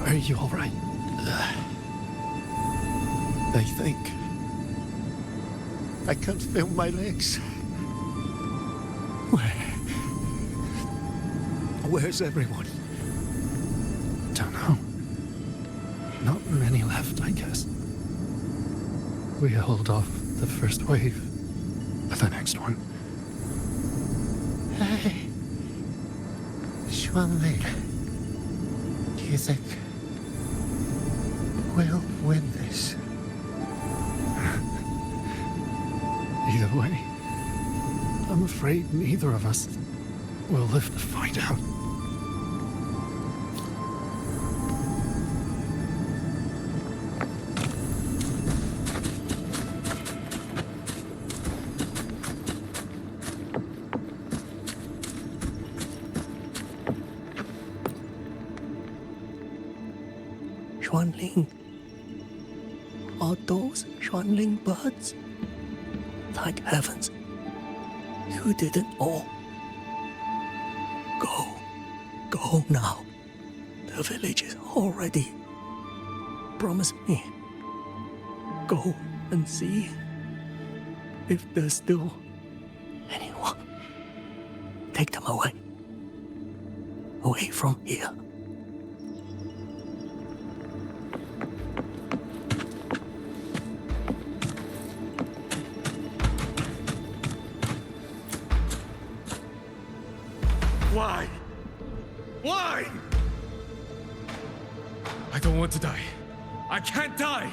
[SPEAKER 4] Are you all right? I think I can't feel my legs. Where's everyone?
[SPEAKER 11] Don't know. Not many left, I guess. We held off the first wave, but the next one.
[SPEAKER 22] Hey, Xuanling, do you think we'll win this?
[SPEAKER 11] Either way, I'm afraid neither of us will live to find out.
[SPEAKER 18] Xuanling. Are those Xuanling birds? Thank heavens. You didn't all. Go. Go now. The village is all ready. Promise me. Go and see if there's still anyone. Take them away. Away from here.
[SPEAKER 2] Why? Why? I don't want to die. I can't die!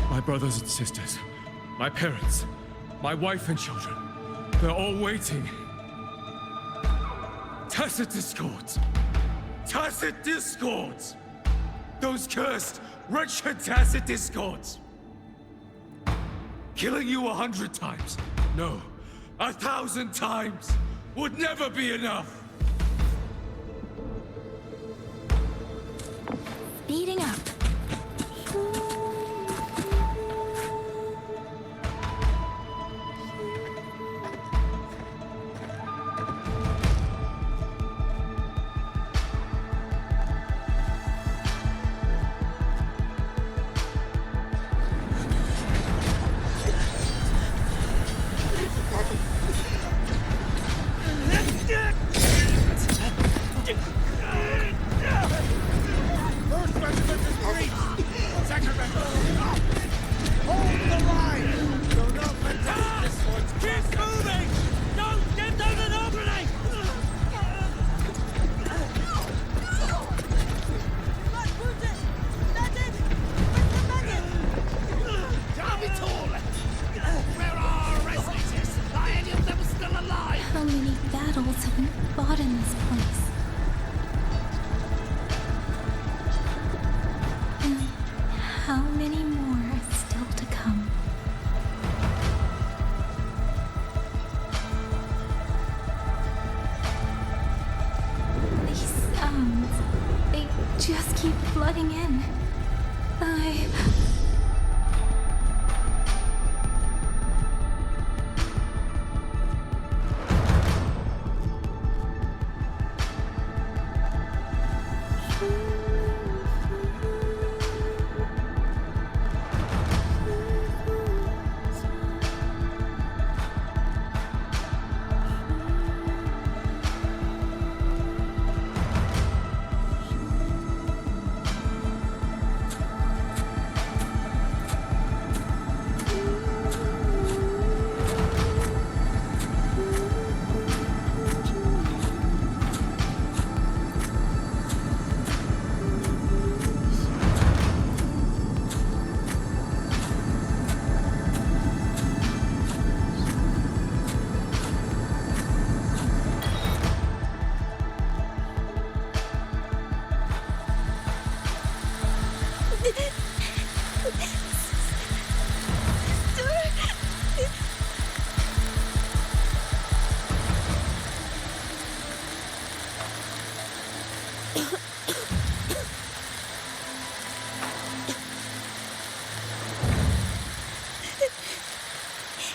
[SPEAKER 2] My brothers and sisters, my parents, my wife and children, they're all waiting. Tacit discords! Tacit discords! Those cursed, wretched tacit discords! Killing you 100 times, no, 1,000 times, would never be enough!
[SPEAKER 6] Speeding up. How many battles have been fought in this place? And how many more are still to come? These sounds, they just keep flooding in.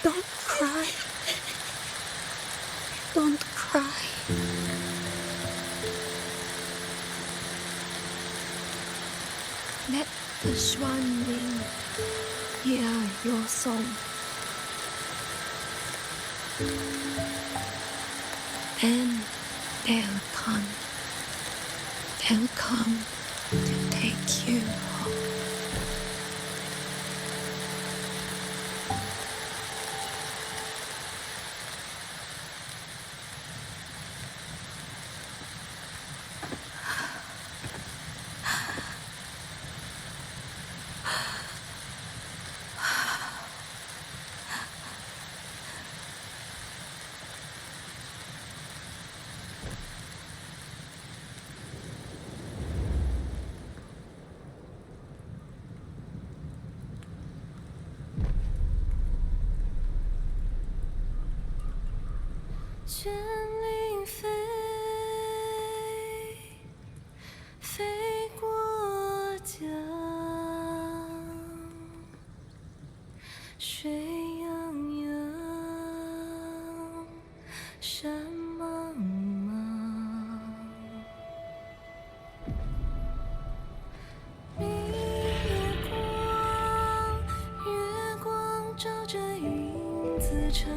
[SPEAKER 6] Don't cry. Don't cry. Let the Xuanling hear your song. Then they'll come. They'll come to take you home. Xuanling飞，飞。
[SPEAKER 16] 水泱泱，山茫茫。明月光，月光照着云自长，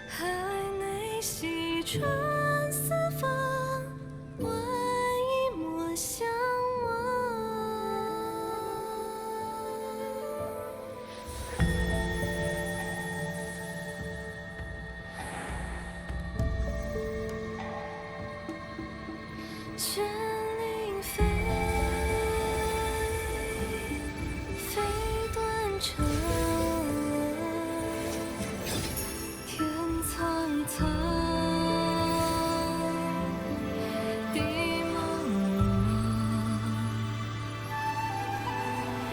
[SPEAKER 16] 海内细川四方，万一莫相忘。绚丽飞，飞断肠，天苍苍，地茫茫。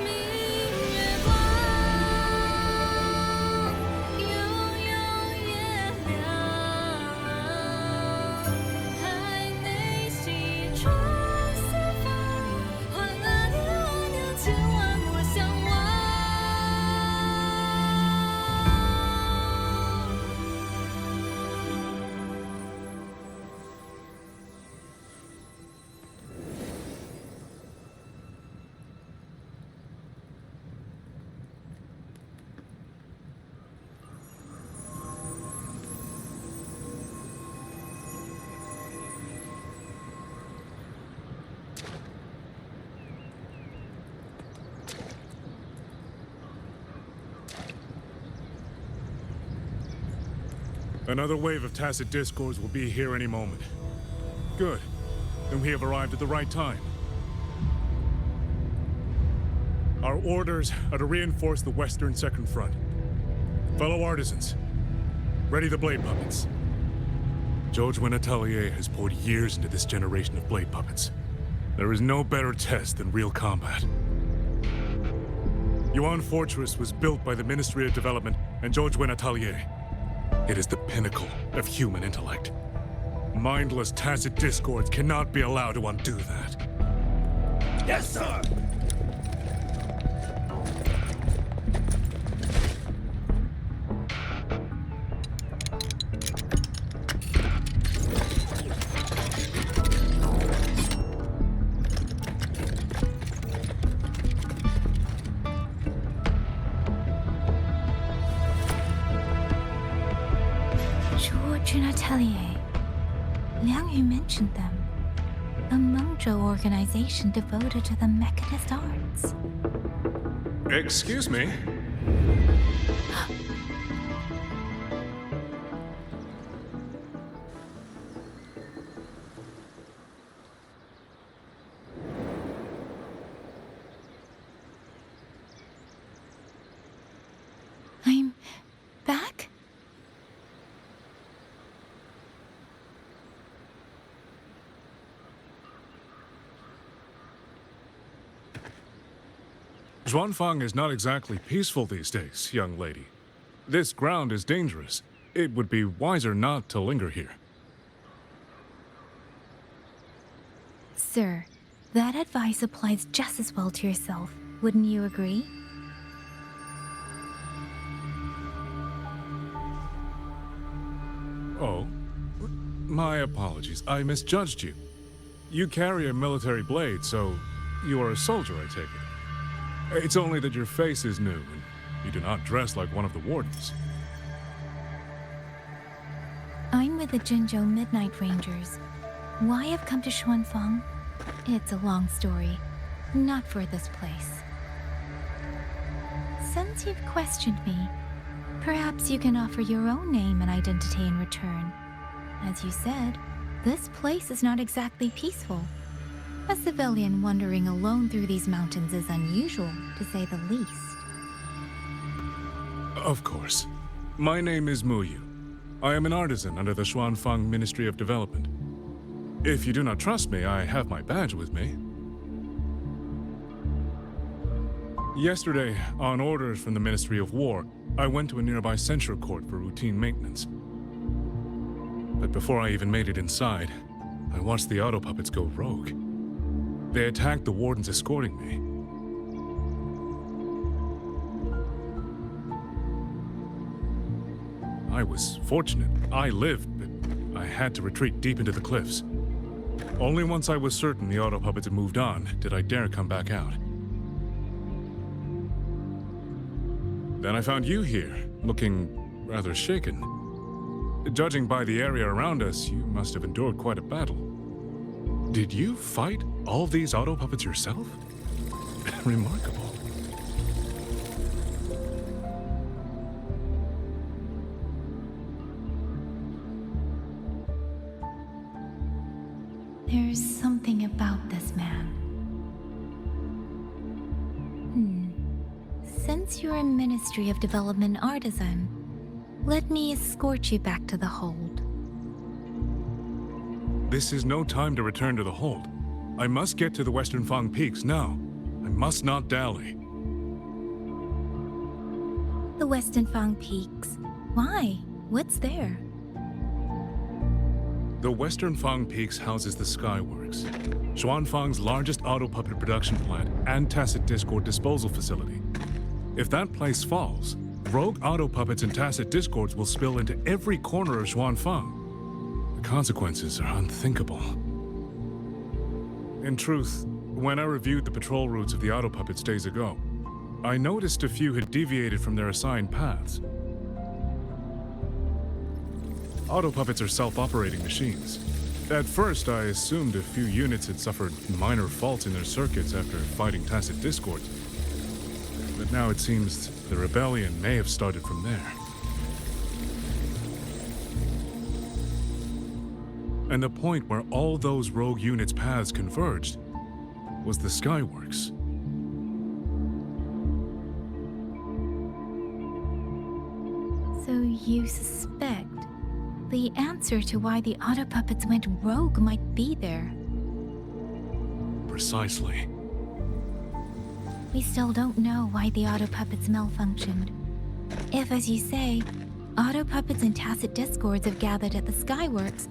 [SPEAKER 16] 明月光，悠悠月亮，海内细川四方，换那年我娘千万莫相忘。
[SPEAKER 3] Another wave of tacit discords will be here any moment. Good. Then we have arrived at the right time. Our orders are to reinforce the western second front. Fellow artisans, ready the blade puppets. Xuanling Atelier has poured years into this generation of blade puppets. There is no better test than real combat. Yuan Fortress was built by the Ministry of Development and Xuanling Atelier. It is the pinnacle of human intellect. Mindless tacit discords cannot be allowed to undo that.
[SPEAKER 4] Yes, sir!
[SPEAKER 6] Xuanling Atelier. Liang Yu mentioned them. A Mengzhou organization devoted to the mechanist arts.
[SPEAKER 3] Excuse me?
[SPEAKER 6] I'm back?
[SPEAKER 3] Xuanfang is not exactly peaceful these days, young lady. This ground is dangerous. It would be wiser not to linger here.
[SPEAKER 6] Sir, that advice applies just as well to yourself. Wouldn't you agree?
[SPEAKER 3] Oh, my apologies. I misjudged you. You carry a military blade, so you are a soldier, I take it. It's only that your face is new, and you do not dress like one of the wardens.
[SPEAKER 6] I'm with the Jinzhou Midnight Rangers. Why I've come to Xuanfang? It's a long story. Not for this place. Since you've questioned me, perhaps you can offer your own name and identity in return. As you said, this place is not exactly peaceful. A civilian wandering alone through these mountains is unusual, to say the least.
[SPEAKER 3] Of course. My name is Muyu. I am an artisan under the Xuanfang Ministry of Development. If you do not trust me, I have my badge with me. Yesterday, on orders from the Ministry of War, I went to a nearby censure court for routine maintenance. But before I even made it inside, I watched the auto puppets go rogue. They attacked the wardens escorting me. I was fortunate. I lived, but I had to retreat deep into the cliffs. Only once I was certain the auto puppets had moved on did I dare come back out. Then I found you here, looking rather shaken. Judging by the area around us, you must have endured quite a battle. Did you fight all these auto puppets yourself? Remarkable.
[SPEAKER 6] There's something about this man. Since you're a Ministry of Development artisan, let me escort you back to the hold.
[SPEAKER 3] This is no time to return to the hold. I must get to the Western Fang Peaks now. I must not dally.
[SPEAKER 6] The Western Fang Peaks. Why? What's there?
[SPEAKER 3] The Western Fang Peaks houses the Skyworks, Xuanfang's largest auto puppet production plant and tacit discord disposal facility. If that place falls, rogue auto puppets and tacit discords will spill into every corner of Xuanfang. The consequences are unthinkable. In truth, when I reviewed the patrol routes of the auto puppets days ago, I noticed a few had deviated from their assigned paths. Auto puppets are self-operating machines. At first, I assumed a few units had suffered minor faults in their circuits after fighting tacit discords. But now it seems the rebellion may have started from there. And the point where all those rogue units' paths converged was the Skyworks.
[SPEAKER 6] So you suspect the answer to why the auto puppets went rogue might be there.
[SPEAKER 3] Precisely.
[SPEAKER 6] We still don't know why the auto puppets malfunctioned. If, as you say, auto puppets and tacit discords have gathered at the Skyworks,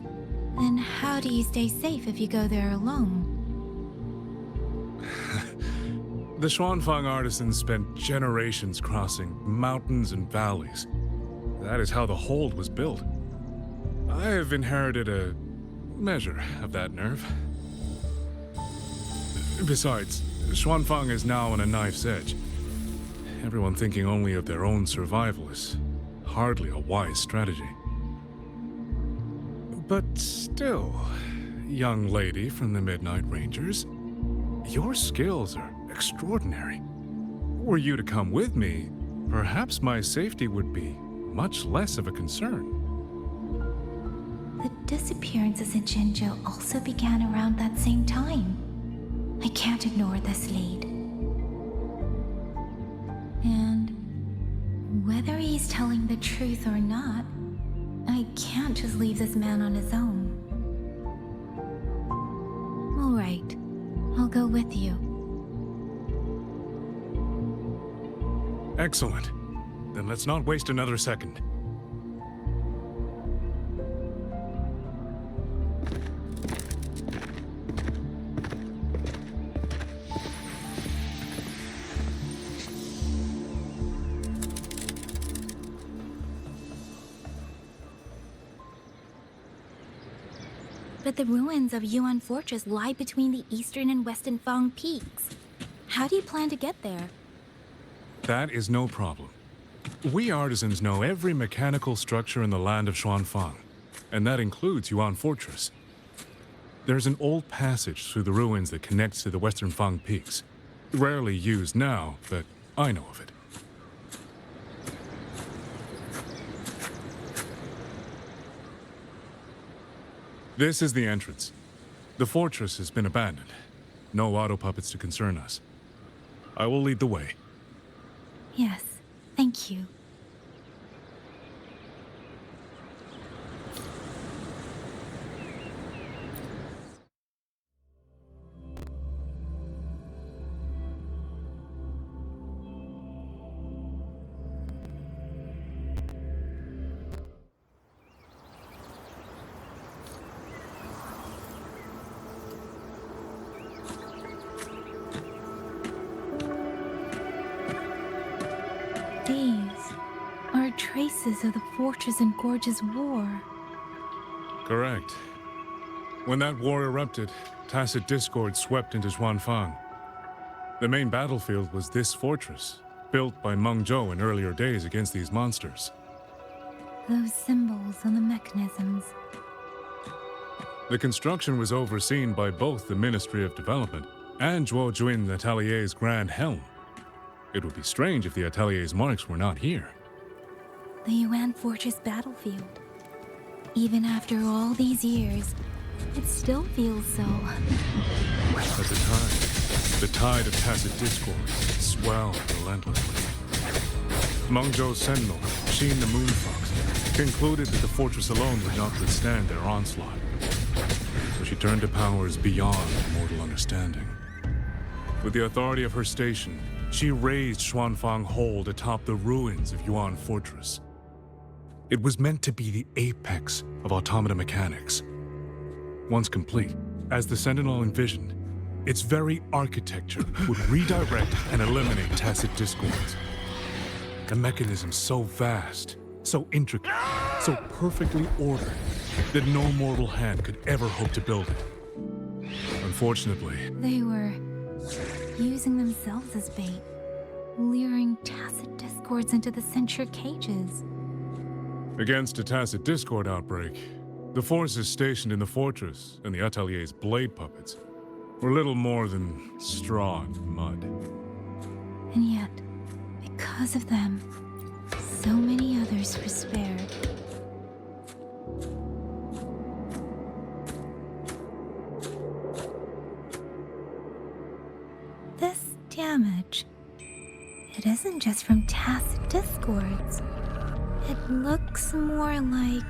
[SPEAKER 6] then how do you stay safe if you go there alone?
[SPEAKER 3] The Xuanfang artisans spent generations crossing mountains and valleys. That is how the hold was built. I have inherited a measure of that nerve. Besides, Xuanfang is now on a knife's edge. Everyone thinking only of their own survival is hardly a wise strategy. But still, young lady from the Midnight Rangers, your skills are extraordinary. Were you to come with me, perhaps my safety would be much less of a concern.
[SPEAKER 6] The disappearances in Jinzhou also began around that same time. I can't ignore this lead. And whether he's telling the truth or not, I can't just leave this man on his own. All right, I'll go with you.
[SPEAKER 3] Excellent. Then let's not waste another second.
[SPEAKER 6] But the ruins of Yuan Fortress lie between the eastern and western Fang Peaks. How do you plan to get there?
[SPEAKER 3] That is no problem. We artisans know every mechanical structure in the land of Xuanfang, and that includes Yuan Fortress. There's an old passage through the ruins that connects to the Western Fang Peaks. Rarely used now, but I know of it. This is the entrance. The fortress has been abandoned. No auto puppets to concern us. I will lead the way.
[SPEAKER 6] Yes, thank you. These traces of the fortress and gorge's war.
[SPEAKER 3] Correct. When that war erupted, tacit discord swept into Xuanfang. The main battlefield was this fortress, built by Meng Zhou in earlier days against these monsters.
[SPEAKER 6] Those symbols and the mechanisms.
[SPEAKER 3] The construction was overseen by both the Ministry of Development and Zhuo Jun Atelier's Grand Helm. It would be strange if the Atelier's marks were not here.
[SPEAKER 6] The Yuan Fortress battlefield. Even after all these years, it still feels so.
[SPEAKER 3] At the tide of tacit discord swelled relentlessly. Meng Zhou's sentinel, Xin the Moonfox, concluded that the fortress alone would not withstand their onslaught. So she turned to powers beyond mortal understanding. With the authority of her station, she raised Xuanfang Hold atop the ruins of Yuan Fortress. It was meant to be the apex of automata mechanics. Once complete, as the Sentinel envisioned, its very architecture would redirect and eliminate tacit discords. A mechanism so vast, so intricate, so perfectly ordered, that no mortal hand could ever hope to build it. Unfortunately,
[SPEAKER 6] They were using themselves as bait, luring tacit discords into the censure cages.
[SPEAKER 3] against a tacit discord outbreak, the forces stationed in the fortress and the Atelier's blade puppets were little more than straw and mud.
[SPEAKER 6] And yet, because of them, so many others were spared. This damage, it isn't just from tacit discords. It looks more like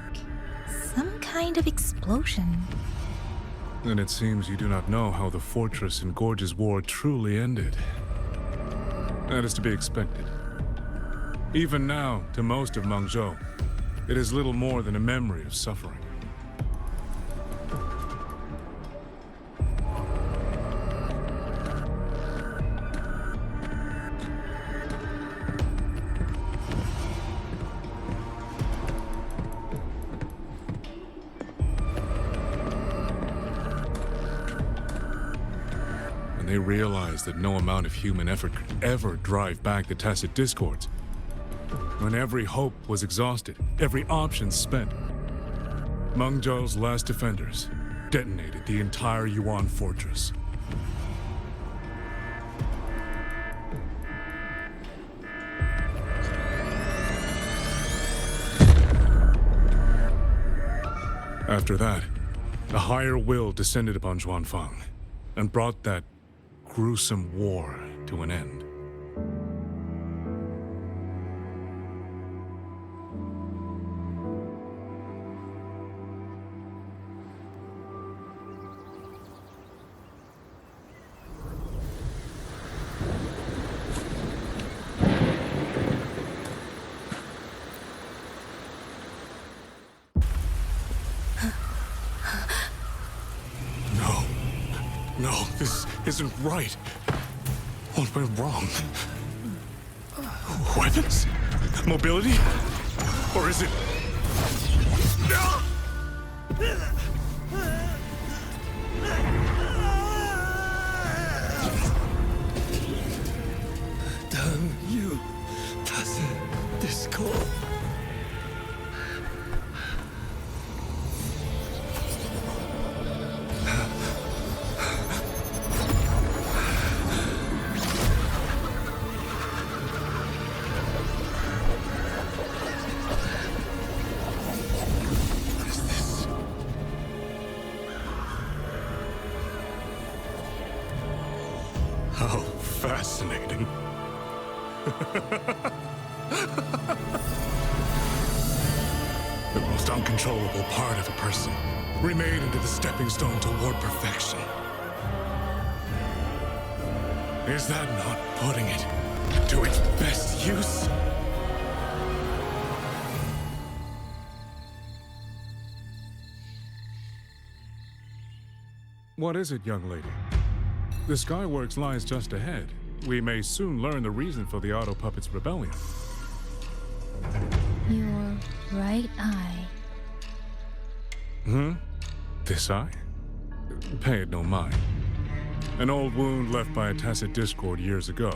[SPEAKER 6] some kind of explosion.
[SPEAKER 3] And it seems you do not know how the fortress and Gorge's war truly ended. That is to be expected. Even now, to most of Meng Zhou, it is little more than a memory of suffering. They realized that no amount of human effort could ever drive back the tacit discords. When every hope was exhausted, every option spent, Meng Zhou's last defenders detonated the entire Yuan fortress. After that, a higher will descended upon Xuanfang and brought that gruesome war to an end. No, this isn't right. What went wrong? Weapons? Mobility? Or is it...
[SPEAKER 4] Damn you, tacit discord.
[SPEAKER 3] How fascinating. The most uncontrollable part of a person, remade into the stepping stone toward perfection. Is that not putting it to its best use? What is it, young lady? The Skyworks lies just ahead. We may soon learn the reason for the Auto Puppet's rebellion.
[SPEAKER 6] Your right eye.
[SPEAKER 3] This eye? Pay it no mind. An old wound left by a tacit discord years ago.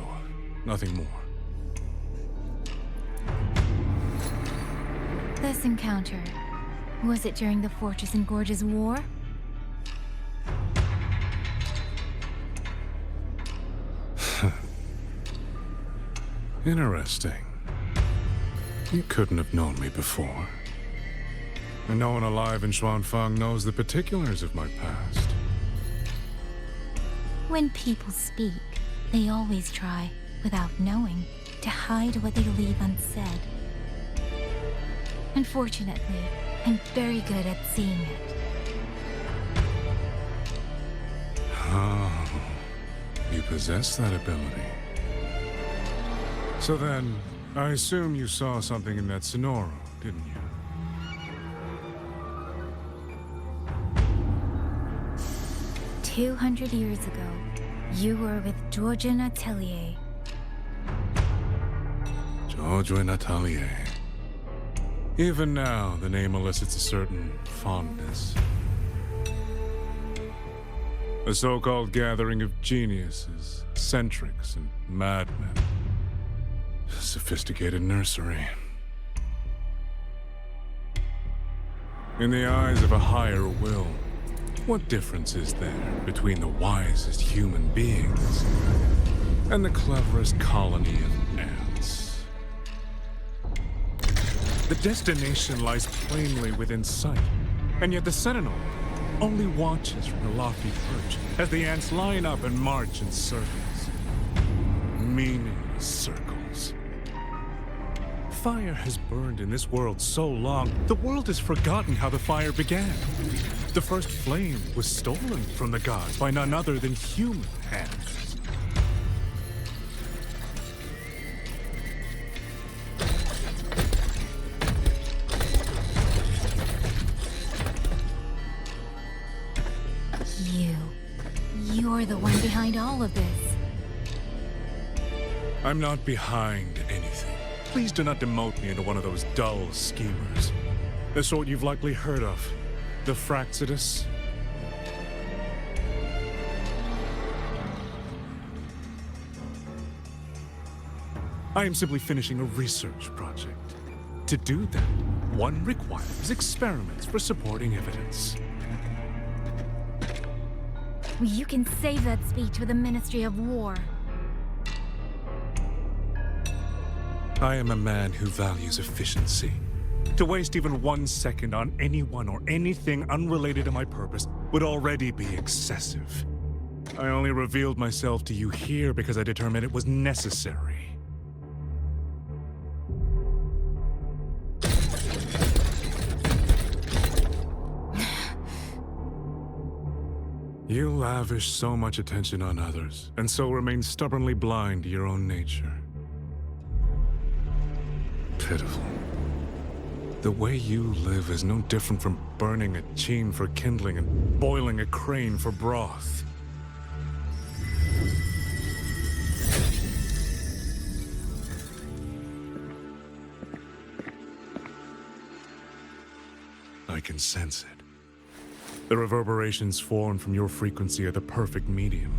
[SPEAKER 3] Nothing more.
[SPEAKER 6] This encounter, was it during the Fortress and Gorges War?
[SPEAKER 3] Interesting. You couldn't have known me before. And no one alive in Xuanfang knows the particulars of my past.
[SPEAKER 6] When people speak, they always try, without knowing, to hide what they leave unsaid. Unfortunately, I'm very good at seeing it.
[SPEAKER 3] Oh, you possess that ability. So then, I assume you saw something in that Sonoro, didn't you?
[SPEAKER 6] 200 years ago, you were with Georgian Atelier.
[SPEAKER 3] Georgian Atelier. Even now, the name elicits a certain fondness. A so-called gathering of geniuses, eccentrics, and madmen. A sophisticated nursery. In the eyes of a higher will, what difference is there between the wisest human beings and the cleverest colony of ants? The destination lies plainly within sight, and yet the Sentinel only watches from her lofty perch as the ants line up and march in circles. Meaningless circles. Fire has burned in this world so long, the world has forgotten how the fire began. The first flame was stolen from the gods by none other than human hands.
[SPEAKER 6] You're the one behind all of this.
[SPEAKER 3] I'm not behind anything. Please do not demote me into one of those dull schemers. The sort you've likely heard of. The Fraxidus. I am simply finishing a research project. To do that, one requires experiments for supporting evidence.
[SPEAKER 6] You can save that speech with the Ministry of War.
[SPEAKER 3] I am a man who values efficiency. To waste even 1 second on anyone or anything unrelated to my purpose would already be excessive. I only revealed myself to you here because I determined it was necessary. You lavish so much attention on others, and so remain stubbornly blind to your own nature. Pitiful. The way you live is no different from burning a chine for kindling and boiling a crane for broth. I can sense it. The reverberations formed from your frequency are the perfect medium.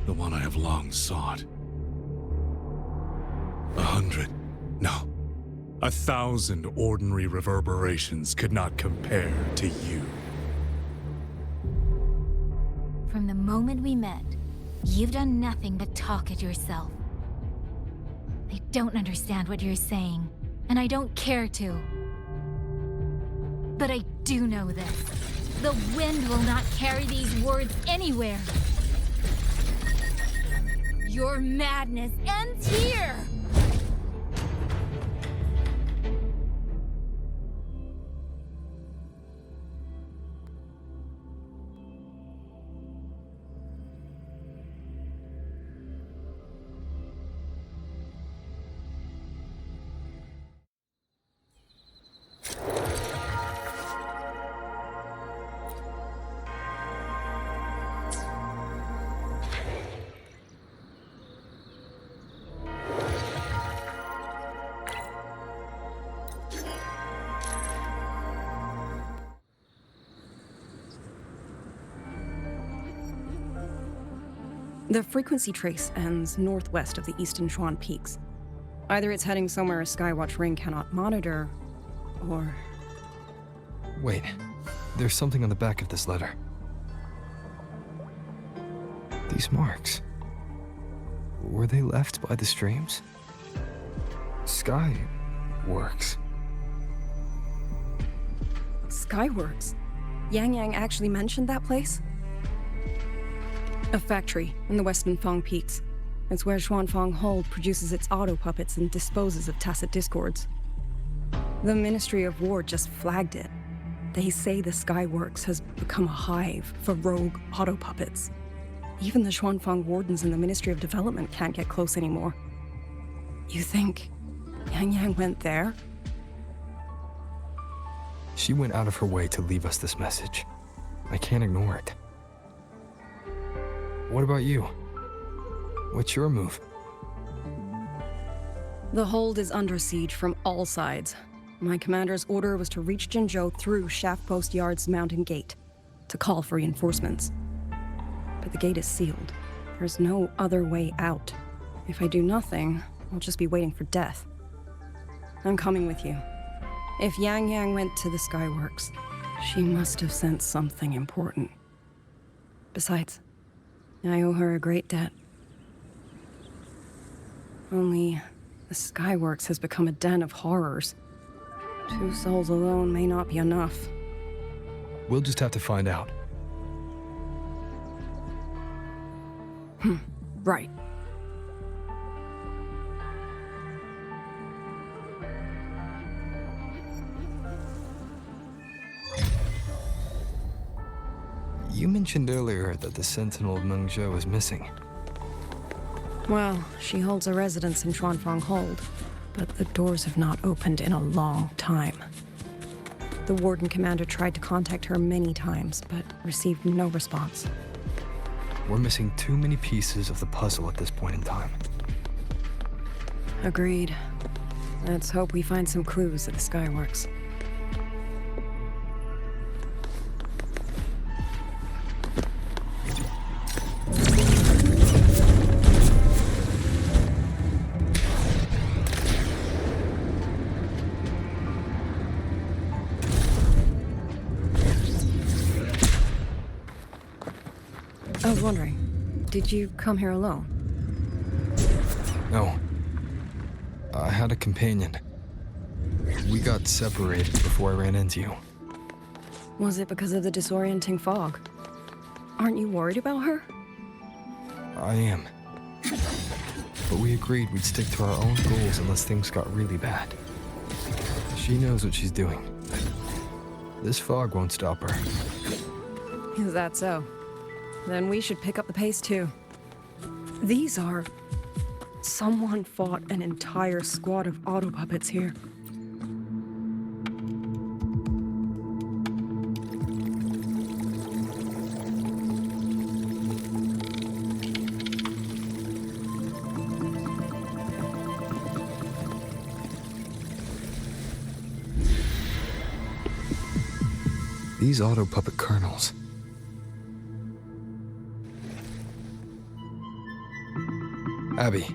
[SPEAKER 3] The one I have long sought. 100, no, 1,000 ordinary reverberations could not compare to you.
[SPEAKER 6] From the moment we met, you've done nothing but talk at yourself. I don't understand what you're saying, and I don't care to. But I do know this. The wind will not carry these words anywhere. Your madness ends here!
[SPEAKER 17] The frequency trace ends northwest of the eastern Xuan Peaks. Either it's heading somewhere a Skywatch ring cannot monitor, or...
[SPEAKER 7] Wait, there's something on the back of this letter. These marks. Were they left by the streams? Skyworks.
[SPEAKER 17] Skyworks? YangYang actually mentioned that place? A factory in the Western Fang Peaks. It's where Xuanfang Hold produces its auto puppets and disposes of tacit discords. The Ministry of War just flagged it. They say the Skyworks has become a hive for rogue auto puppets. Even the Xuanfang wardens in the Ministry of Development can't get close anymore. You think YangYang went there?
[SPEAKER 7] She went out of her way to leave us this message. I can't ignore it. What about you? What's your move?
[SPEAKER 17] The hold is under siege from all sides. My commander's order was to reach Jinzhou through Shaft Post Yard's mountain gate, to call for reinforcements. But the gate is sealed. There's no other way out. If I do nothing, I'll just be waiting for death. I'm coming with you. If YangYang went to the Skyworks, she must have sent something important. Besides, I owe her a great debt. Only, the Skyworks has become a den of horrors. 2 souls alone may not be enough.
[SPEAKER 7] We'll just have to find out.
[SPEAKER 17] Right.
[SPEAKER 7] You mentioned earlier that the Sentinel of Mengzhou is missing.
[SPEAKER 17] Well, she holds a residence in Xuanfang Hold, but the doors have not opened in a long time. The Warden Commander tried to contact her many times, but received no response.
[SPEAKER 7] We're missing too many pieces of the puzzle at this point in time.
[SPEAKER 17] Agreed. Let's hope we find some clues at the Skyworks. I was wondering, did you come here alone?
[SPEAKER 7] No. I had a companion. We got separated before I ran into you.
[SPEAKER 17] Was it because of the disorienting fog? Aren't you worried about her?
[SPEAKER 7] I am. But we agreed we'd stick to our own goals unless things got really bad. She knows what she's doing. This fog won't stop her.
[SPEAKER 17] Is that so? Then we should pick up the pace too. These are... Someone fought an entire squad of auto puppets here.
[SPEAKER 7] These auto puppet colonels. Abby.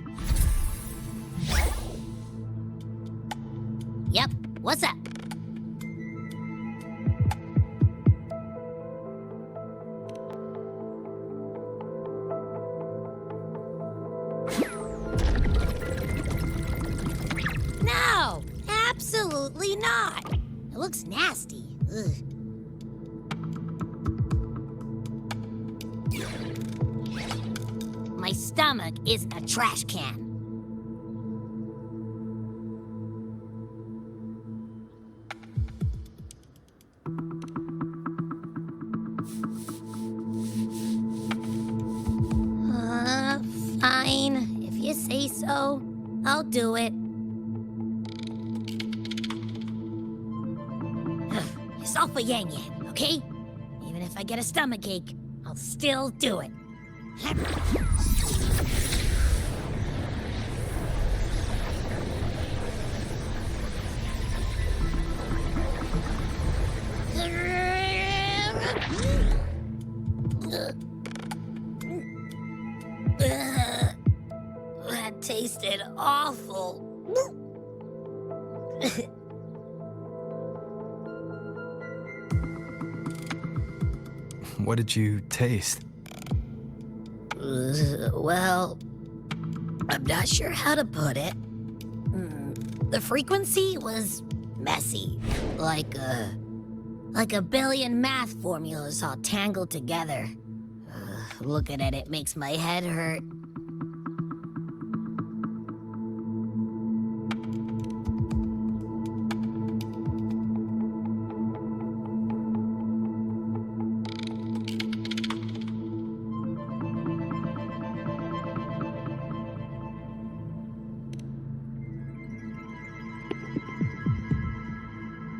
[SPEAKER 5] Yep, what's up? No, absolutely not. It looks nasty. Ugh. My stomach isn't a trash can. Fine. If you say so, I'll do it. It's all for YangYang, okay? Even if I get a stomachache, I'll still do it. tasted awful.
[SPEAKER 7] What did you taste?
[SPEAKER 5] Well, I'm not sure how to put it. The frequency was messy, like a billion math formulas all tangled together. Looking at it makes my head hurt.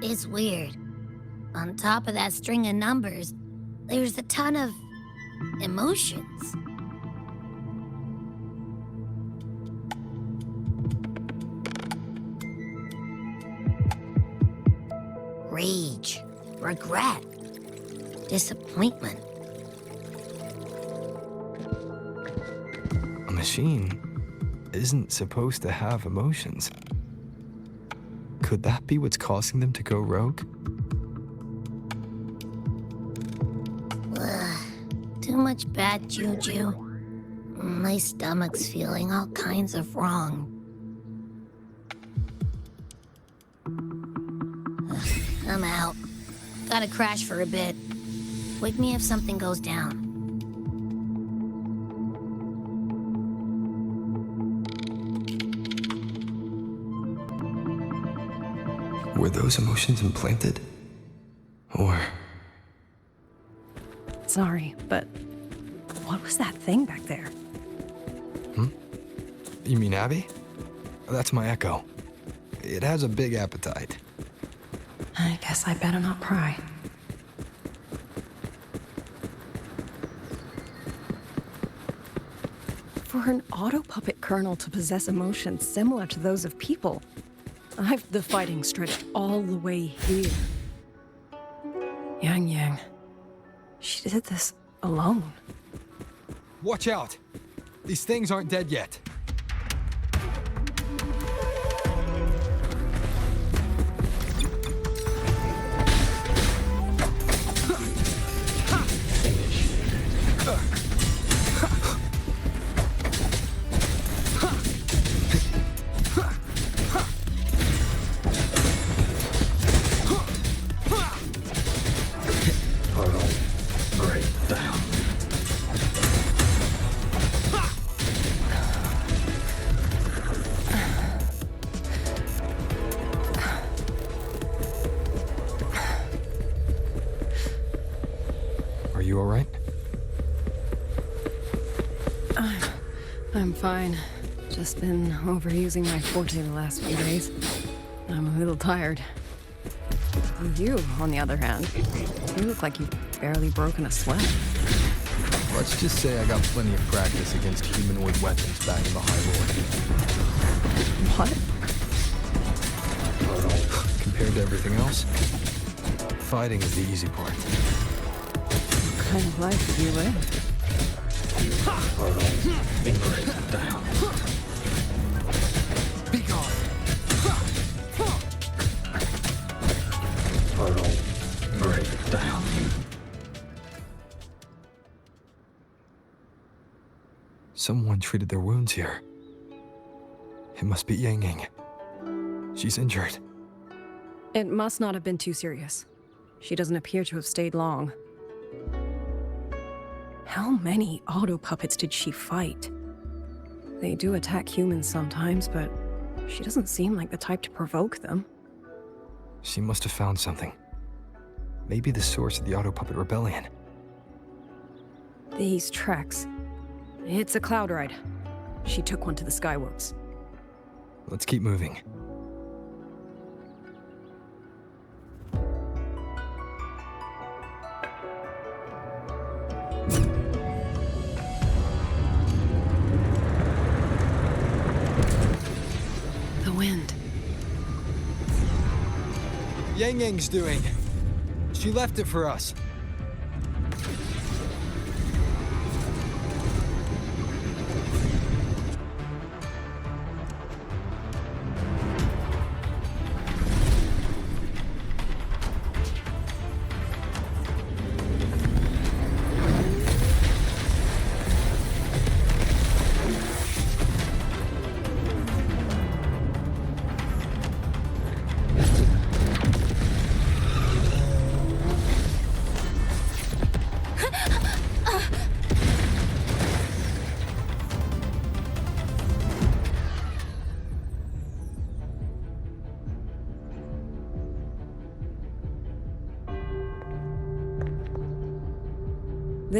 [SPEAKER 5] It's weird. On top of that string of numbers, there's a ton of emotions. Rage, regret, disappointment.
[SPEAKER 7] A machine isn't supposed to have emotions. Could that be what's causing them to go rogue?
[SPEAKER 5] Too much bad juju. My stomach's feeling all kinds of wrong. I'm out. Gotta crash for a bit. Wake me if something goes down.
[SPEAKER 7] Were those emotions implanted? Or...
[SPEAKER 17] Sorry, but what was that thing back there?
[SPEAKER 7] You mean Abby? That's my echo. It has a big appetite.
[SPEAKER 17] I guess I better not pry. For an auto puppet kernel to possess emotions similar to those of people, the fighting stretched all the way here. YangYang. She did this alone.
[SPEAKER 7] Watch out! These things aren't dead yet. Are you all right?
[SPEAKER 17] I'm fine. Just been overusing my forte the last few days. I'm a little tired. You, on the other hand, you look like you've barely broken a sweat.
[SPEAKER 7] Let's just say I got plenty of practice against humanoid weapons back in the High Lord.
[SPEAKER 17] What?
[SPEAKER 7] Compared to everything else, fighting is the easy part.
[SPEAKER 17] What kind of life did you live?
[SPEAKER 7] Be gone! Break down. Someone treated their wounds here. It must be YangYang. She's injured.
[SPEAKER 17] It must not have been too serious. She doesn't appear to have stayed long. How many auto puppets did she fight? They do attack humans sometimes, but she doesn't seem like the type to provoke them.
[SPEAKER 7] She must have found something. Maybe the source of the auto puppet rebellion.
[SPEAKER 17] These tracks. It's a cloud ride. She took one to the Skyworks.
[SPEAKER 7] Let's keep moving.
[SPEAKER 17] The wind.
[SPEAKER 7] YangYang's doing. She left it for us.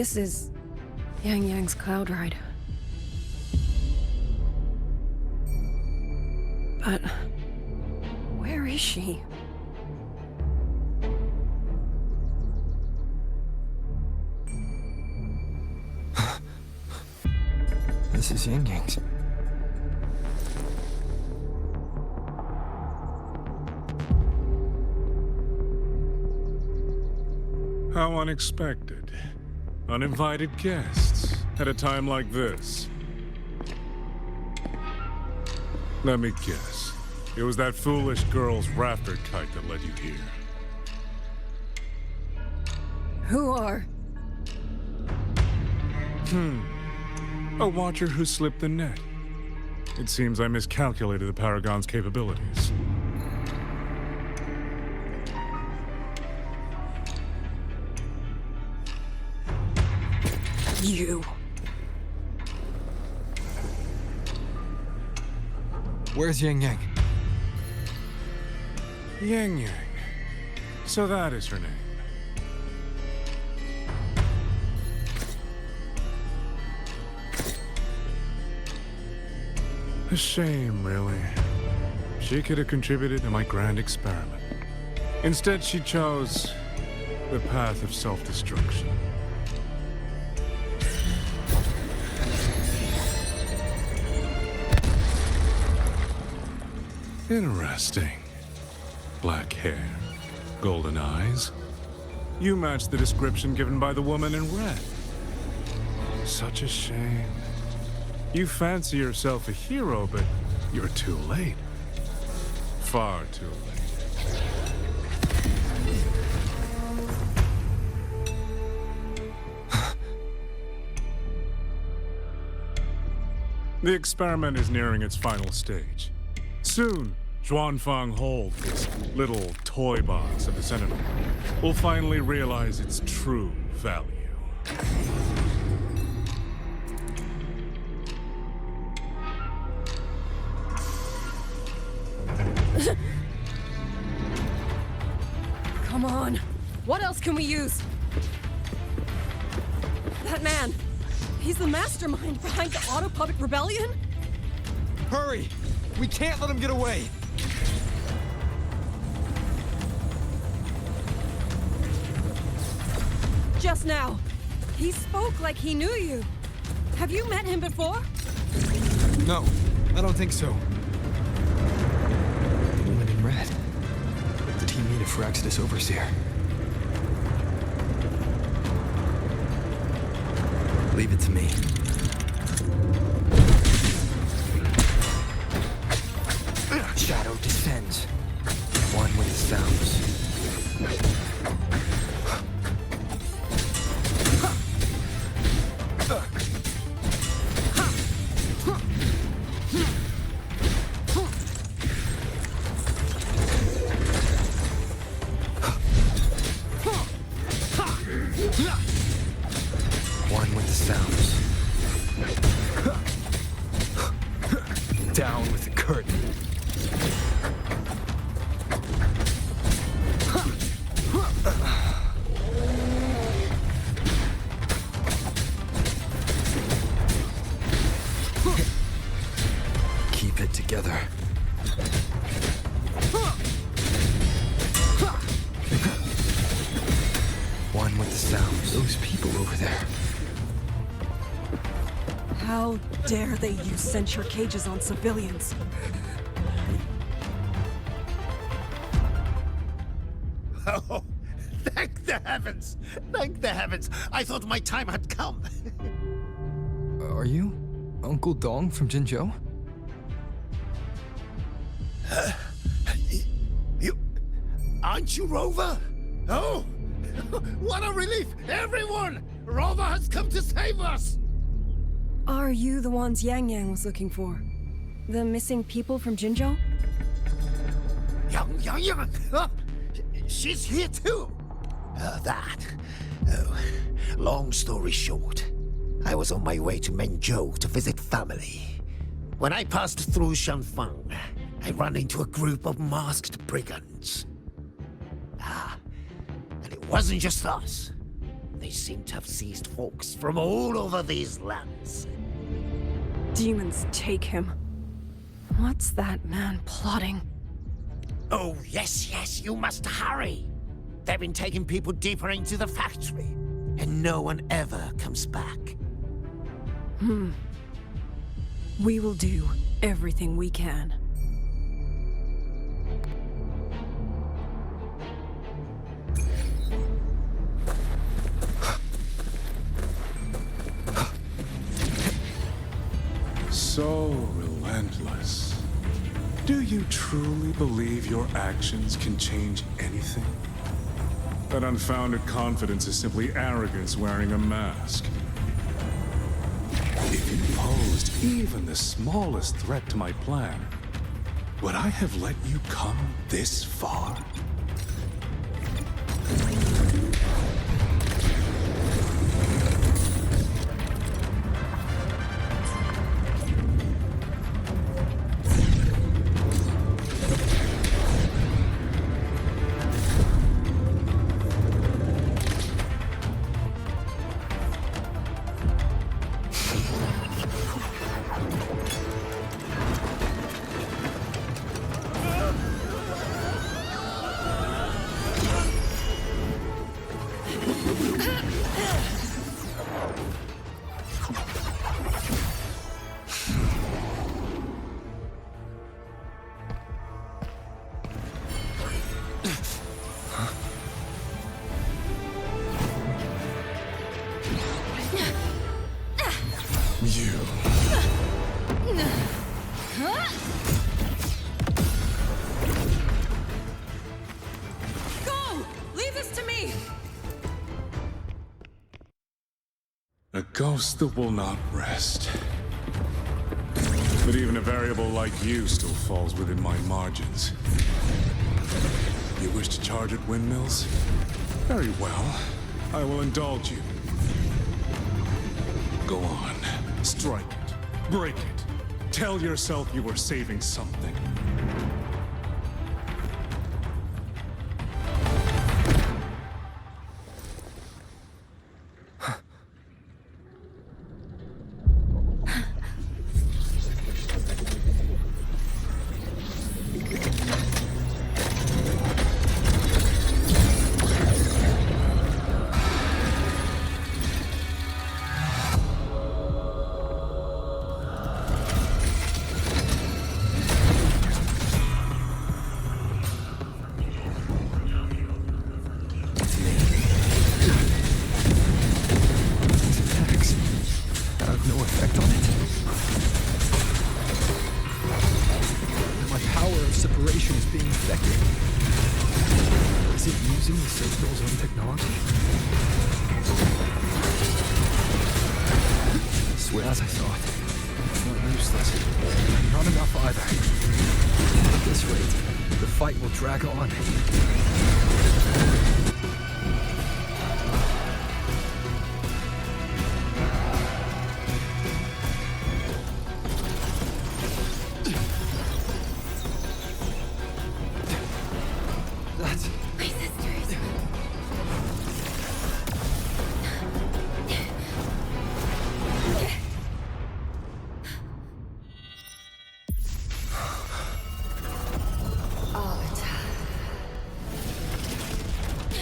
[SPEAKER 17] This is YangYang's cloud ride. But where is she?
[SPEAKER 7] This is YangYang's.
[SPEAKER 3] How unexpected. Uninvited guests at a time like this. Let me guess. It was that foolish girl's rafter kite that led you here.
[SPEAKER 17] Who are?
[SPEAKER 3] A watcher who slipped the net. It seems I miscalculated the Paragon's capabilities.
[SPEAKER 17] You.
[SPEAKER 7] Where's YangYang?
[SPEAKER 3] YangYang. So that is her name. A shame, really. She could have contributed to my grand experiment. Instead, she chose the path of self-destruction. Interesting. Black hair, golden eyes. You match the description given by the woman in red. Such a shame. You fancy yourself a hero, but you're too late. Far too late. The experiment is nearing its final stage. Soon, Xuanfang Hold, this little toy box of the Sentinel, will finally realize its true value.
[SPEAKER 17] Come on. What else can we use? That man. He's the mastermind behind the Autopuppet Rebellion?
[SPEAKER 7] Hurry! We can't let him get away!
[SPEAKER 17] Just now. He spoke like he knew you. Have you met him before?
[SPEAKER 7] No, I don't think so. The woman in red. Did he meet a Firaxis overseer? Leave it to me. Shadow descends. One with the sounds. One with the sounds. Down with the curtain. Keep it together. One with the sounds. Those people over there.
[SPEAKER 17] How dare they use censure cages on civilians?
[SPEAKER 22] Oh, thank the heavens! Thank the heavens! I thought my time had come.
[SPEAKER 7] Are you Uncle Dong from Jinzhou?
[SPEAKER 22] You... Aren't you Rover? Oh! What a relief! Everyone! Rover has come to save us!
[SPEAKER 17] Are you the ones YangYang was looking for? The missing people from Jinzhou?
[SPEAKER 22] YangYang! She's here too! Oh, long story short, I was on my way to Menzhou to visit family. When I passed through Shanfang, I ran into a group of masked brigands. And it wasn't just us. They seem to have seized folks from all over these lands.
[SPEAKER 17] Demons take him. What's that man plotting?
[SPEAKER 22] Oh, yes, you must hurry. They've been taking people deeper into the factory, and no one ever comes back.
[SPEAKER 17] We will do everything we can.
[SPEAKER 3] So relentless. Do you truly believe your actions can change anything? That unfounded confidence is simply arrogance wearing a mask. If you posed even the smallest threat to my plan, would I have let you come this far? A ghost that will not rest. But even a variable like you still falls within my margins. You wish to charge at windmills? Very well. I will indulge you. Go on. Strike it. Break it. Tell yourself you were saving something.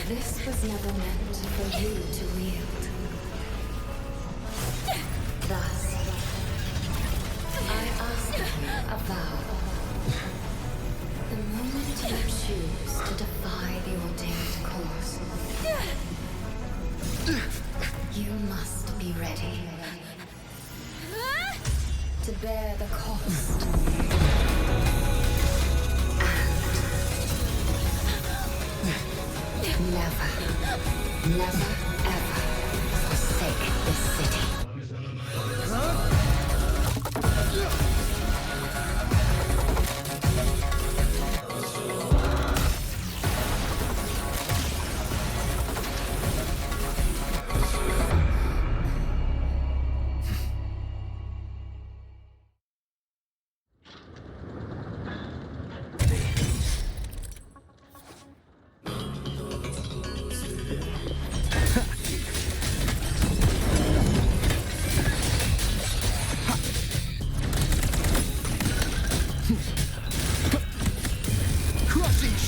[SPEAKER 8] This was never meant for you to wield. Thus, I ask you a vow. The moment you choose to defy the ordained course, you must be ready to bear the cost. Never, ever forsake this city.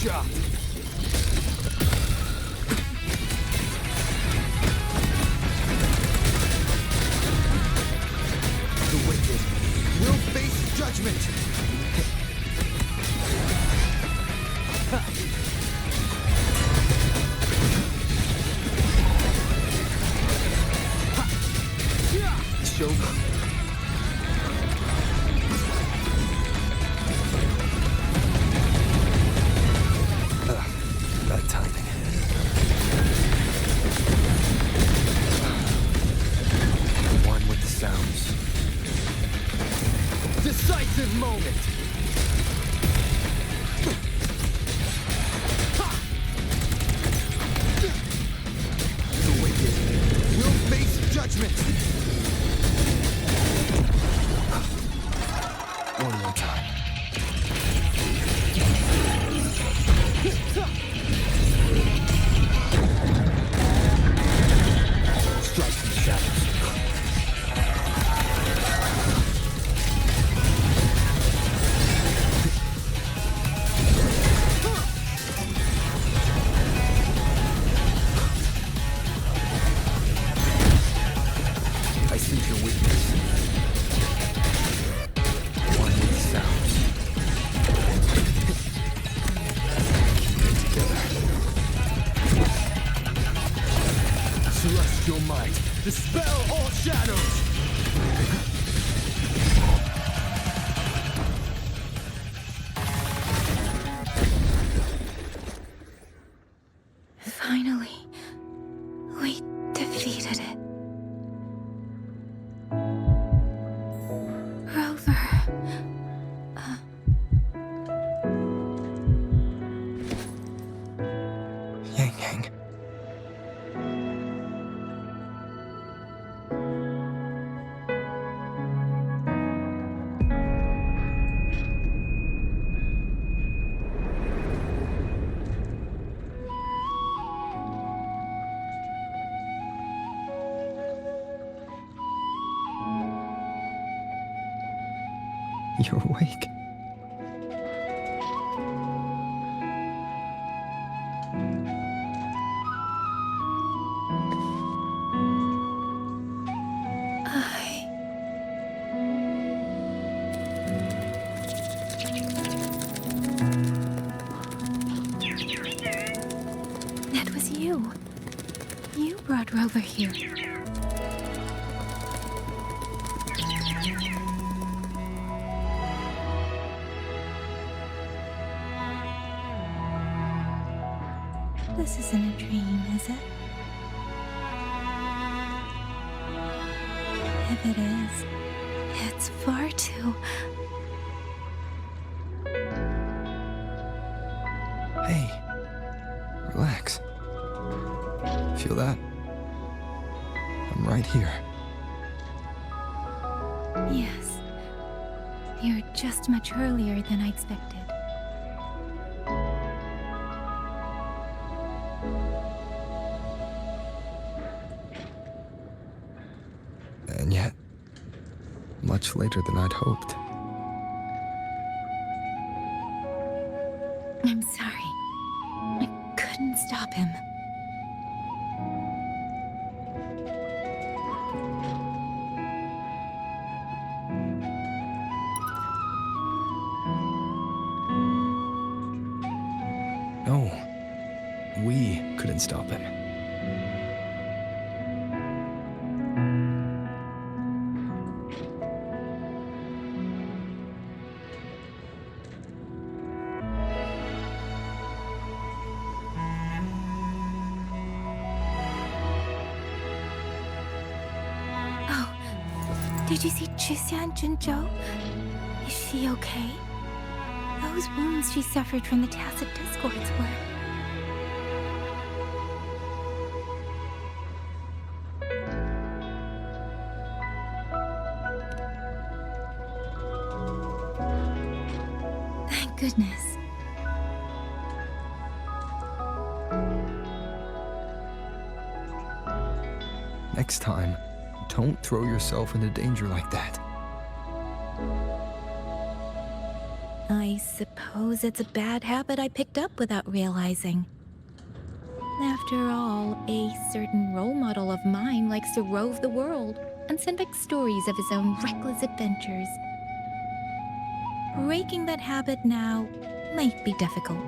[SPEAKER 7] shot. The wicked will face judgment. Shogun. Bad timing. One with the sounds. Decisive moment! The wicked will face judgment! One more time. Strike from the shadows. I sense your weakness. One with the sounds. Keep it together. Celestial might, dispel all shadows!
[SPEAKER 6] Finally, we defeated it. Rover.
[SPEAKER 7] YangYang. You're awake.
[SPEAKER 6] That was you. You brought Rover here. This isn't a dream, is it? If it is, it's far too...
[SPEAKER 7] Hey, relax. Feel that? I'm right here.
[SPEAKER 6] Yes. You're just much earlier than I expected.
[SPEAKER 7] And yet, much later than I'd hoped.
[SPEAKER 6] I'm sorry. I couldn't stop him.
[SPEAKER 7] No, we couldn't stop him.
[SPEAKER 6] Did you see Xuanling and Jinzhou? Is she okay? Those wounds she suffered from the tacit discords were... Thank goodness.
[SPEAKER 7] Next time, don't throw yourself into danger like that.
[SPEAKER 6] I suppose it's a bad habit I picked up without realizing. After all, a certain role model of mine likes to rove the world and send back stories of his own reckless adventures. Breaking that habit now might be difficult.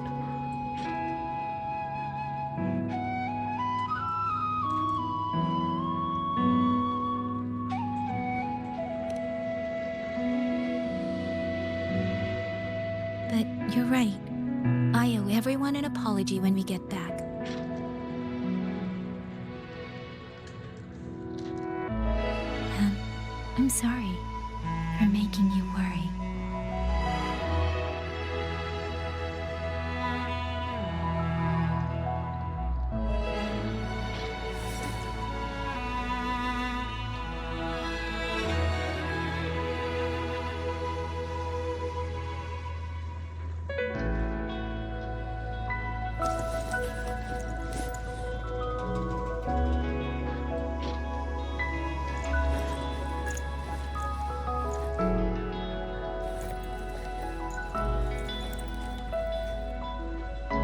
[SPEAKER 6] But you're right. I owe everyone an apology when we get back. And I'm sorry for making you worry.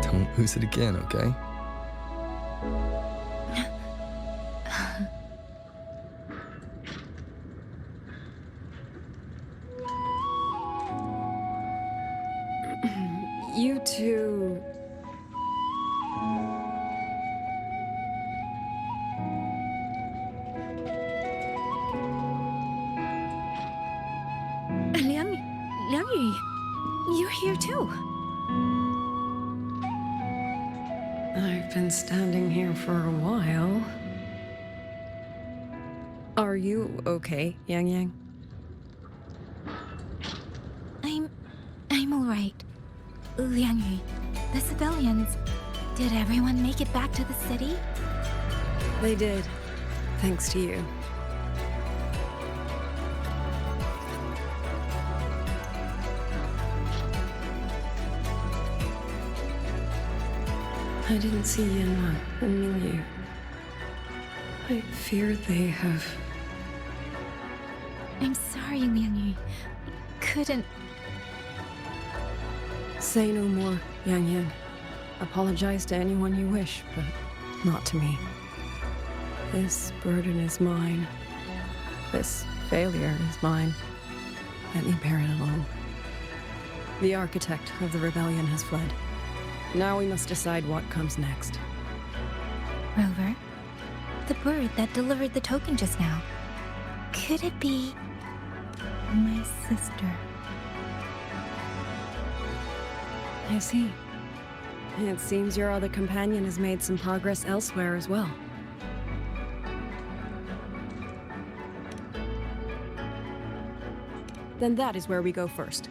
[SPEAKER 7] Don't lose it again, okay?
[SPEAKER 17] You two...
[SPEAKER 6] Liangyu, you're here too.
[SPEAKER 17] I've been standing here for a while. Are you okay, YangYang?
[SPEAKER 6] I'm all right. Liangyu, the civilians, did everyone make it back to the city?
[SPEAKER 17] They did, thanks to you. I didn't see Yanma and Mingyu. I fear they have...
[SPEAKER 6] I'm sorry, Liangyu. Couldn't...
[SPEAKER 17] Say no more, YangYang. Apologize to anyone you wish, but not to me. This burden is mine. This failure is mine. Let me bear it alone. The architect of the rebellion has fled. Now we must decide what comes next.
[SPEAKER 6] Rover, the bird that delivered the token just now. Could it be... my sister?
[SPEAKER 17] I see. It seems your other companion has made some progress elsewhere as well. Then that is where we go first.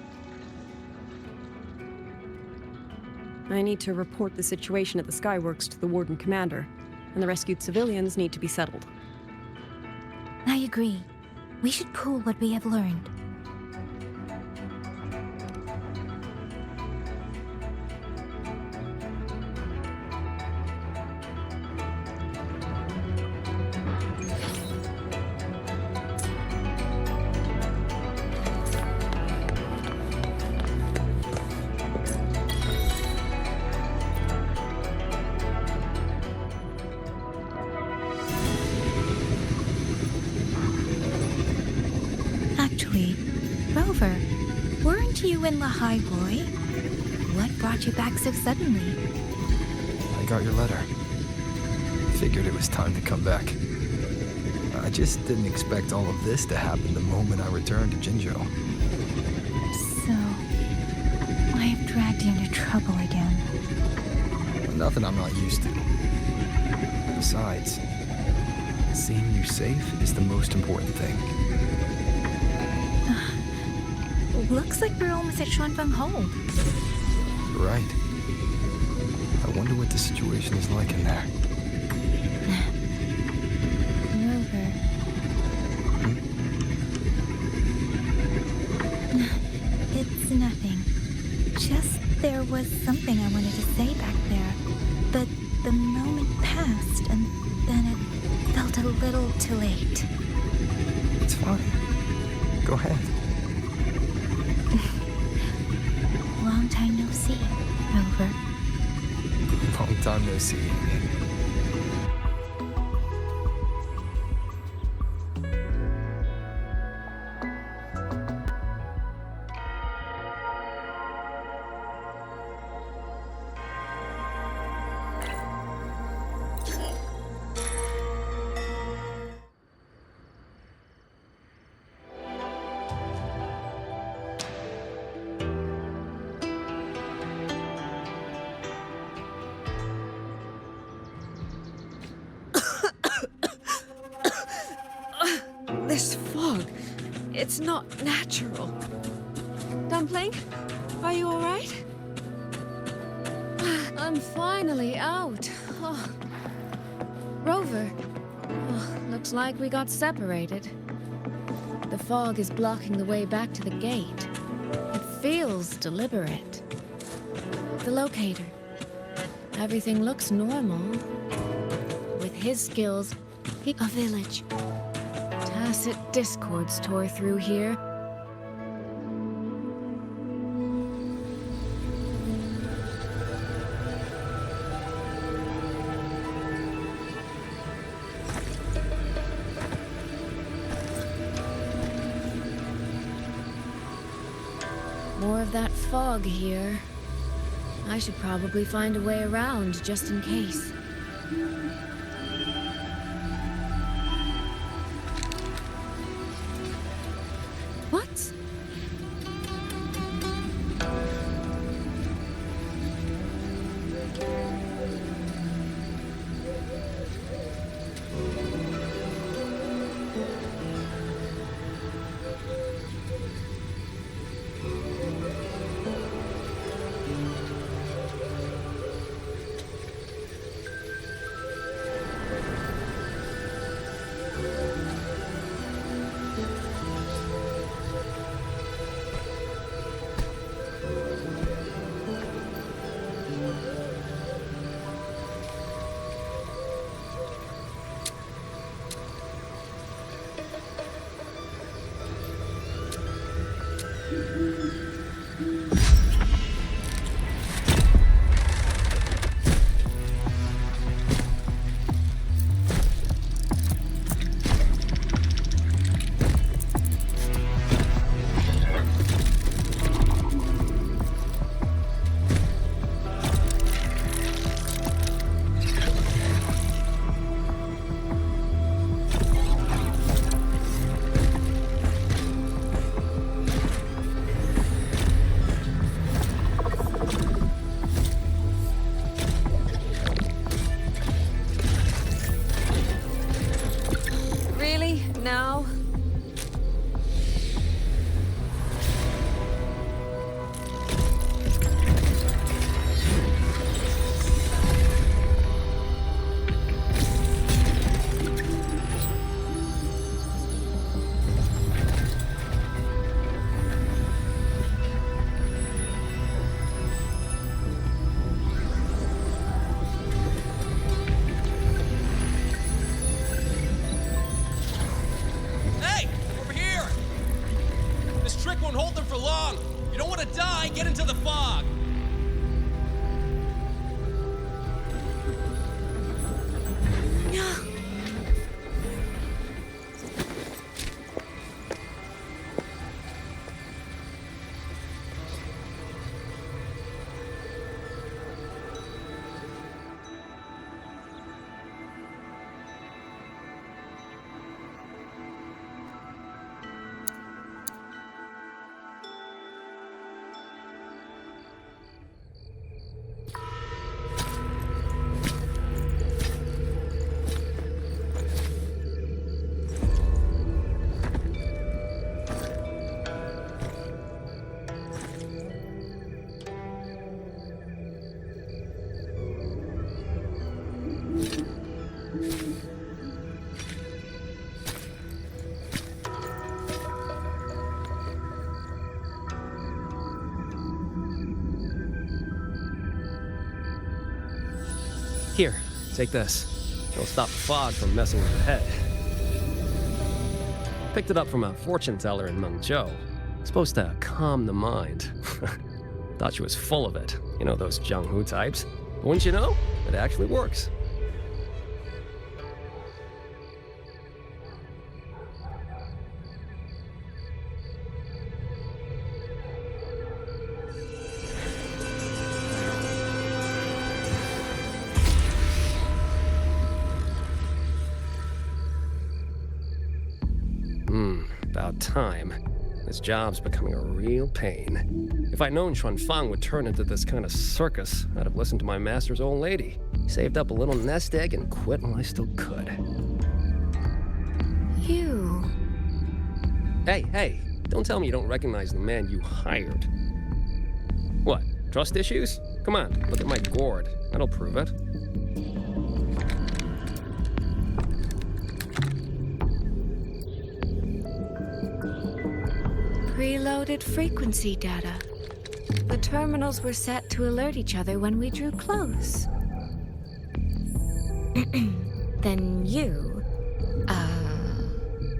[SPEAKER 17] I need to report the situation at the Skyworks to the Warden Commander, and the rescued civilians need to be settled.
[SPEAKER 6] I agree. We should pool what we have learned. Rover, weren't you in Lahai Roy? What brought you back so suddenly?
[SPEAKER 7] I got your letter. Figured it was time to come back. I just didn't expect all of this to happen the moment I returned to Jinzhou.
[SPEAKER 6] So, I have dragged you into trouble again.
[SPEAKER 7] Nothing I'm not used to. Besides, seeing you safe is the most important thing.
[SPEAKER 6] Looks like we're almost at Xuanfeng Hold.
[SPEAKER 7] You're right. I wonder what the situation is like in there.
[SPEAKER 6] Rover. It's nothing. Just there was something I wanted to say back there. But the moment passed, and then it felt a little too late.
[SPEAKER 7] It's fine. Go ahead.
[SPEAKER 6] Long time no see, Rover.
[SPEAKER 7] Long time no see.
[SPEAKER 1] This fog, it's not natural. Dumpling, are you all right?
[SPEAKER 10] I'm finally out. Oh. Rover, looks like we got separated. The fog is blocking the way back to the gate. It feels deliberate. The locator. Everything looks normal. With his skills, a village. Tacit discords tore through here. More of that fog here. I should probably find a way around just in case. What?
[SPEAKER 1] Now?
[SPEAKER 12] Here, take this. It'll stop the fog from messing with your head. Picked it up from a fortune teller in Mengzhou. Supposed to calm the mind. Thought she was full of it. You know, those Jianghu types. But wouldn't you know? It actually works. About time. This job's becoming a real pain. If I'd known Xuanfang would turn into this kind of circus, I'd have listened to my master's old lady. Saved up a little nest egg and quit while I still could.
[SPEAKER 10] You...
[SPEAKER 12] Hey, don't tell me you don't recognize the man you hired. What, trust issues? Come on, look at my gourd. That'll prove it.
[SPEAKER 10] Preloaded frequency data. The terminals were set to alert each other when we drew close. Then you...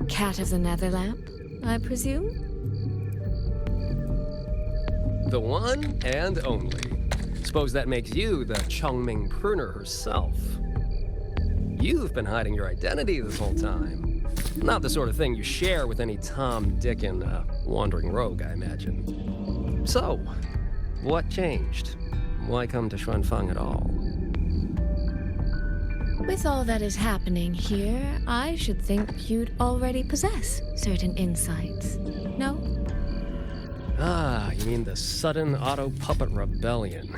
[SPEAKER 10] Cat of the Netherlamp, I presume?
[SPEAKER 12] The one and only. Suppose that makes you the Chongming pruner herself. You've been hiding your identity this whole time. Not the sort of thing you share with any Tom, Dick, and wandering rogue, I imagine. So, what changed? Why come to Xuanfang at all?
[SPEAKER 10] With all that is happening here, I should think you'd already possess certain insights. No?
[SPEAKER 12] Ah, you mean the sudden auto-puppet rebellion.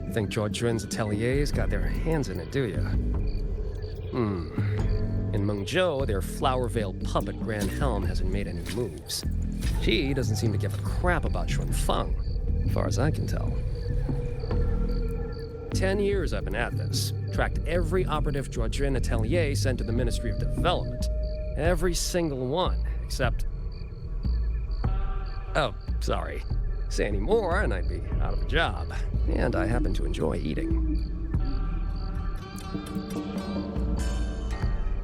[SPEAKER 12] You think Zhuo Jun's ateliers got their hands in it, do you? In Mengzhou, their Flower Veil puppet Grand Helm hasn't made any moves. She doesn't seem to give a crap about Xuanfang, as far as I can tell. 10 years I've been at this. Tracked every operative Zhuo Jun atelier sent to the Ministry of Development. Every single one, except... Oh, sorry. Say any more and I'd be out of a job. And I happen to enjoy eating.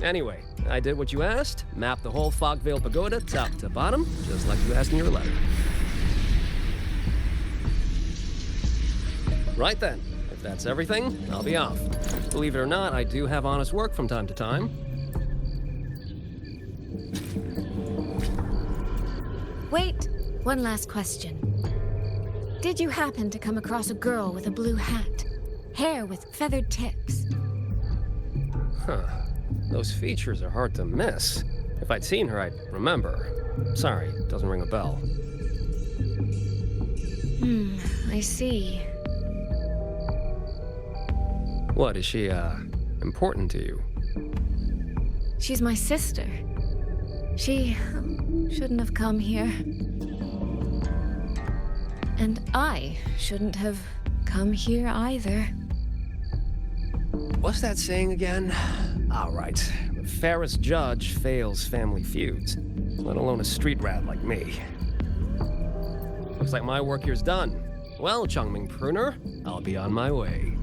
[SPEAKER 12] Anyway, I did what you asked, mapped the whole Fogvale Pagoda top to bottom, just like you asked in your letter. Right then, if that's everything, I'll be off. Believe it or not, I do have honest work from time to time.
[SPEAKER 10] Wait, one last question. Did you happen to come across a girl with a blue hat? Hair with feathered tips?
[SPEAKER 12] Huh. Those features are hard to miss. If I'd seen her, I'd remember. Sorry, doesn't ring a bell.
[SPEAKER 10] I see.
[SPEAKER 12] What, is she, important to you?
[SPEAKER 10] She's my sister. She shouldn't have come here. And I shouldn't have come here either.
[SPEAKER 12] What's that saying again? All right. The fairest judge fails family feuds, let alone a street rat like me. Looks like my work here's done. Well, Chongming Pruner, I'll be on my way.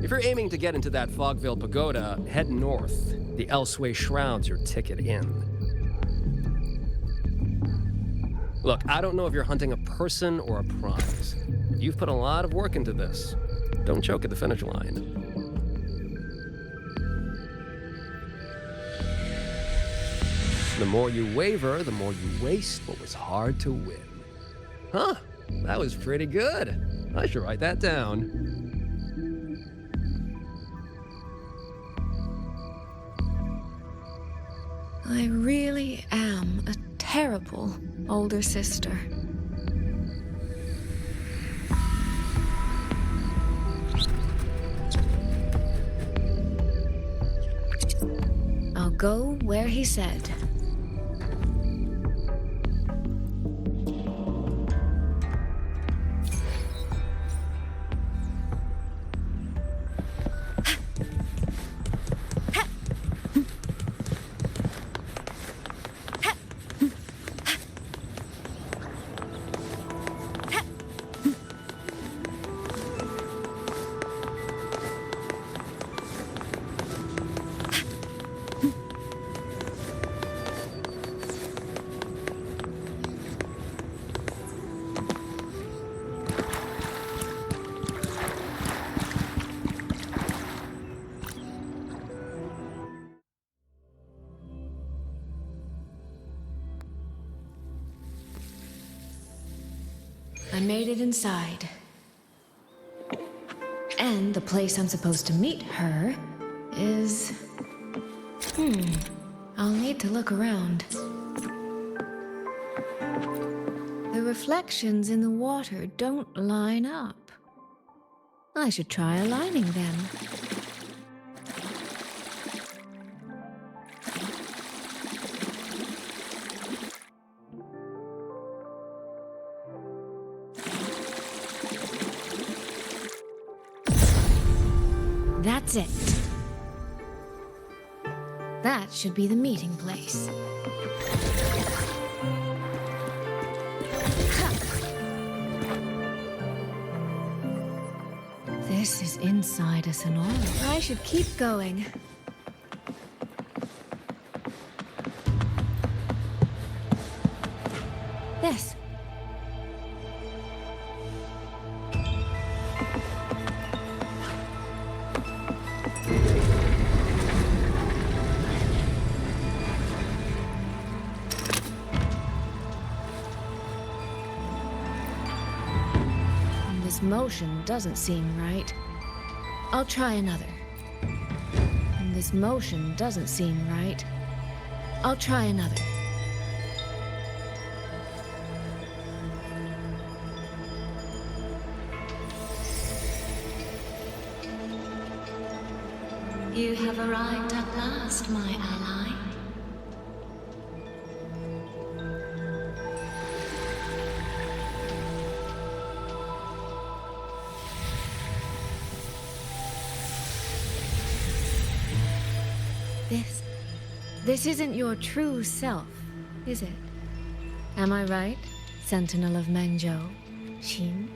[SPEAKER 12] If you're aiming to get into that Fogvale Pagoda, head north. The Elseway Shroud's your ticket in. Look, I don't know if you're hunting a person or a prize. You've put a lot of work into this. Don't choke at the finish line. The more you waver, the more you waste what was hard to win. Huh, that was pretty good. I should write that down.
[SPEAKER 10] I really am a terrible older sister. I'll go where he said. I made it inside. And the place I'm supposed to meet her is... I'll need to look around. The reflections in the water don't line up. I should try aligning them. That's it. That should be the meeting place. This is inside us and all. I should keep going. This. This motion doesn't seem right. I'll try another. And this motion doesn't seem right. I'll try another.
[SPEAKER 8] You have arrived at last, my ally.
[SPEAKER 10] This isn't your true self, is it? Am I right, Sentinel of Mengzhou, Xin?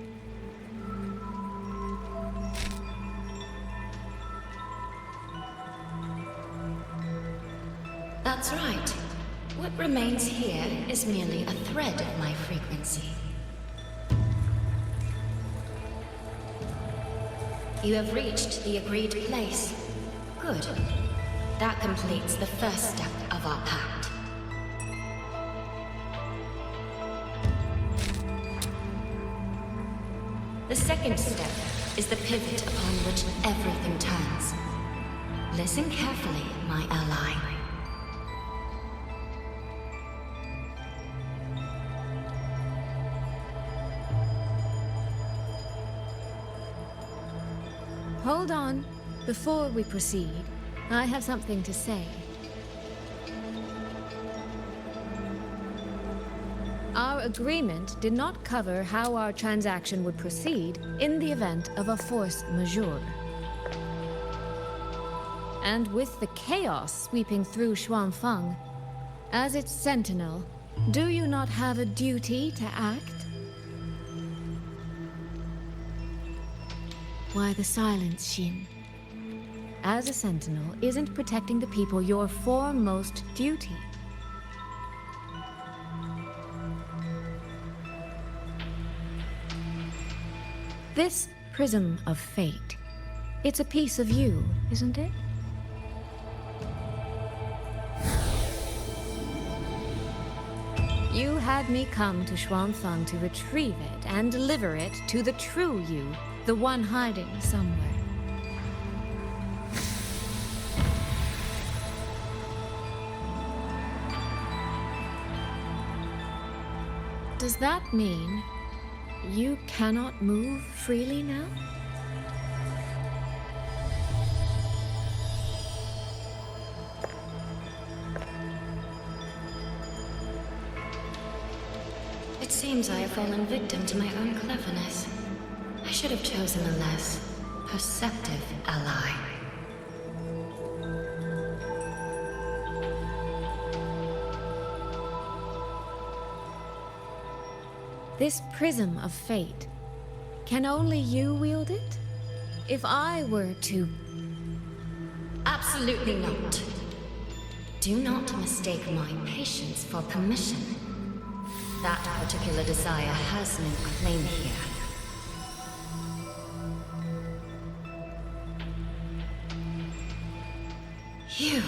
[SPEAKER 8] That's right. What remains here is merely a thread of my frequency. You have reached the agreed place. Good. That completes the first step of our pact. The second step is the pivot upon which everything turns. Listen carefully, my ally.
[SPEAKER 10] Hold on. Before we proceed, I have something to say. Our agreement did not cover how our transaction would proceed in the event of a force majeure. And with the chaos sweeping through Xuanfeng, as its sentinel, do you not have a duty to act? Why the silence, Xin? As a sentinel, isn't protecting the people your foremost duty? This prism of fate, it's a piece of you, isn't it? You had me come to Xuanfeng to retrieve it and deliver it to the true you, the one hiding somewhere. Does that mean you cannot move freely now?
[SPEAKER 8] It seems I have fallen victim to my own cleverness. I should have chosen a less perceptive ally.
[SPEAKER 10] This prism of fate, can only you wield it? If I were to...
[SPEAKER 8] Absolutely not. Do not mistake my patience for permission. That particular desire has no claim here. You...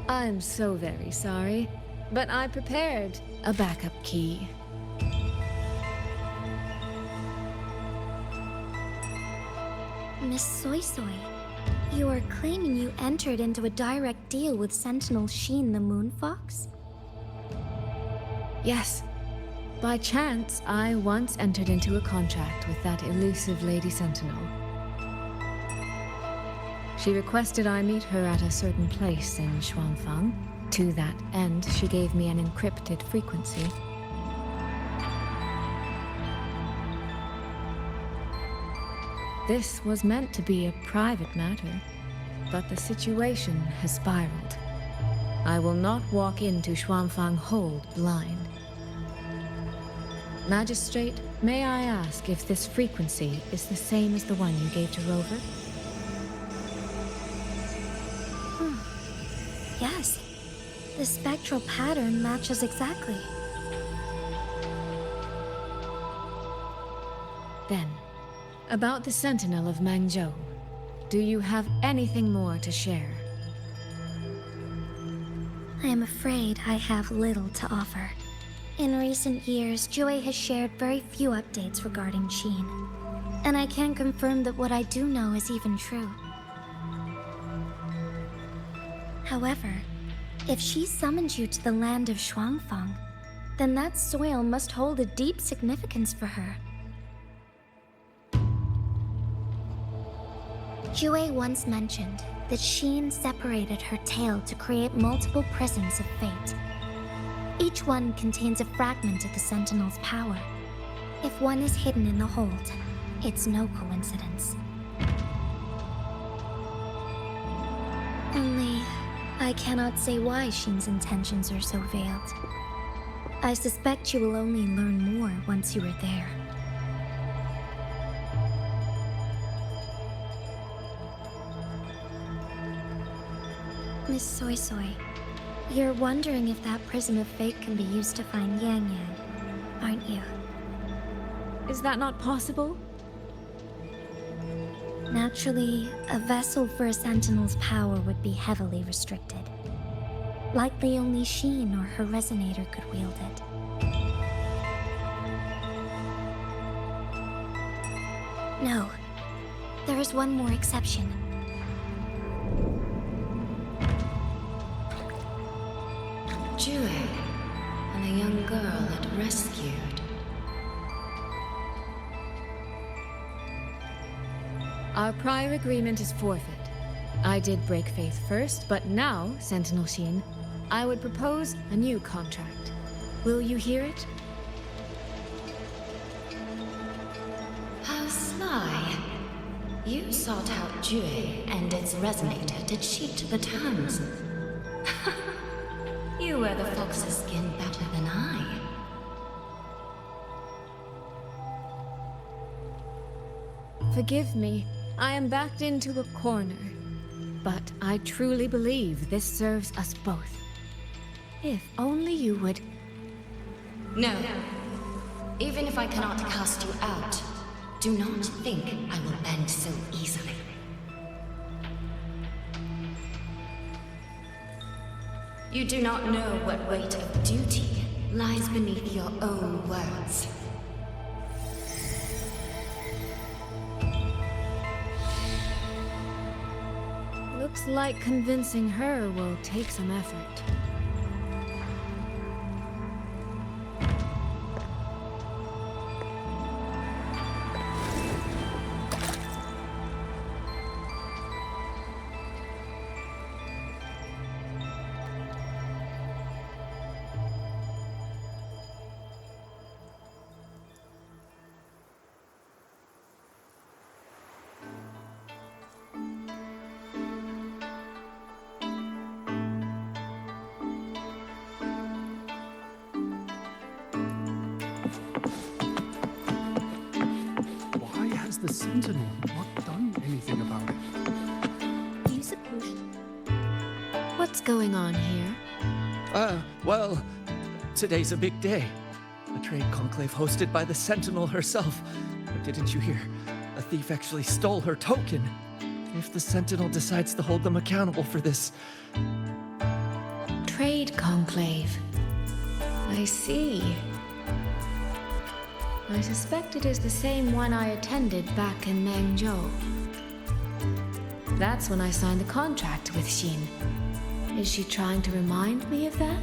[SPEAKER 10] I'm so very sorry. but I prepared a backup key.
[SPEAKER 5] Miss Soy Soy, you are claiming you entered into a direct deal with Sentinel Sheen the Moon Fox?
[SPEAKER 10] Yes. By chance, I once entered into a contract with that elusive Lady Sentinel. She requested I meet her at a certain place in Xuanfang. To that end, she gave me an encrypted frequency. This was meant to be a private matter, but the situation has spiraled. I will not walk into Xuanfang Hold blind. Magistrate, may I ask if this frequency is the same as the one you gave to Rover?
[SPEAKER 5] Yes. The spectral pattern matches exactly.
[SPEAKER 10] Then, about the Sentinel of Mangzhou, do you have anything more to share?
[SPEAKER 5] I am afraid I have little to offer. In recent years, Jue has shared very few updates regarding Sheen. And I can confirm that what I do know is even true. However, if she summoned you to the land of Xuanfang, then that soil must hold a deep significance for her. Jue once mentioned that Sheen separated her tail to create multiple prisms of fate. Each one contains a fragment of the Sentinel's power. If one is hidden in the hold, it's no coincidence. Only, I cannot say why Sheen's intentions are so veiled. I suspect you will only learn more once you are there. Miss Soy Soy, you're wondering if that prism of fate can be used to find YangYang, aren't you?
[SPEAKER 10] Is that not possible?
[SPEAKER 5] Naturally, a vessel for a Sentinel's power would be heavily restricted. Likely only Sheen or her resonator could wield it. No. There is one more exception.
[SPEAKER 8] Jue, and the young girl it rescued.
[SPEAKER 10] Our prior agreement is forfeit. I did break faith first, but now, Sentinel Sheen, I would propose a new contract. Will you hear it?
[SPEAKER 8] How sly. You sought out Jue and its resonator to cheat the terms. You wear the fox's skin better than I.
[SPEAKER 10] Forgive me, I am backed into a corner. But I truly believe this serves us both. If only you would...
[SPEAKER 8] No. Even if I cannot cast you out, do not think I will bend so easily. You do not know what weight of duty lies beneath your own words.
[SPEAKER 10] Looks like convincing her will take some effort.
[SPEAKER 11] The Sentinel not done anything about it?
[SPEAKER 5] Do you suppose?
[SPEAKER 10] What's going on here?
[SPEAKER 14] Well, today's a big day. A trade conclave hosted by the Sentinel herself. But didn't you hear? A thief actually stole her token. If the Sentinel decides to hold them accountable for this...
[SPEAKER 10] Trade conclave. I see. I suspect it is the same one I attended back in Mengzhou. That's when I signed the contract with Xin. Is she trying to remind me of that?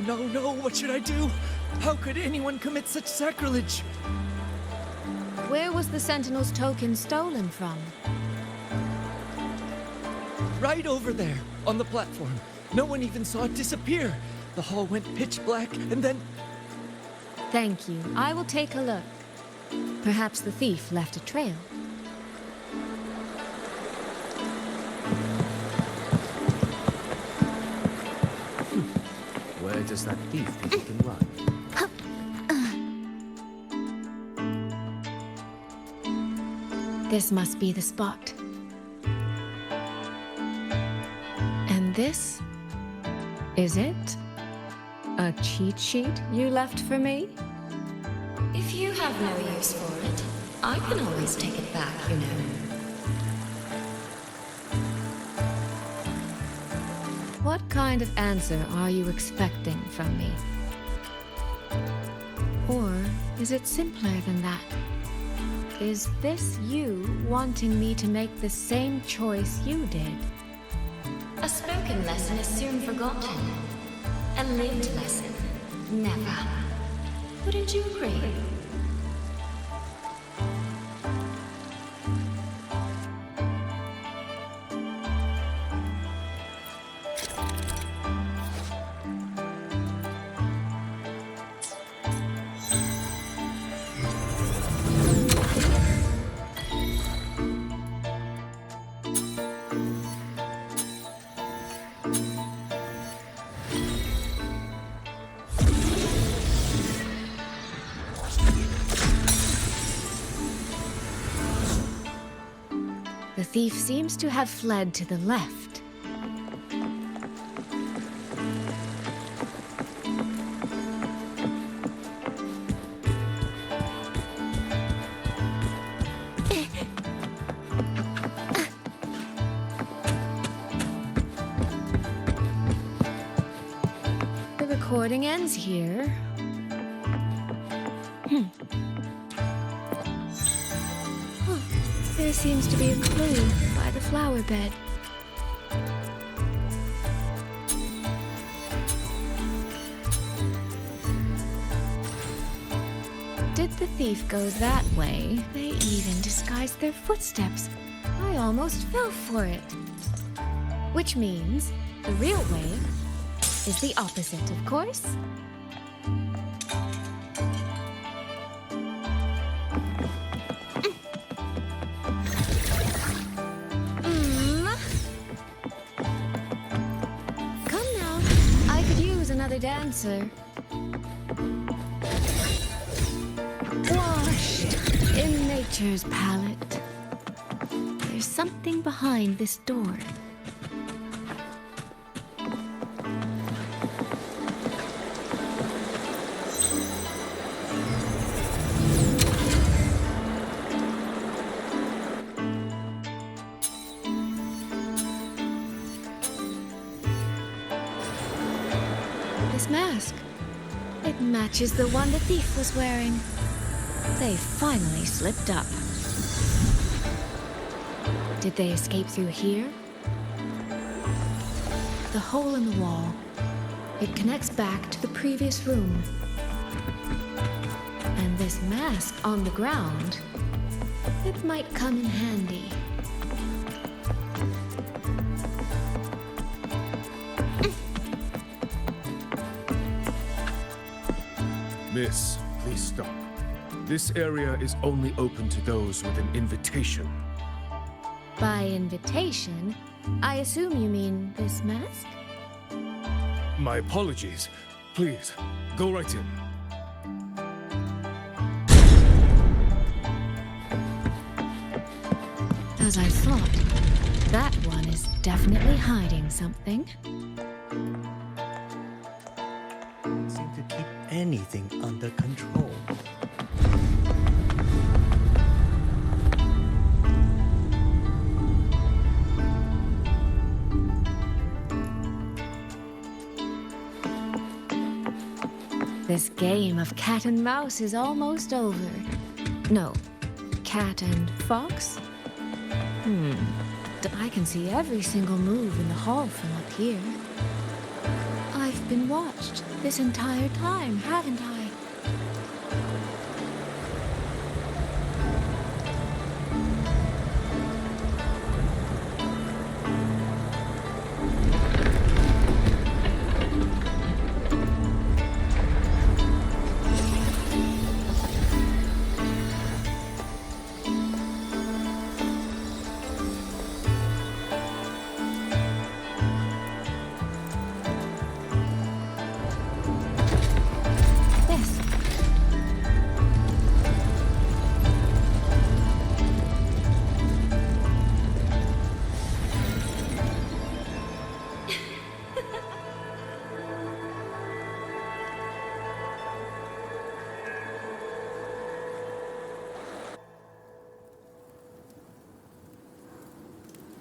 [SPEAKER 14] No, what should I do? How could anyone commit such sacrilege?
[SPEAKER 10] Where was the Sentinel's token stolen from?
[SPEAKER 14] Right over there, on the platform. No one even saw it disappear. The hall went pitch black, and then...
[SPEAKER 10] Thank you. I will take a look. Perhaps the thief left a trail.
[SPEAKER 22] Where does that thief think he can run?
[SPEAKER 10] This must be the spot. And this? Is it? A cheat sheet you left for me?
[SPEAKER 8] If you have no use for it, I can always take it back, you know.
[SPEAKER 10] What kind of answer are you expecting from me? Or is it simpler than that? Is this you wanting me to make the same choice you did?
[SPEAKER 8] A spoken lesson is soon forgotten. A lived lesson, never. Wouldn't you agree?
[SPEAKER 10] The thief seems to have fled to the left. The recording ends here. There seems to be a clue by the flower bed. Did the thief go that way? They even disguised their footsteps. I almost fell for it. Which means the real way is the opposite, of course. Dancer. Washed in nature's palette. There's something behind this door. This mask. It matches the one the thief was wearing. They finally slipped up. Did they escape through here? The hole in the wall. It connects back to the previous room. And this mask on the ground, it might come in handy.
[SPEAKER 2] Miss, please stop. This area is only open to those with an invitation.
[SPEAKER 10] By invitation, I assume you mean this mask?
[SPEAKER 2] My apologies. Please, go right in.
[SPEAKER 10] As I thought, that one is definitely hiding something.
[SPEAKER 18] Seem to keep anything under control.
[SPEAKER 10] This game of cat and mouse is almost over. No, cat and fox? I can see every single move in the hall from up here. I've been watched this entire time, haven't I?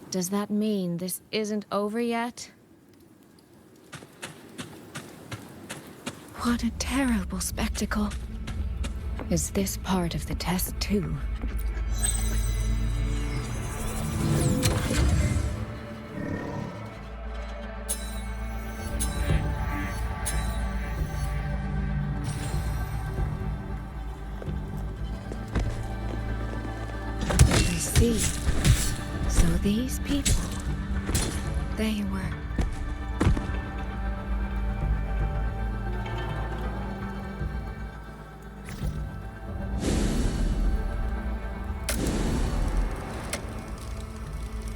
[SPEAKER 10] Does that mean this isn't over yet? What a terrible spectacle. Is this part of the test too? I see. So these people, they were...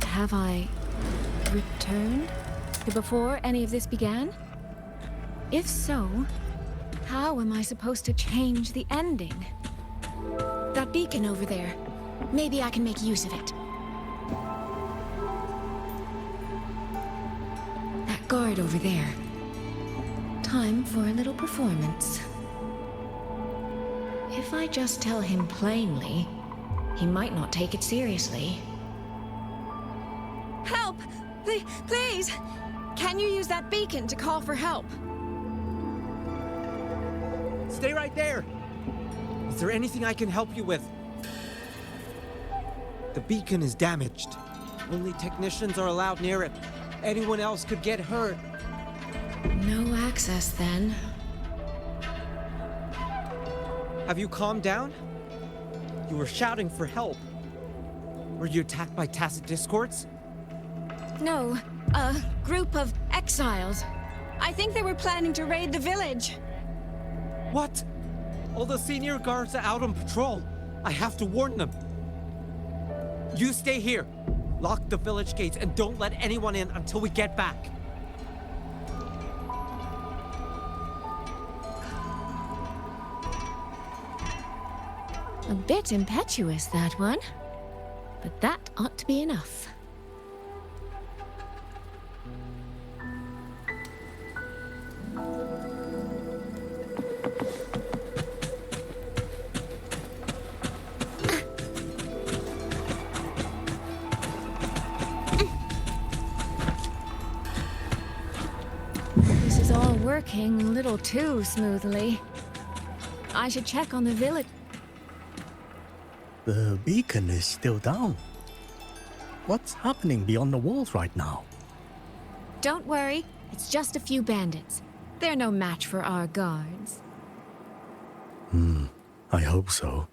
[SPEAKER 10] Have I returned to before any of this began? If so, how am I supposed to change the ending? That beacon over there, maybe I can make use of it. That guard over there. Time for a little performance. If I just tell him plainly, he might not take it seriously.
[SPEAKER 1] Help! Please! Can you use that beacon to call for help?
[SPEAKER 14] Stay right there! Is there anything I can help you with? The beacon is damaged. Only technicians are allowed near it. Anyone else could get hurt.
[SPEAKER 10] No access, then.
[SPEAKER 14] Have you calmed down? You were shouting for help. Were you attacked by Tacit Discords?
[SPEAKER 1] No, a group of exiles. I think they were planning to raid the village.
[SPEAKER 14] What? All the senior guards are out on patrol. I have to warn them. You stay here. Lock the village gates and don't let anyone in until we get back.
[SPEAKER 10] A bit impetuous, that one. But that ought to be enough. This is all working a little too smoothly. I should check on the village.
[SPEAKER 18] The beacon is still down. What's happening beyond the walls right now?
[SPEAKER 10] Don't worry, it's just a few bandits. They're no match for our guards.
[SPEAKER 18] I hope so.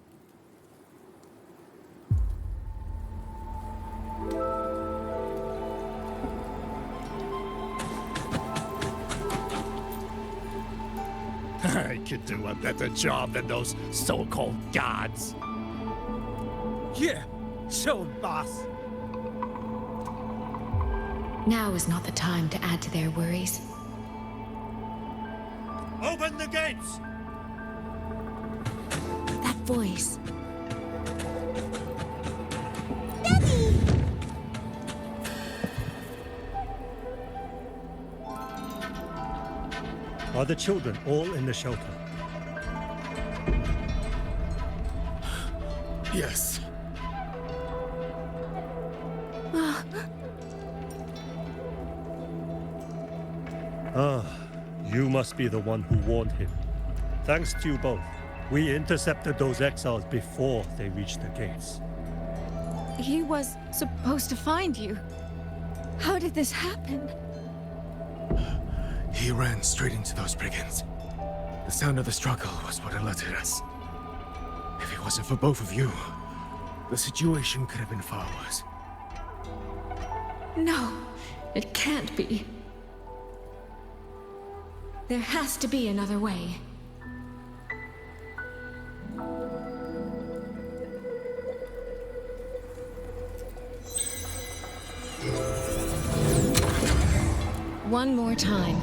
[SPEAKER 9] I could do a better job than those so-called gods.
[SPEAKER 14] Yeah, show 'em, boss.
[SPEAKER 10] Now is not the time to add to their worries.
[SPEAKER 9] Open the gates!
[SPEAKER 10] That voice.
[SPEAKER 18] Are the children all in the shelter?
[SPEAKER 9] Yes.
[SPEAKER 18] Ah, you must be the one who warned him. Thanks to you both. We intercepted those exiles before they reached the gates.
[SPEAKER 1] He was supposed to find you. How did this happen?
[SPEAKER 13] He ran straight into those brigands. The sound of the struggle was what alerted us. If it wasn't for both of you, the situation could have been far worse.
[SPEAKER 1] No, it can't be. There has to be another way. One more time.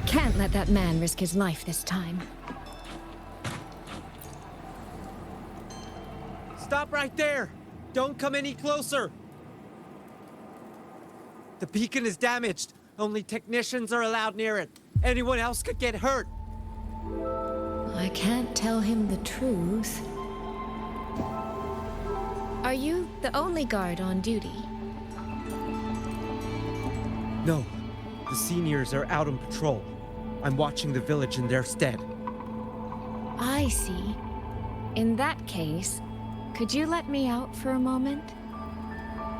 [SPEAKER 1] Can't let that man risk his life this time.
[SPEAKER 14] Stop right there! Don't come any closer! The beacon is damaged. Only technicians are allowed near it. Anyone else could get hurt.
[SPEAKER 10] I can't tell him the truth.
[SPEAKER 1] Are you the only guard on duty?
[SPEAKER 14] No. The seniors are out on patrol. I'm watching the village in their stead.
[SPEAKER 1] I see. In that case, could you let me out for a moment?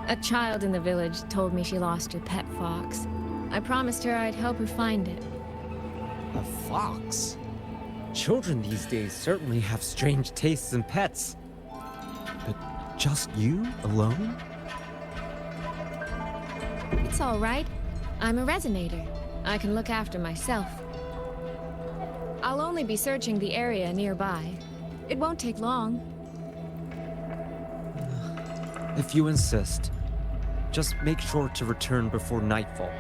[SPEAKER 1] A child in the village told me she lost her pet fox. I promised her I'd help her find it.
[SPEAKER 14] A fox? Children these days certainly have strange tastes in pets. But just you alone?
[SPEAKER 1] It's all right. I'm a resonator. I can look after myself. I'll only be searching the area nearby. It won't take long.
[SPEAKER 14] If you insist, just make sure to return before nightfall.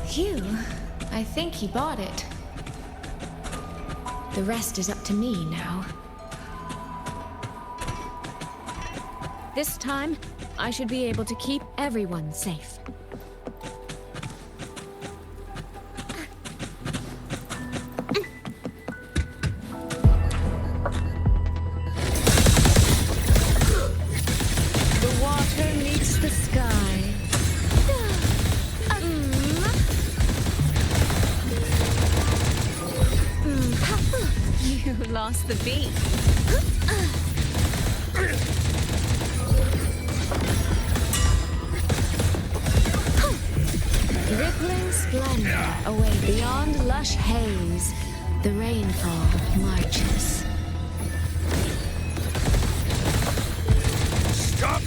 [SPEAKER 1] Phew. I think he bought it. The rest is up to me now. This time, I should be able to keep everyone safe. The water meets the sky. You lost the beat. Rippling splendor away beyond lush haze. The rainfall marches.
[SPEAKER 13] Stop!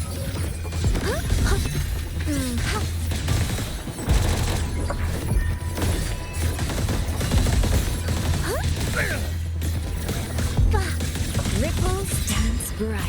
[SPEAKER 1] Ripples dance bright.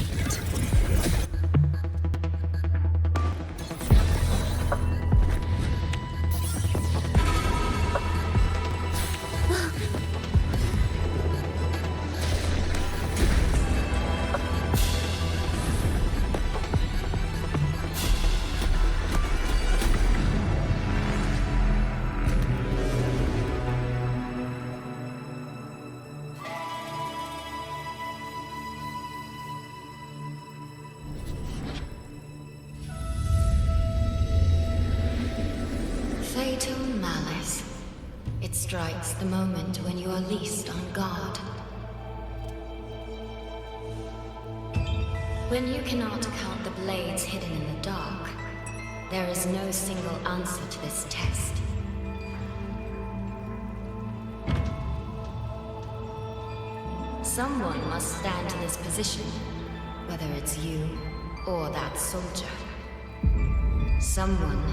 [SPEAKER 8] Fatal malice. It strikes the moment when you are least on guard. When you cannot count the blades hidden in the dark, there is no single answer to this test. Someone must stand in this position, whether it's you or that soldier. Someone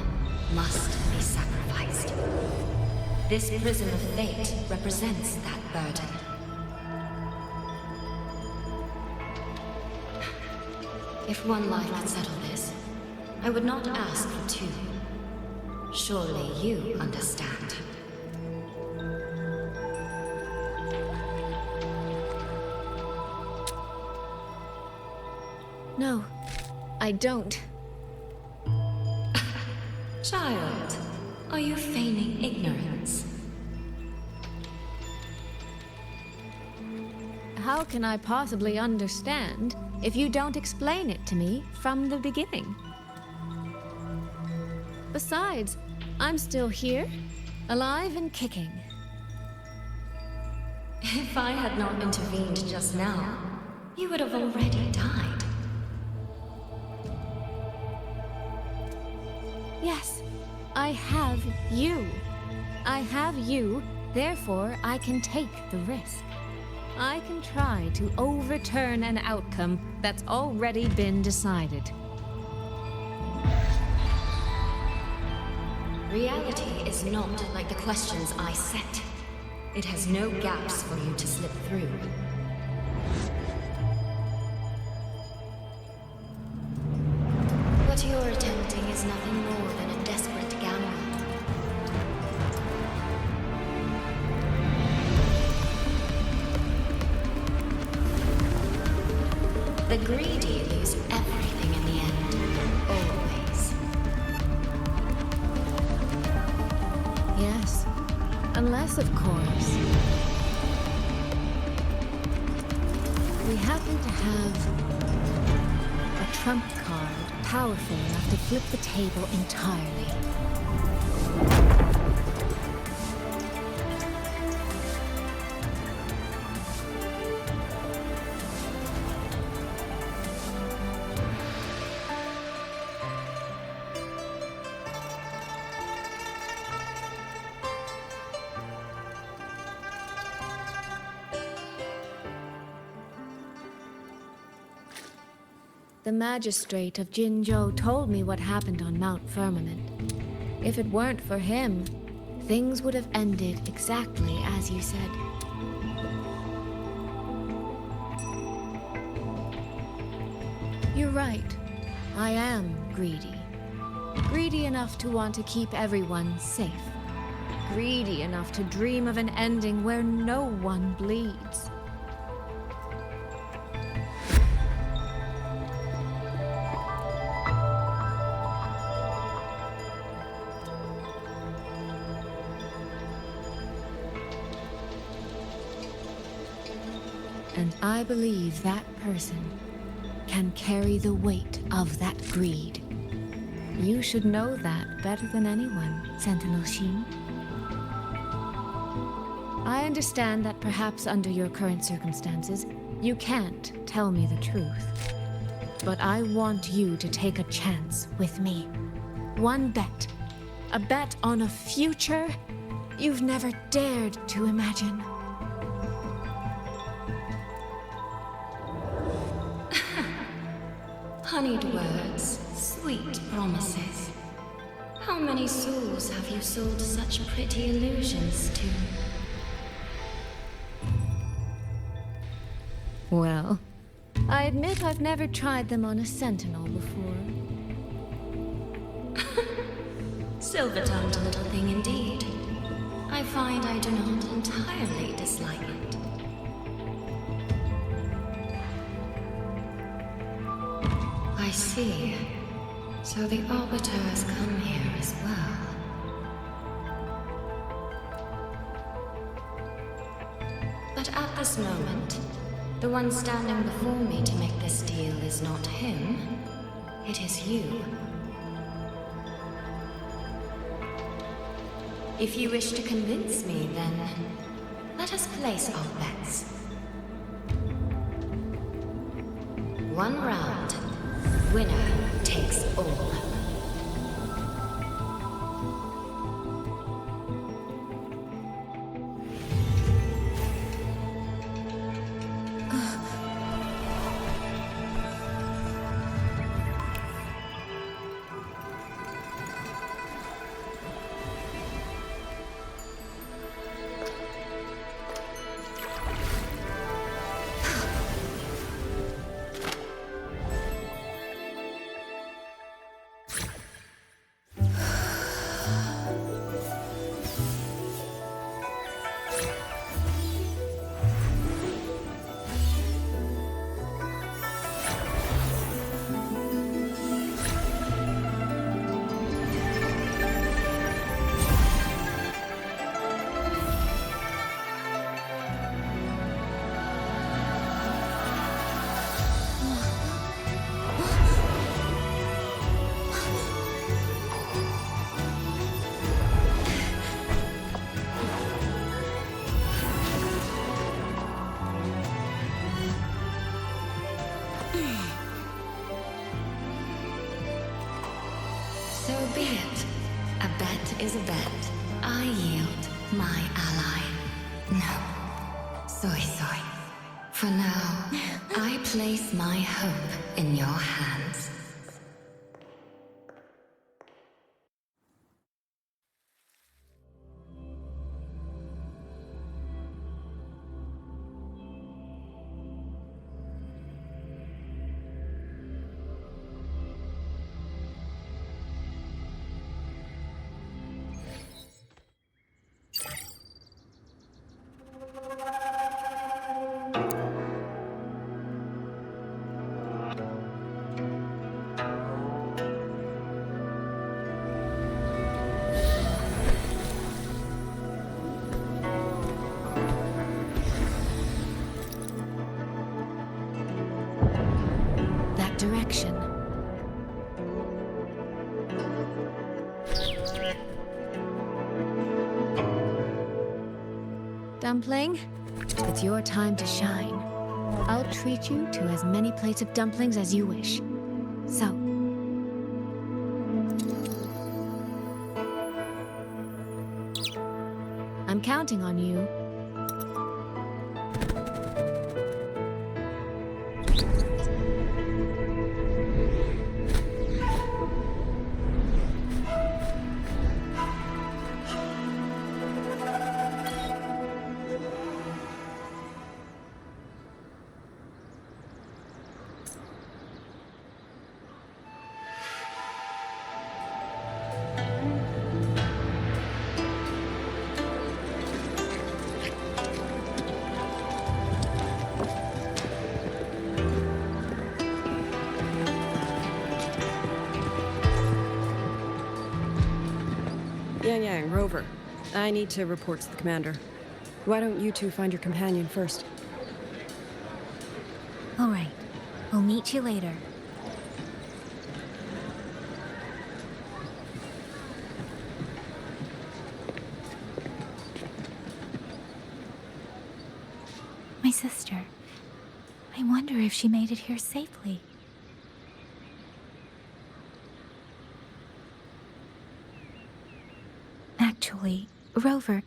[SPEAKER 8] must be sacrificed. This prison of fate represents that burden. If one life could settle this, I would not ask for two. Surely you understand.
[SPEAKER 1] No, I don't.
[SPEAKER 8] Child, are you feigning ignorance?
[SPEAKER 1] How can I possibly understand if you don't explain it to me from the beginning? Besides, I'm still here, alive and kicking.
[SPEAKER 8] If I had not intervened just now, you would have already died.
[SPEAKER 1] Yes, I have you. I have you, therefore I can take the risk. I can try to overturn an outcome that's already been decided.
[SPEAKER 8] Reality is not like the questions I set. It has no gaps for you to slip through. What you're attempting is nothing more than a desperate gamble. The greedy lose everything in the end. Always.
[SPEAKER 1] Yes, unless, of course, we happen to have a trump card powerful enough to flip the table entirely. The magistrate of Jinzhou told me what happened on Mount Firmament. If it weren't for him, things would have ended exactly as you said. You're right. I am greedy. Greedy enough to want to keep everyone safe. Greedy enough to dream of an ending where no one bleeds. And I believe that person can carry the weight of that greed. You should know that better than anyone, Sentinel Xin. I understand that perhaps under your current circumstances, you can't tell me the truth. But I want you to take a chance with me. One bet. A bet on a future you've never dared to imagine.
[SPEAKER 8] Honeyed words, sweet promises. How many souls have you sold such pretty illusions to?
[SPEAKER 1] Well, I admit I've never tried them on a sentinel before.
[SPEAKER 8] Silver-tongued little thing indeed. I find I do not entirely dislike it. I see. So the Arbiter has come here as well. But at this moment, the one standing before me to make this deal is not him. It is you. If you wish to convince me, then let us place our bets. One round. Winner takes all. is a bet. I yield my ally. No. Soy. For now, I place my hope in your hands.
[SPEAKER 1] Direction. Dumpling, it's your time to shine. I'll treat you to as many plates of dumplings as you wish. So, I'm counting on you.
[SPEAKER 17] YangYang, Rover. I need to report to the commander. Why don't you two find your companion first?
[SPEAKER 6] All right. We'll meet you later. My sister. I wonder if she made it here safely. Actually, Rover,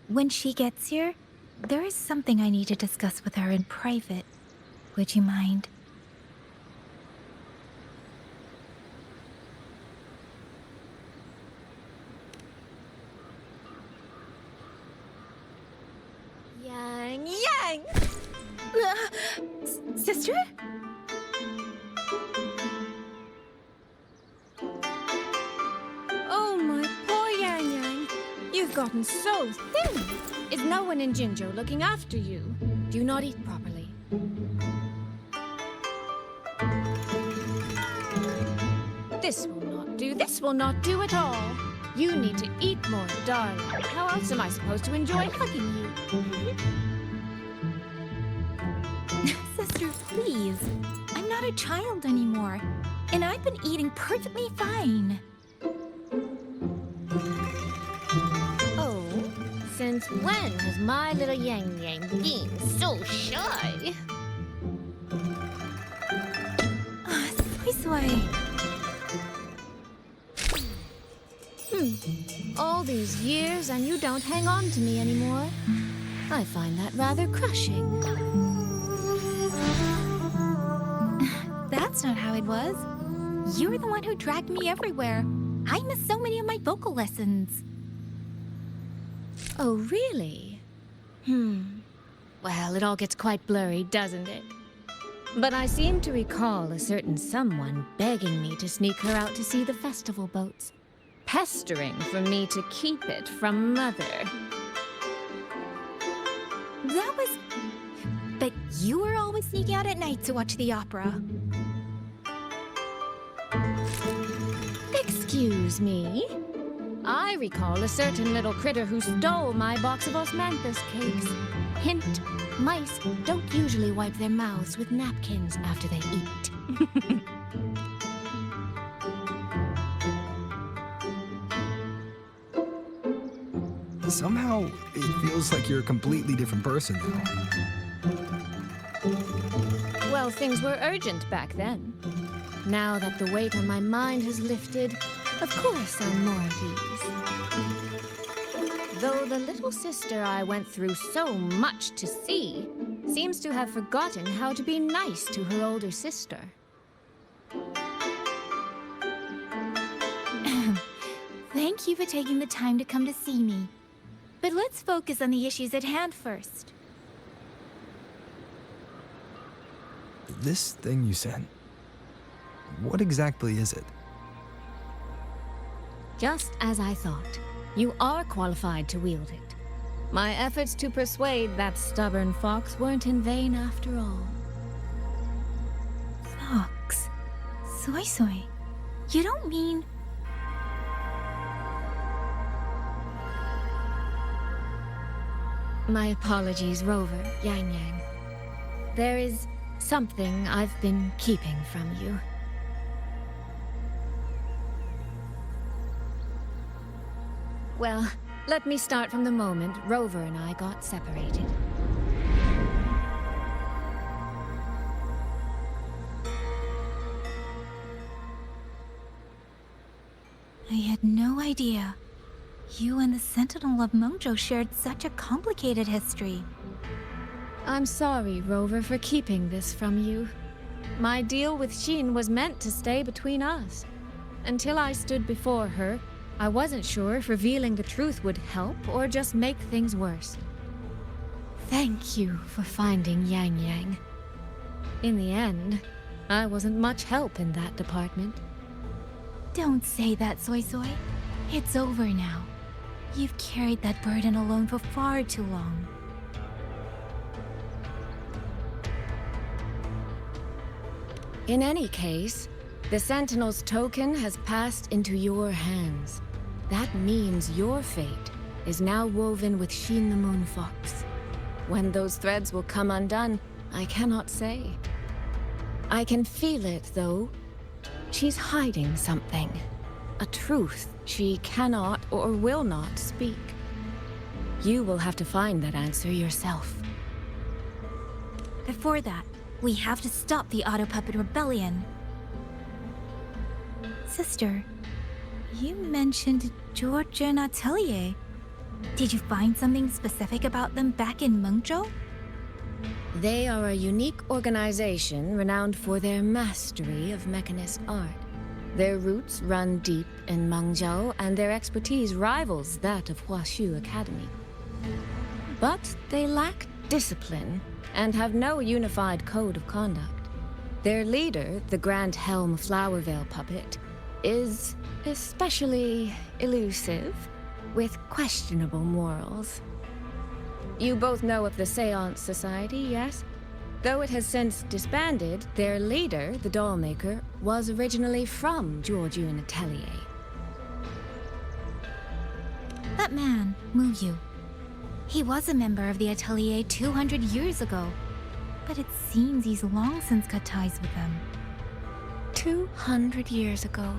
[SPEAKER 6] when she gets here, there is something I need to discuss with her in private. Would you mind?
[SPEAKER 1] YangYang!
[SPEAKER 6] Sister?
[SPEAKER 1] Oh, my poor YangYang. You've gotten so thin. Is no one in Jinzhou looking after you? Do you not eat properly? This will not do. This will not do at all. You need to eat more, darling. How else am I supposed to enjoy hugging you?
[SPEAKER 6] Sister, please. I'm not a child anymore. And I've been eating perfectly fine.
[SPEAKER 1] Oh, since when has my little YangYang been so shy?
[SPEAKER 6] Soy.
[SPEAKER 1] All these years and you don't hang on to me anymore. I find that rather crushing.
[SPEAKER 6] That's not how it was. You were the one who dragged me everywhere. I missed so many of my vocal lessons.
[SPEAKER 1] Oh, really? Well, it all gets quite blurry, doesn't it? But I seem to recall a certain someone begging me to sneak her out to see the festival boats. Pestering for me to keep it from Mother.
[SPEAKER 6] That was... But you were always sneaking out at night to watch the opera.
[SPEAKER 1] Excuse me? I recall a certain little critter who stole my box of osmanthus cakes. Hint, mice don't usually wipe their mouths with napkins after they eat.
[SPEAKER 7] Somehow, it feels like you're a completely different person now.
[SPEAKER 1] Well, things were urgent back then. Now that the weight on my mind has lifted, of course I'm more at ease. Though the little sister I went through so much to see seems to have forgotten how to be nice to her older sister.
[SPEAKER 6] Thank you for taking the time to come to see me. But let's focus on the issues at hand first.
[SPEAKER 7] This thing you sent, what exactly is it?
[SPEAKER 1] Just as I thought. You are qualified to wield it. My efforts to persuade that stubborn fox weren't in vain after all.
[SPEAKER 6] Fox? Soy Soy? You don't mean...
[SPEAKER 1] My apologies, Rover, YangYang. There is something I've been keeping from you. Well, let me start from the moment Rover and I got separated.
[SPEAKER 6] I had no idea. You and the Sentinel of Mengzhou shared such a complicated history.
[SPEAKER 1] I'm sorry, Rover, for keeping this from you. My deal with Xin was meant to stay between us. Until I stood before her, I wasn't sure if revealing the truth would help or just make things worse. Thank you for finding YangYang. In the end, I wasn't much help in that department.
[SPEAKER 6] Don't say that, Soy Soy. It's over now. You've carried that burden alone for far too long.
[SPEAKER 1] In any case, the Sentinel's token has passed into your hands. That means your fate is now woven with Xin the Moon Fox. When those threads will come undone, I cannot say. I can feel it, though. She's hiding something. A truth she cannot or will not speak. You will have to find that answer yourself.
[SPEAKER 6] Before that, we have to stop the Auto Puppet Rebellion. Sister, you mentioned Georgia and Atelier. Did you find something specific about them back in Mengzhou?
[SPEAKER 1] They are a unique organization renowned for their mastery of mechanist art. Their roots run deep in Mengzhou, and their expertise rivals that of Huashu Academy. But they lack discipline and have no unified code of conduct. Their leader, the Grand Helm Flowervale puppet, is especially elusive, with questionable morals. You both know of the Seance Society, yes? Though it has since disbanded, their leader, the Dollmaker, was originally from Georgian Atelier.
[SPEAKER 6] That man, Mu Yu. He was a member of the Atelier 200 years ago, but it seems he's long since cut ties with them.
[SPEAKER 1] 200 years ago.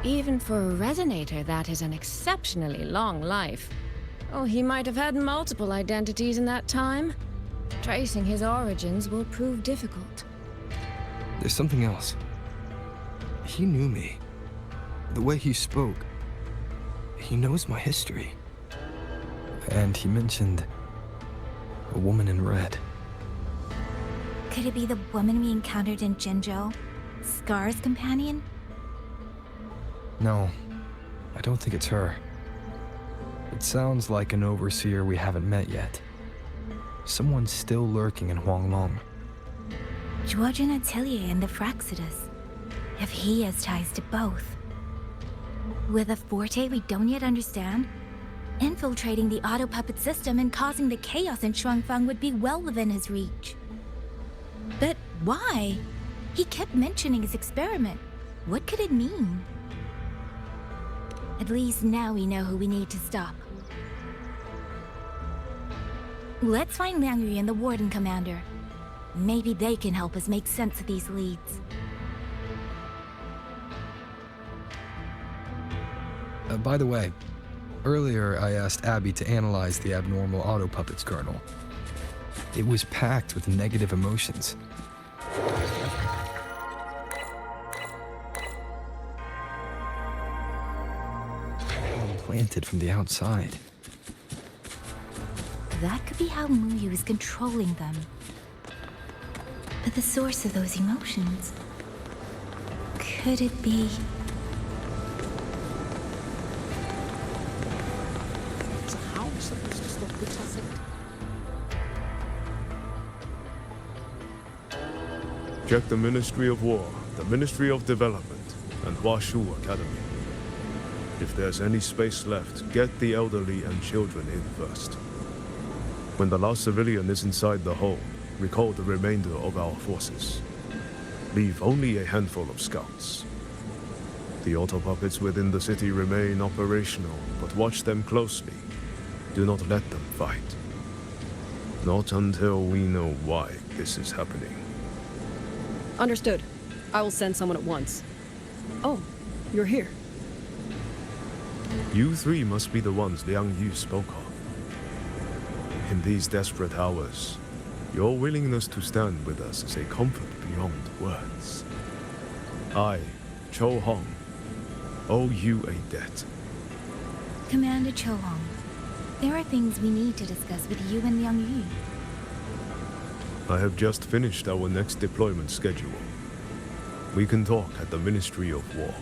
[SPEAKER 1] Even for a resonator, that is an exceptionally long life. Oh, he might have had multiple identities in that time. Tracing his origins will prove difficult.
[SPEAKER 7] There's something else. He knew me. The way he spoke. He knows my history. And he mentioned a woman in red.
[SPEAKER 6] Could it be the woman we encountered in Jinzhou? Scar's companion?
[SPEAKER 7] No, I don't think it's her. It sounds like an overseer we haven't met yet. Someone still lurking in Xuanling.
[SPEAKER 6] Georgian Atelier and the Fraxidus. If he has ties to both. With a forte we don't yet understand, infiltrating the auto puppet system and causing the chaos in Xuanfang would be well within his reach. But why? He kept mentioning his experiment. What could it mean? At least now we know who we need to stop. Let's find Liang Yu and the Warden Commander. Maybe they can help us make sense of these leads.
[SPEAKER 7] By the way, earlier I asked Abby to analyze the abnormal auto puppet's kernel. It was packed with negative emotions. Implanted from the outside.
[SPEAKER 6] That could be how Muyu is controlling them. But the source of those emotions... could it be...
[SPEAKER 16] So how are we supposed to stop the Tussit?
[SPEAKER 15] Check the Ministry of War, the Ministry of Development, and Huashu Academy. If there's any space left, get the elderly and children in first. When the last civilian is inside the hold, recall the remainder of our forces. Leave only a handful of scouts. The auto puppets within the city remain operational, but watch them closely. Do not let them fight. Not until we know why this is happening.
[SPEAKER 17] Understood. I will send someone at once. Oh, you're here.
[SPEAKER 15] You three must be the ones Liang Yu spoke of. In these desperate hours, your willingness to stand with us is a comfort beyond words. I, Cho Hong, owe you a debt.
[SPEAKER 6] Commander Cho Hong, there are things we need to discuss with you and Liang Yu.
[SPEAKER 15] I have just finished our next deployment schedule. We can talk at the Ministry of War.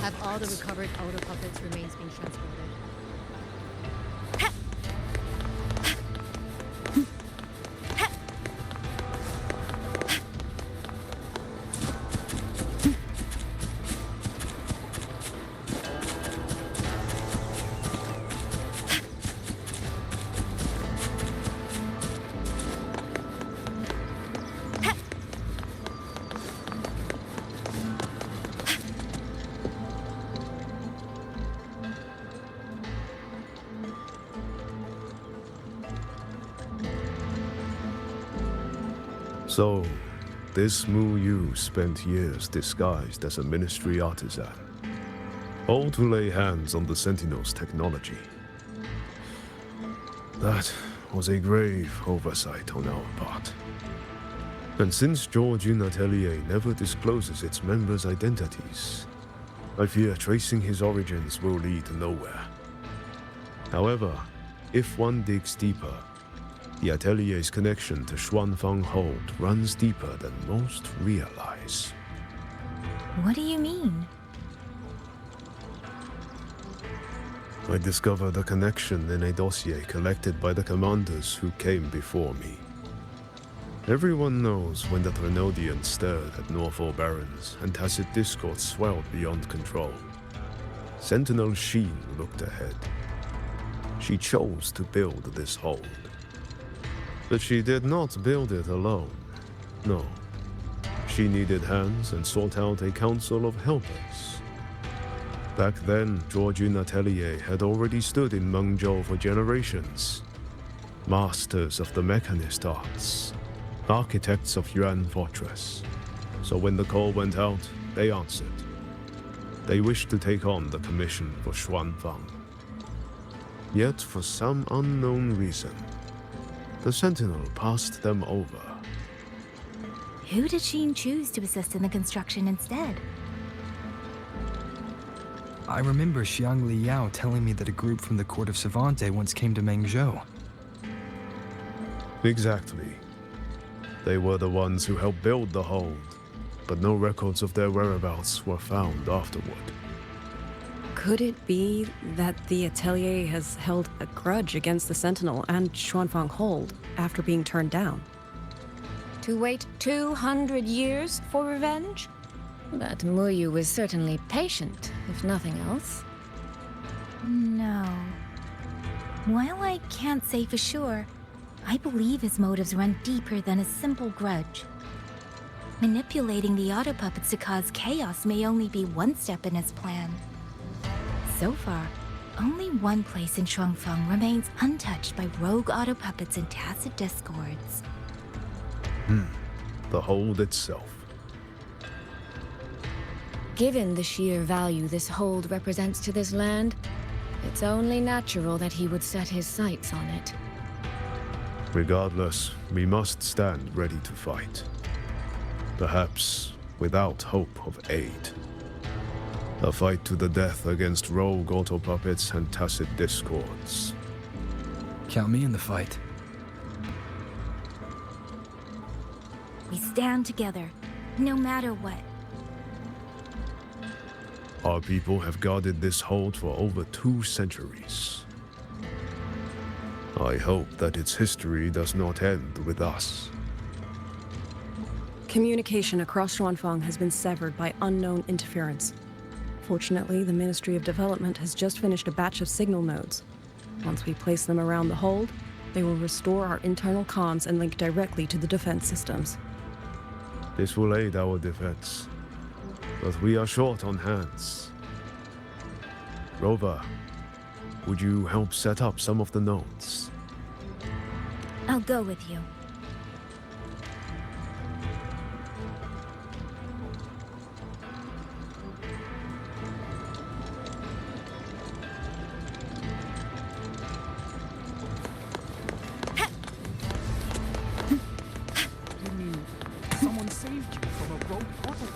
[SPEAKER 20] Have all the recovered auto puppets' remains been transported?
[SPEAKER 15] So, this Mu Yu spent years disguised as a ministry artisan, all to lay hands on the Sentinel's technology. That was a grave oversight on our part. And since Georgian Atelier never discloses its members' identities, I fear tracing his origins will lead nowhere. However, if one digs deeper, the Atelier's connection to Xuanfang Hold runs deeper than most realize.
[SPEAKER 6] What do you mean?
[SPEAKER 15] I discovered a connection in a dossier collected by the commanders who came before me. Everyone knows when the Trinodians stirred at Norfolk Barrens and tacit discord swelled beyond control. Sentinel Sheen looked ahead. She chose to build this hold. But she did not build it alone. No. She needed hands and sought out a council of helpers. Back then, Georgian Atelier had already stood in Mengzhou for generations. Masters of the mechanist arts. Architects of Yuan Fortress. So when the call went out, they answered. They wished to take on the commission for Xuanfang. Yet, for some unknown reason, the Sentinel passed them over.
[SPEAKER 6] Who did Sheen choose to assist in the construction instead?
[SPEAKER 7] I remember Xiang Liao telling me that a group from the court of Savante once came to Mengzhou.
[SPEAKER 15] Exactly. They were the ones who helped build the hold, but no records of their whereabouts were found afterward.
[SPEAKER 17] Could it be that the Atelier has held a grudge against the Sentinel and Xuanfang Hold after being turned down?
[SPEAKER 1] To wait 200 years for revenge? That Muyu was certainly patient, if nothing else.
[SPEAKER 6] No. While I can't say for sure, I believe his motives run deeper than a simple grudge. Manipulating the auto puppets to cause chaos may only be one step in his plan. So far, only one place in Shuangfeng remains untouched by rogue auto puppets and tacit discords.
[SPEAKER 15] The hold itself.
[SPEAKER 1] Given the sheer value this hold represents to this land, it's only natural that he would set his sights on it.
[SPEAKER 15] Regardless, we must stand ready to fight. Perhaps without hope of aid. A fight to the death against rogue auto-puppets and tacit discords.
[SPEAKER 7] Count me in the fight.
[SPEAKER 6] We stand together, no matter what.
[SPEAKER 15] Our people have guarded this hold for over 2 centuries. I hope that its history does not end with us.
[SPEAKER 17] Communication across Xuanfang has been severed by unknown interference. Fortunately, the Ministry of Development has just finished a batch of signal nodes. Once we place them around the hold, they will restore our internal comms and link directly to the defense systems.
[SPEAKER 15] This will aid our defense, but we are short on hands. Rover, would you help set up some of the nodes?
[SPEAKER 6] I'll go with you.
[SPEAKER 9] You mean someone saved you from a rogue portal?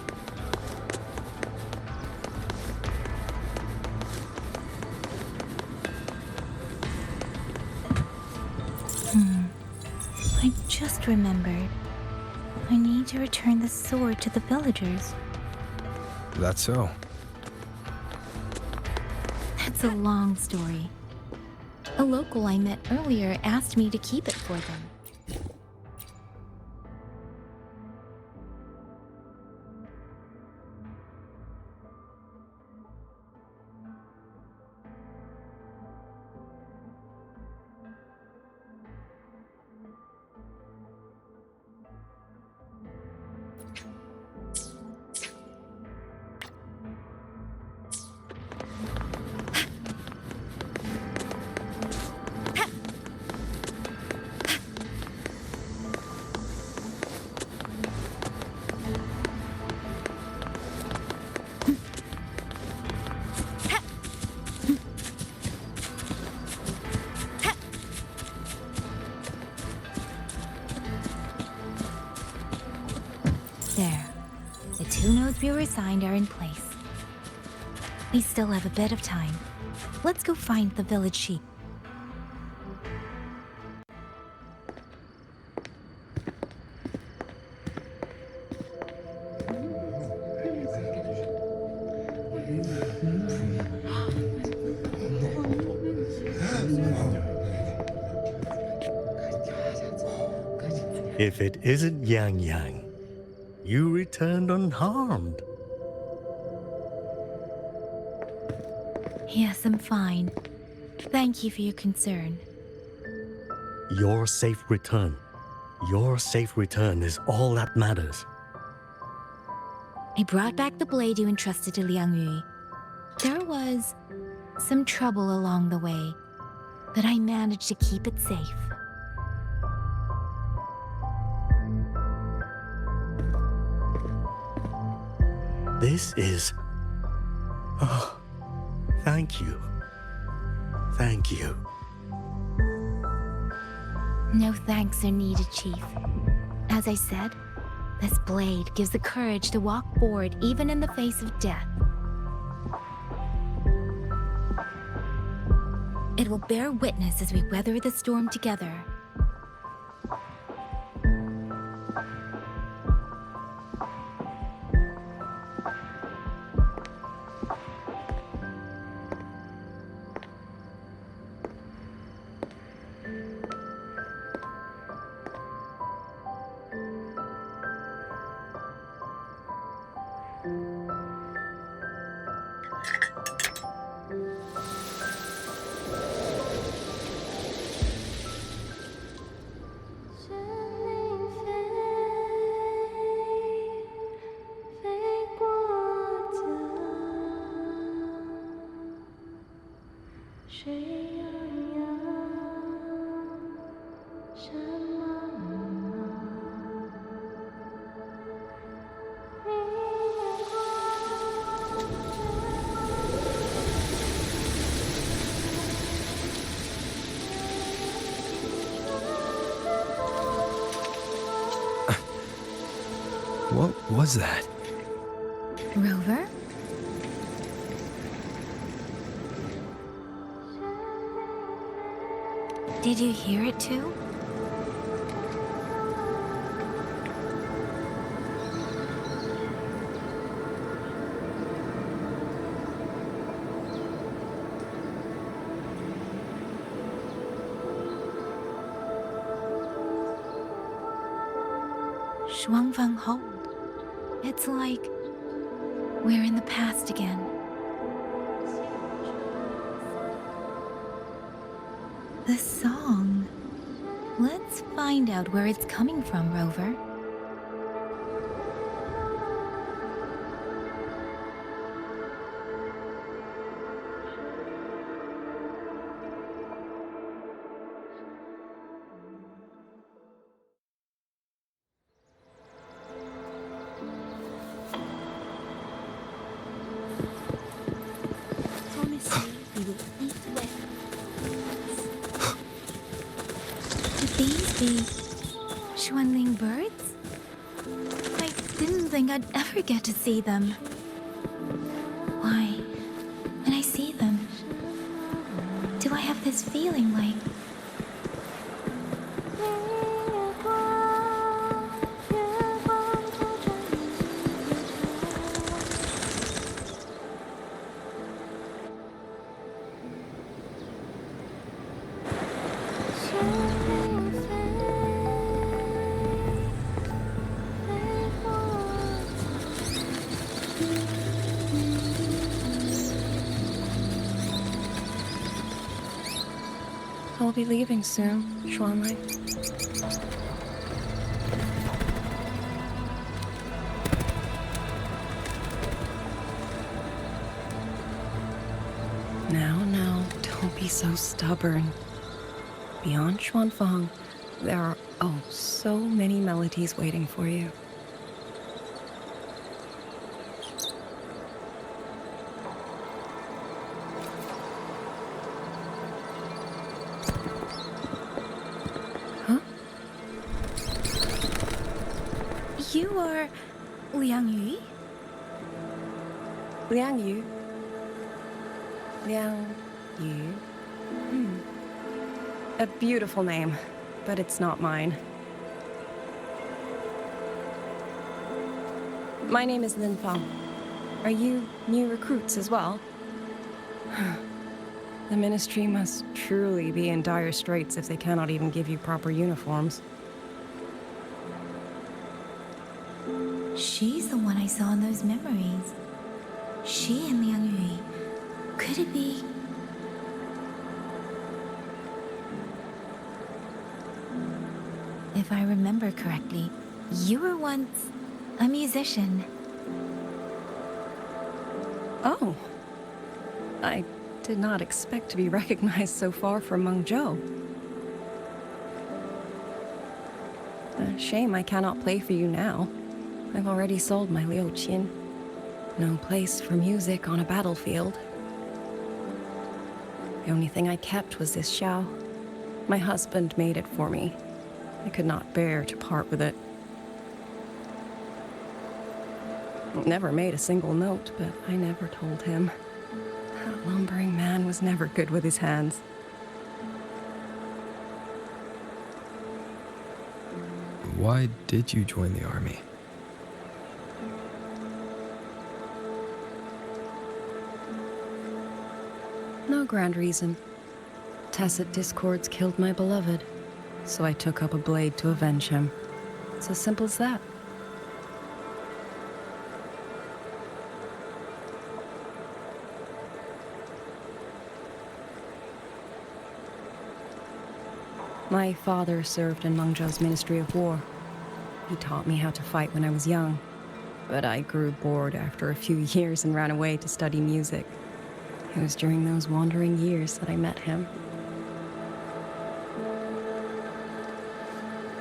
[SPEAKER 6] I just remembered. I need to return the sword to the villagers.
[SPEAKER 7] That's so.
[SPEAKER 6] That's a long story. A local I met earlier asked me to keep it for them. There. The 2 nodes we were assigned are in place. We still have a bit of time. Let's go find the village sheep.
[SPEAKER 18] If it isn't YangYang, you returned unharmed.
[SPEAKER 6] Yes, I'm fine. Thank you for your concern.
[SPEAKER 18] Your safe return. Your safe return is all that matters.
[SPEAKER 6] I brought back the blade you entrusted to Liang Yu. There was some trouble along the way, but I managed to keep it safe.
[SPEAKER 18] This is... Oh, thank you. Thank you.
[SPEAKER 6] No thanks are needed, Chief. As I said, this blade gives the courage to walk forward even in the face of death. It will bear witness as we weather the storm together.
[SPEAKER 7] was that?
[SPEAKER 6] Rover? Did you hear it too? Xuanling hold. It's like we're in the past again. The song. Let's find out where it's coming from, Rover. Could these be Xuanling birds? I didn't think I'd ever get to see them. Why, when I see them, do I have this feeling like
[SPEAKER 17] I'll be leaving soon, Xuanling. Now, don't be so stubborn. Beyond Xuanfang, there are, oh, so many melodies waiting for you.
[SPEAKER 6] you are Liang
[SPEAKER 17] Liang Yu? A beautiful name, but it's not mine. My name is Lin Fang. Are you new recruits as well? The Ministry must truly be in dire straits if they cannot even give you proper uniforms.
[SPEAKER 6] She's the one I saw in those memories. She and Liang Yu. Could it be? If I remember correctly, you were once a musician.
[SPEAKER 17] Oh. I did not expect to be recognized so far from Mengzhou. A shame I cannot play for you now. I've already sold my liuqin. No place for music on a battlefield. The only thing I kept was this xiao. My husband made it for me. I could not bear to part with it. Never made a single note, but I never told him. That lumbering man was never good with his hands.
[SPEAKER 7] Why did you join the army?
[SPEAKER 17] No grand reason. Tacit discords killed my beloved, so I took up a blade to avenge him. It's as simple as that. My father served in Mengzhou's Ministry of War. He taught me how to fight when I was young, but I grew bored after a few years and ran away to study music. It was during those wandering years that I met him.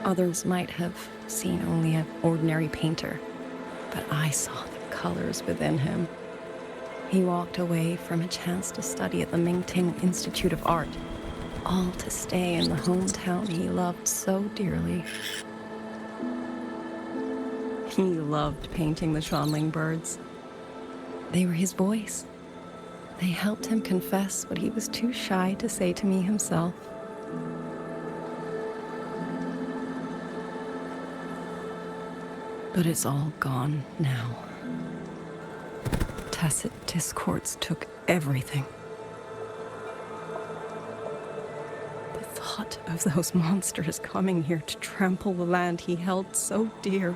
[SPEAKER 17] Others might have seen only an ordinary painter, but I saw the colors within him. He walked away from a chance to study at the Mingting Institute of Art, all to stay in the hometown he loved so dearly. He loved painting the Xuanling birds. They were his voice. They helped him confess what he was too shy to say to me himself. But it's all gone now. Tacit discords took everything. The thought of those monsters coming here to trample the land he held so dear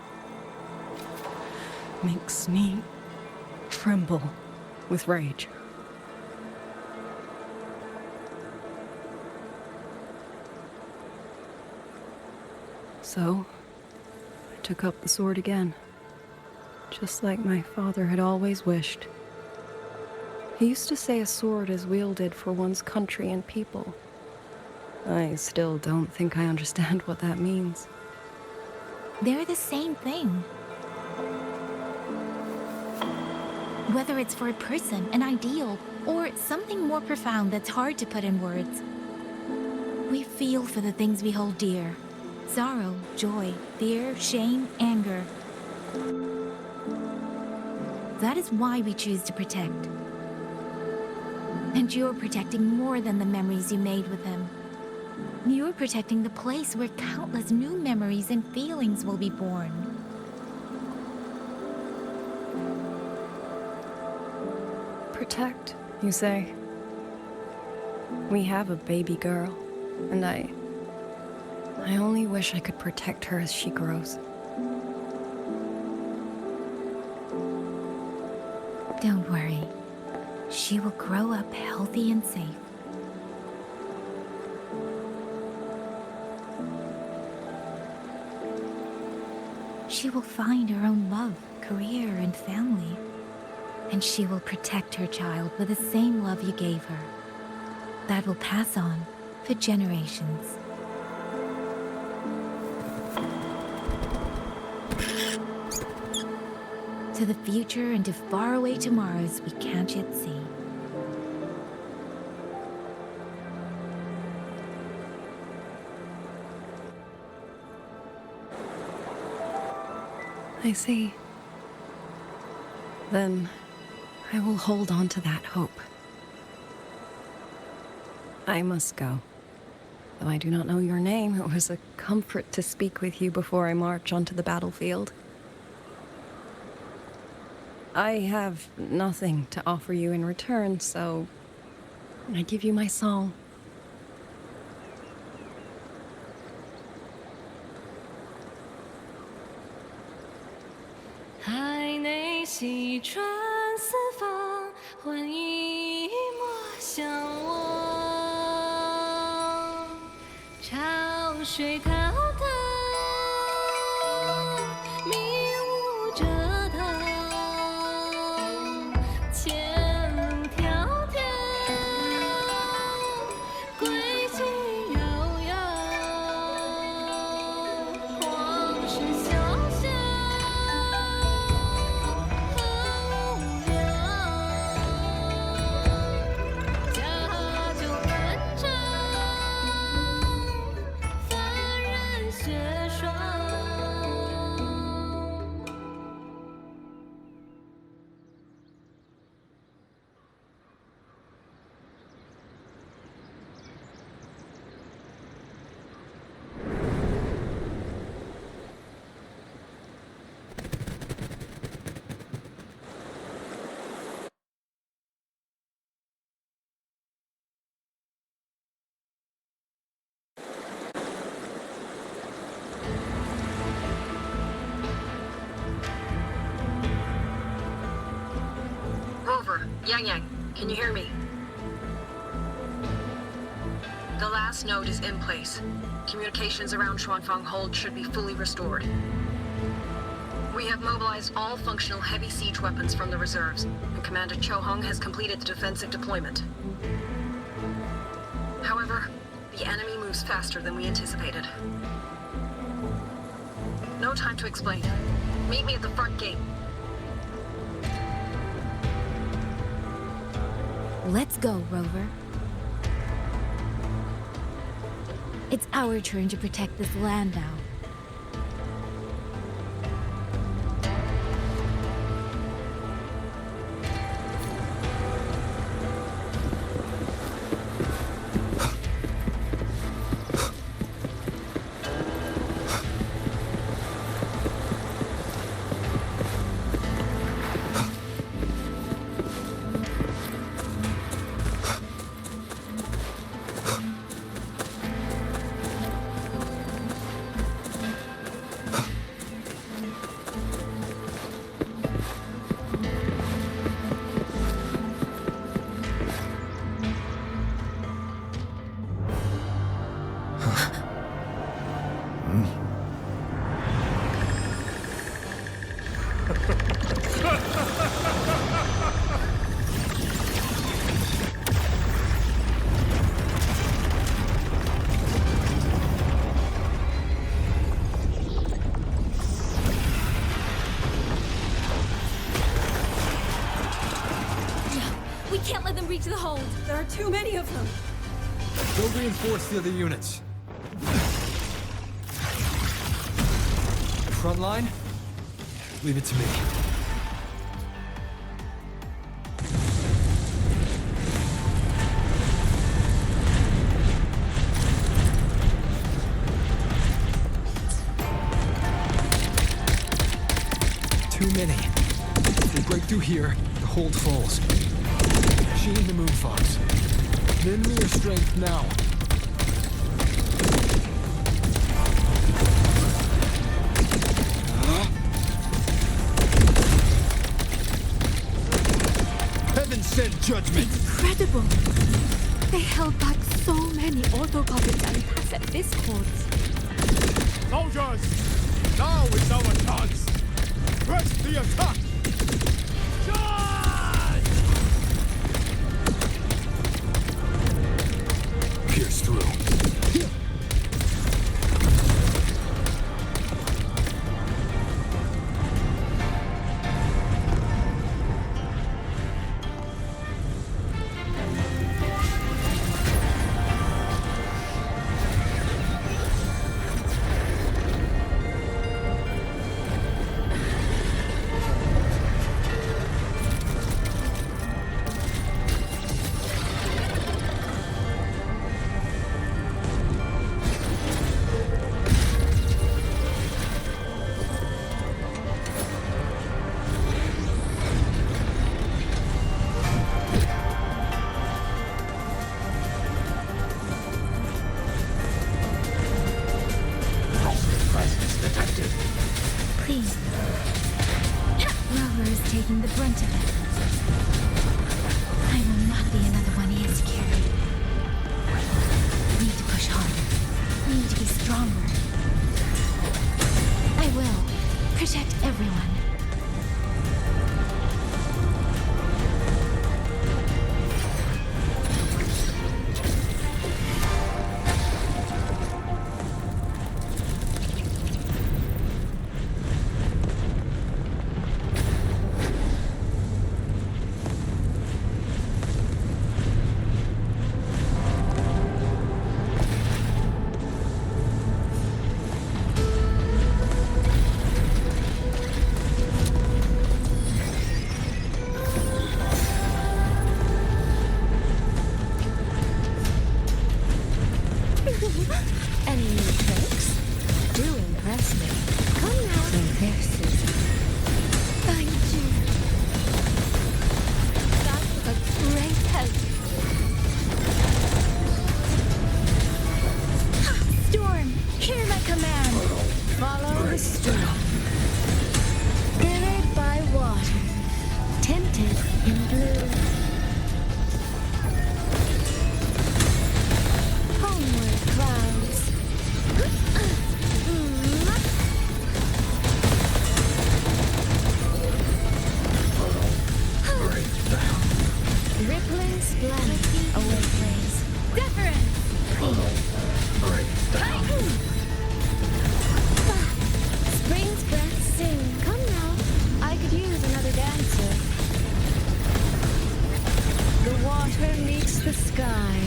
[SPEAKER 17] makes me tremble with rage. So, I took up the sword again, just like my father had always wished. He used to say a sword is wielded for one's country and people. I still don't think I understand what that means.
[SPEAKER 6] They're the same thing. Whether it's for a person, an ideal, or something more profound that's hard to put in words. We feel for the things we hold dear. Sorrow, joy, fear, shame, anger. That is why we choose to protect. And you're protecting more than the memories you made with him. You're protecting the place where countless new memories and feelings will be born.
[SPEAKER 17] Protect, you say? We have a baby girl, and I only wish I could protect her as she grows.
[SPEAKER 6] Don't worry. She will grow up healthy and safe. She will find her own love, career, and family. And she will protect her child with the same love you gave her. That will pass on for generations. To the future and to faraway tomorrows we can't yet see.
[SPEAKER 17] I see. Then I will hold on to that hope. I must go. Though I do not know your name, it was a comfort to speak with you before I march onto the battlefield. I have nothing to offer you in return, so I give you my song.
[SPEAKER 16] 海内西传四方，换一抹相望。潮水滔滔，迷雾遮挡，前路迢迢，归期遥遥，往事潇潇。
[SPEAKER 19] YangYang, can you hear me? The last node is in place. Communications around Xuanfang Hold should be fully restored. We have mobilized all functional heavy siege weapons from the reserves, and Commander Cho Hung has completed the defensive deployment. However, the enemy moves faster than we anticipated. No time to explain. Meet me at the front gate.
[SPEAKER 6] Let's go, Rover. It's our turn to protect this land now.
[SPEAKER 17] Retreat to the hold. There are too many of them.
[SPEAKER 4] Go reinforce the other units. Front line? Leave it to me. Too many. If they break through here, the hold falls. She and the Moonfox. Lend me your strength now. Heaven sent judgment!
[SPEAKER 6] Incredible! They held back so many auto puppets and passive discords.
[SPEAKER 3] Soldiers! Now is our chance! Press the attack!
[SPEAKER 4] Pierce through.
[SPEAKER 6] Please. Rover is taking the brunt of it. I will not be another one he has to carry. Need to push harder. Need to be stronger. I will protect everyone.
[SPEAKER 1] Any new tricks? Do impress me. Come now. So this is...
[SPEAKER 6] Thank you. That was a great help. Storm, hear my command.
[SPEAKER 1] Follow the stream. Spirit by water. Tinted in blue. Homeward clouds. Rippling splendor away plays.
[SPEAKER 6] Zephyrus!
[SPEAKER 1] Spring's breath sing. Come now. I could use another dancer. The water meets the sky.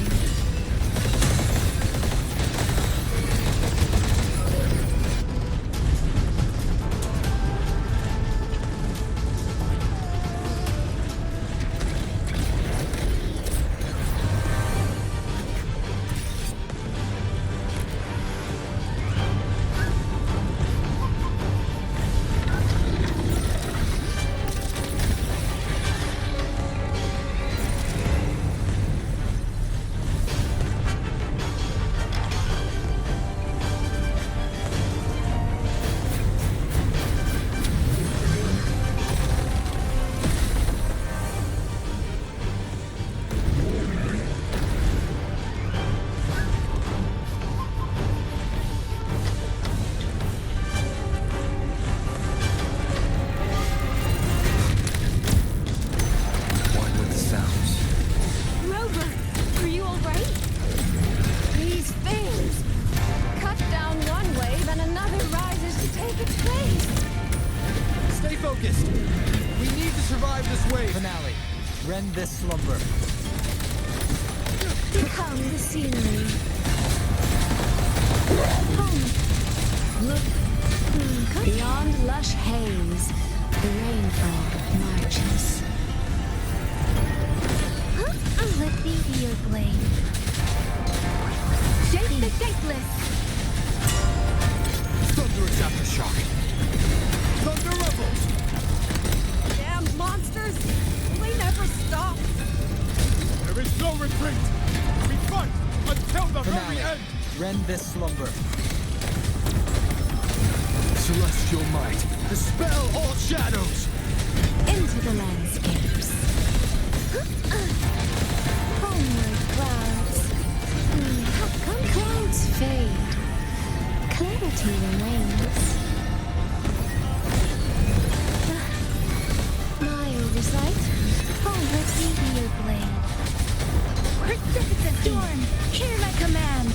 [SPEAKER 4] focused. We need to survive this wave. Finale. Rend this slumber.
[SPEAKER 1] scenery. Home. Look. Beyond lush haze, the rainfall marches.
[SPEAKER 6] Let me be your blade. Shape the shapeless.
[SPEAKER 4] Thunderous aftershock. Thunder rebels.
[SPEAKER 17] Damn monsters! They never stop!
[SPEAKER 4] There is no retreat! We fight until the
[SPEAKER 12] Finale.
[SPEAKER 4] very end!
[SPEAKER 12] Rend this slumber.
[SPEAKER 4] Celestial might, dispel all shadows!
[SPEAKER 6] Into the landscapes. Homeward clouds.
[SPEAKER 1] How come clouds fade? Clarity remains.
[SPEAKER 6] My oversight. Let me be your blade. Precipitous storm. Hear my command.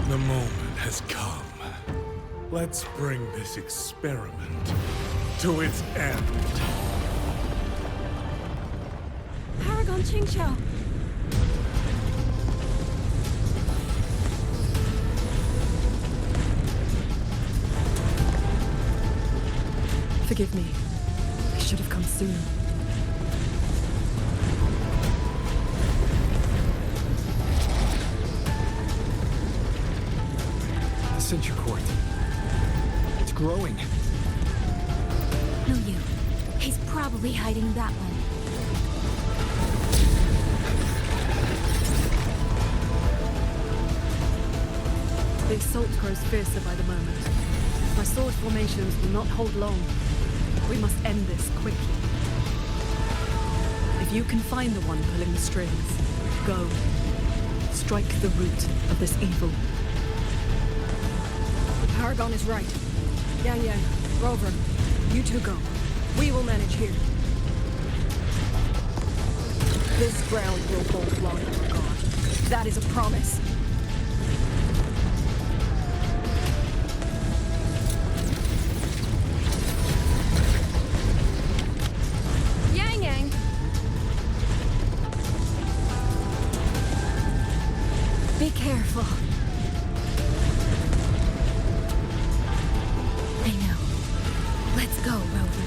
[SPEAKER 3] The moment has come. Let's bring this experiment to its end.
[SPEAKER 17] Paragon Qingqiao! Forgive me. I should have come sooner.
[SPEAKER 4] The Censure Court. It's growing.
[SPEAKER 6] No, you. He's probably hiding that one.
[SPEAKER 17] The assault grows fiercer by the moment. My sword formations will not hold long. We must end this quickly. If you can find the one pulling the strings, go. Strike the root of this evil. The Paragon is right. YangYang, Rover, you two go. We will manage here. This ground will hold long, God. That is a promise. YangYang!
[SPEAKER 1] Be careful.
[SPEAKER 6] I know. Let's go, Rover.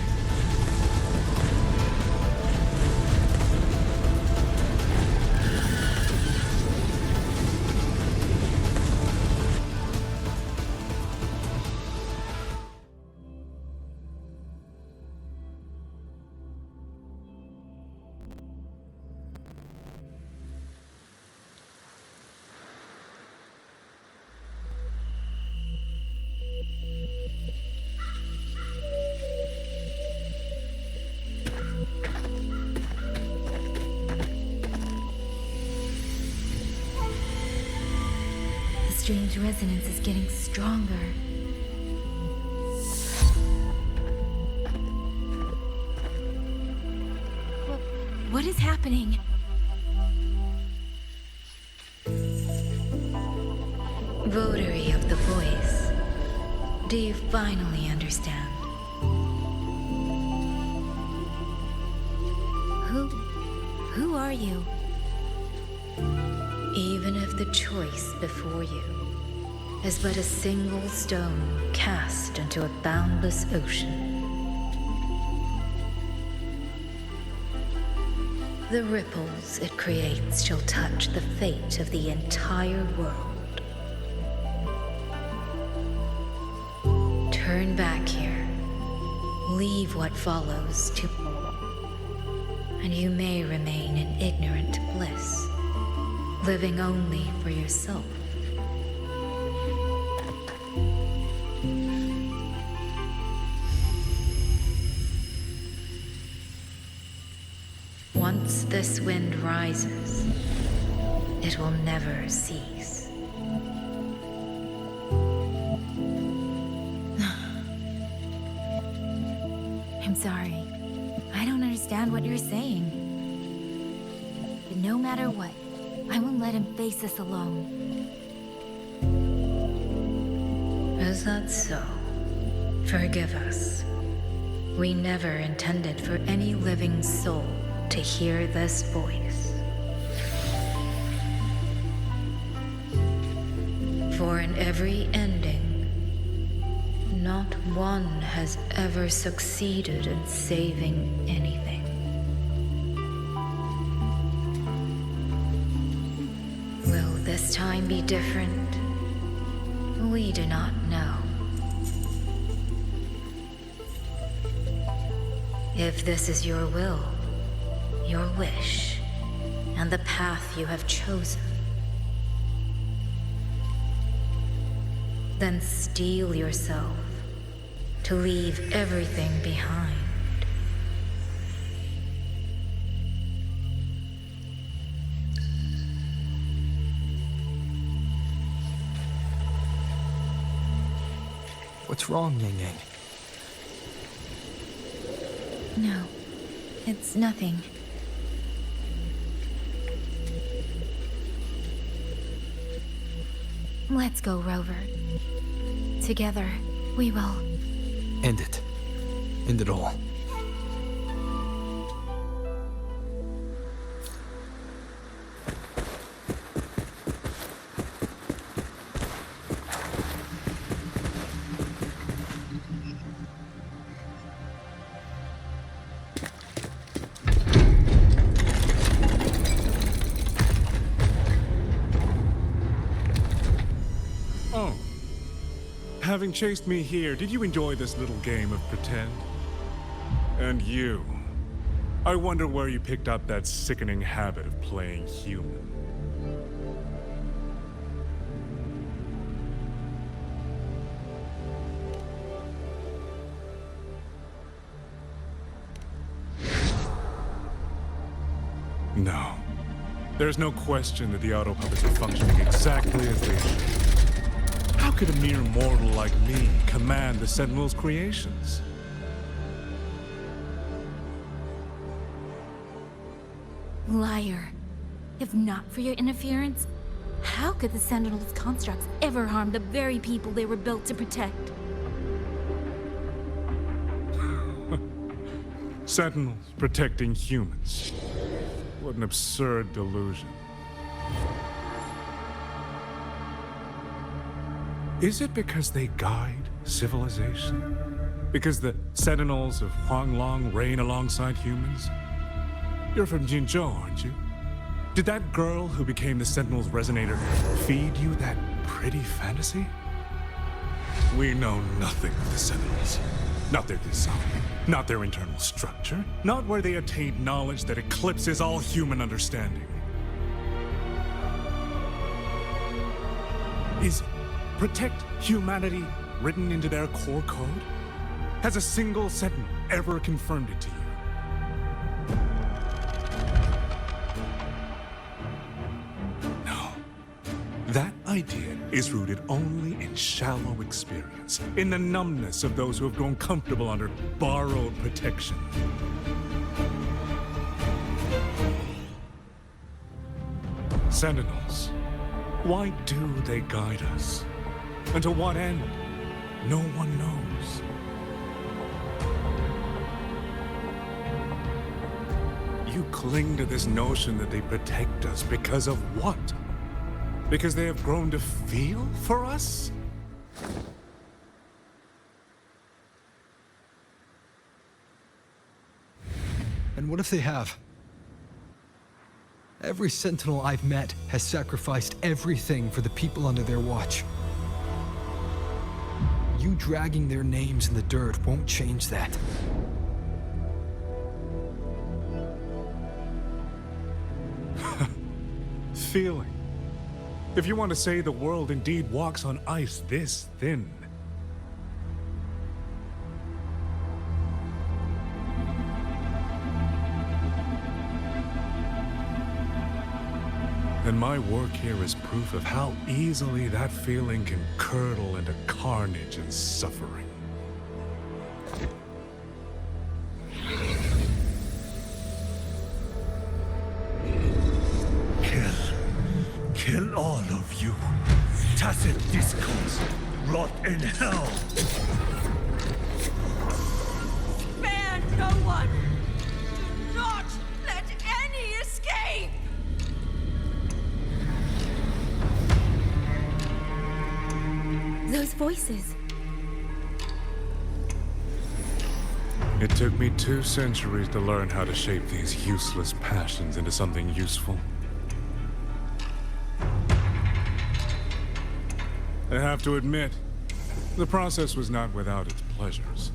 [SPEAKER 6] The strange resonance is getting stronger. What is happening? Votary of the voice. Do you finally understand? Who are you? Even if the choice before you is but a single stone cast into a boundless ocean, the ripples it creates shall touch the fate of the entire world.
[SPEAKER 8] Return back here. Leave what follows to... and you may remain in ignorant bliss, living only for yourself. Once this wind rises, it will never cease.
[SPEAKER 6] I'm sorry. I don't understand what you're saying. But no matter what, I won't let him face this alone.
[SPEAKER 8] Is that so? Forgive us. We never intended for any living soul to hear this voice. For in every ending, not one has ever succeeded in saving anything. Will this time be different? We do not know. If this is your will, your wish, and the path you have chosen, then steel yourself to leave everything behind.
[SPEAKER 7] What's wrong, YangYang?
[SPEAKER 6] No, it's nothing. Let's go, Rover. Together, we will.
[SPEAKER 7] End it. End it all.
[SPEAKER 3] Oh. Having chased me here, did you enjoy this little game of pretend? And you. I wonder where you picked up that sickening habit of playing human. No. There's no question that the auto puppets are functioning exactly as they should. How could a mere mortal like me command the Sentinel's creations?
[SPEAKER 6] Liar. If not for your interference, how could the Sentinel's constructs ever harm the very people they were built to protect?
[SPEAKER 3] Sentinels protecting humans. What an absurd delusion. Is it because they guide civilization? Because the Sentinels of Xuanling reign alongside humans? You're from Jinzhou, aren't you? Did that girl who became the Sentinel's resonator feed you that pretty fantasy? We know nothing of the Sentinels. Not their design, not their internal structure, not where they attained knowledge that eclipses all human understanding. Is protect humanity written into their core code? Has a single Sentinel ever confirmed it to you? That idea is rooted only in shallow experience, in the numbness of those who have grown comfortable under borrowed protection. Sentinels, why do they guide us? And to what end? No one knows. You cling to this notion that they protect us because of what? Because they have grown to feel for us?
[SPEAKER 4] And what if they have? Every Sentinel I've met has sacrificed everything for the people under their watch. You dragging their names in the dirt won't change that.
[SPEAKER 3] Feeling. If you want to say the world indeed walks on ice this thin. And my work here is proof of how easily that feeling can curdle into carnage and suffering.
[SPEAKER 9] Kill all of you. Tacit discourse. Rot in hell.
[SPEAKER 16] Spare no one! Do not let any escape!
[SPEAKER 6] Those voices.
[SPEAKER 3] It took me 2 centuries to learn how to shape these useless passions into something useful. I have to admit, the process was not without its pleasures.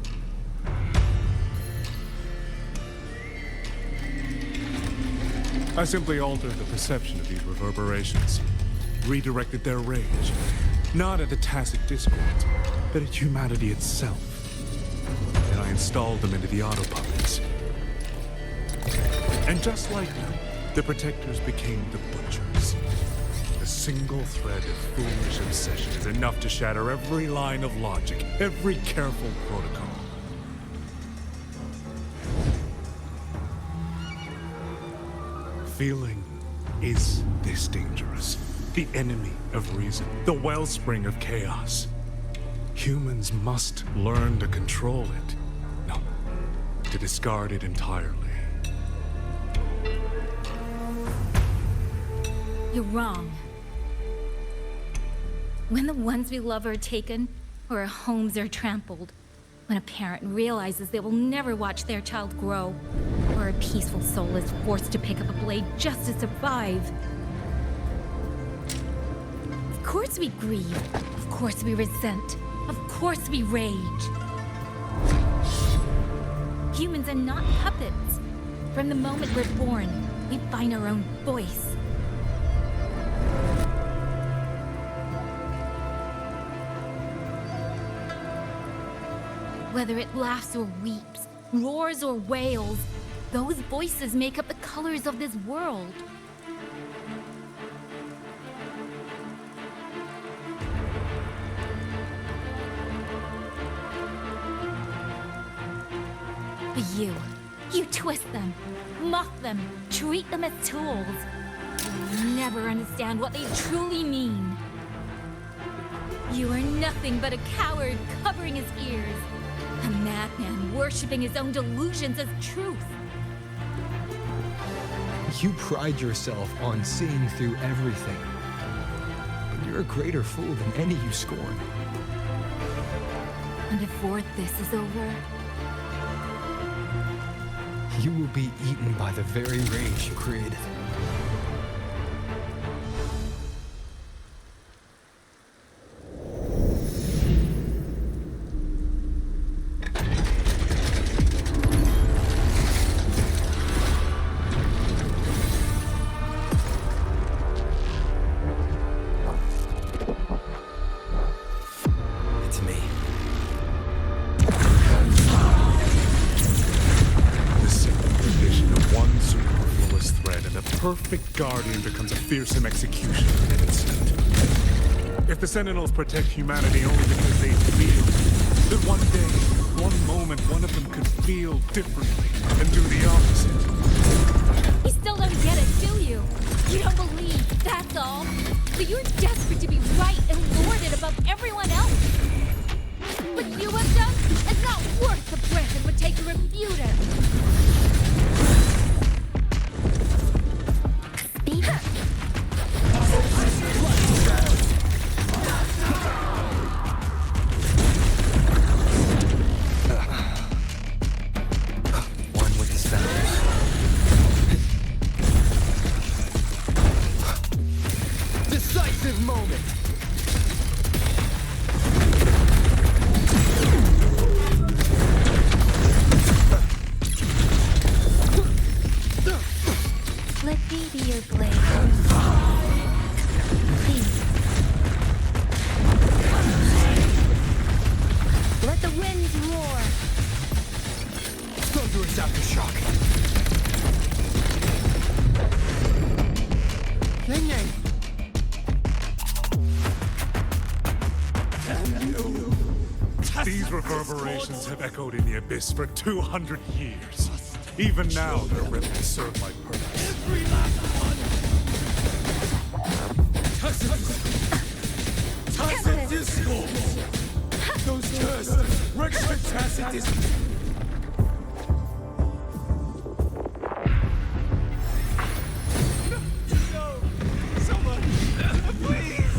[SPEAKER 3] I simply altered the perception of these reverberations, redirected their rage, not at the tacit discords, but at humanity itself. And I installed them into the auto-puppets. And just like them, the protectors became the butchers. A single thread of foolish obsession is enough to shatter every line of logic, every careful protocol. Feeling is this dangerous. The enemy of reason, the wellspring of chaos. Humans must learn to control it. No, to discard it entirely.
[SPEAKER 6] You're wrong. When the ones we love are taken, or our homes are trampled, when a parent realizes they will never watch their child grow, or a peaceful soul is forced to pick up a blade just to survive. Of course we grieve. Of course we resent. Of course we rage. Humans are not puppets. From the moment we're born, we find our own voice. Whether it laughs or weeps, roars or wails, those voices make up the colors of this world. But you twist them, mock them, treat them as tools. You'll never understand what they truly mean. You are nothing but a coward covering his ears. A madman worshipping his own delusions as truth.
[SPEAKER 4] You pride yourself on seeing through everything. But you're a greater fool than any you scorn.
[SPEAKER 6] And before this is over,
[SPEAKER 4] you will be eaten by the very rage you created.
[SPEAKER 3] Perfect guardian becomes a fearsome executioner in an instant. If the Sentinels protect humanity only because they feel, that one day, one moment, one of them could feel differently and do the opposite.
[SPEAKER 6] You still don't get it, do you? You don't believe, that's all. But you're desperate to be right and lord it above everyone else. What you have done is not worth the breath it would take to refute it.
[SPEAKER 4] shock.
[SPEAKER 13] YangYang!
[SPEAKER 3] These reverberations have echoed in the abyss for 200 years. Even now, their remnants serve my purpose.
[SPEAKER 16] Every last one!
[SPEAKER 13] Tacit discourse! Those cursed, wretched tacit discourse!
[SPEAKER 16] Someone! Please!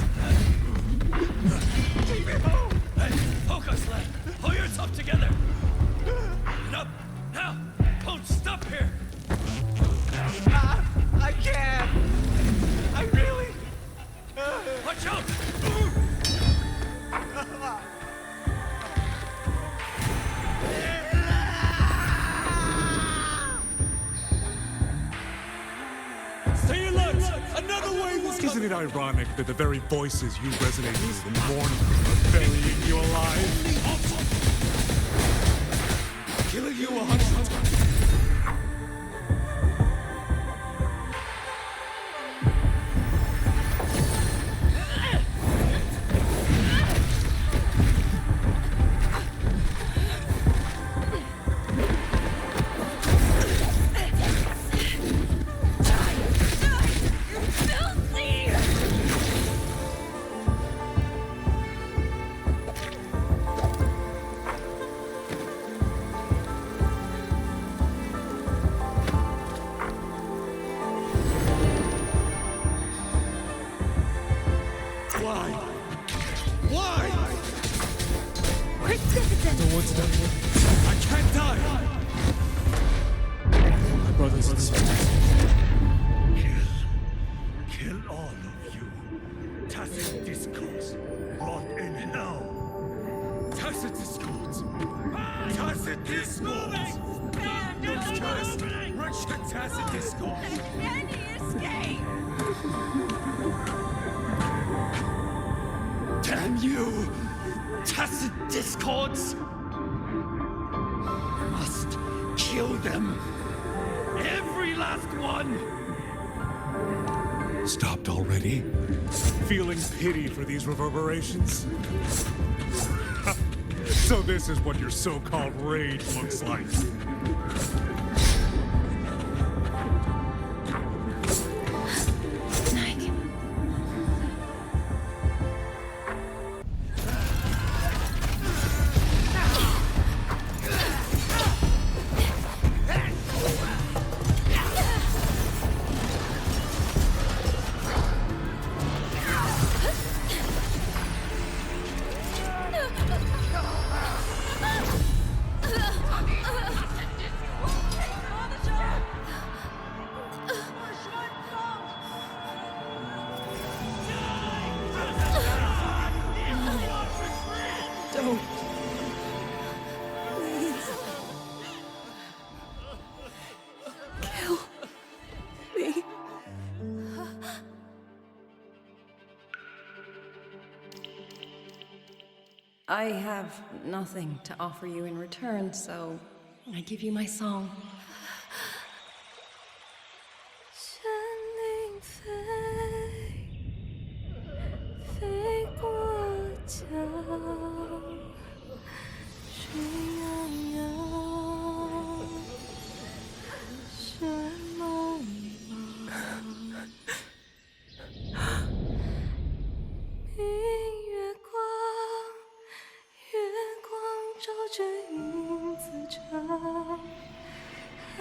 [SPEAKER 16] Take me home! Hey, focus, lad! Pull yourself together! Get up! Now! Don't stop here! I can't! I really... Watch out!
[SPEAKER 3] Stay alert! Another wave is coming! Isn't it ironic that the very voices you resonate with and mourn are burying you alive?
[SPEAKER 13] Killing you 100 times! I can't die! My brothers and sisters.
[SPEAKER 9] Kill all of you. Tacit discourse. Rot in hell.
[SPEAKER 13] Tacit discords! Tacit discords! Those cursed, wretched tacit discords!
[SPEAKER 16] Can he escape?
[SPEAKER 9] Damn you! Tacit discords! Must kill them. Every last one!
[SPEAKER 3] Stopped already? Feeling pity for these reverberations? So this is what your so-called rage looks like.
[SPEAKER 17] Don't. Please. Kill me. I have nothing to offer you in return, so I give you my song.
[SPEAKER 16] 山林飞，飞过江，水泱泱，雪茫茫。明月光，月光照着影子长。海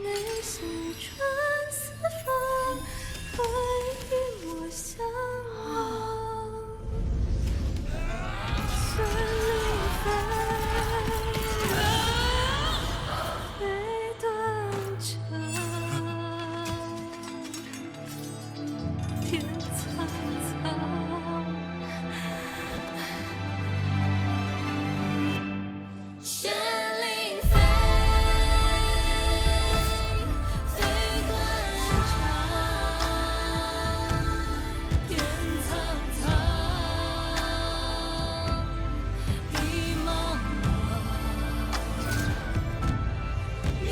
[SPEAKER 16] 内随船四方，会与我相望。山林飞，飞断肠，天苍苍。山林飞。明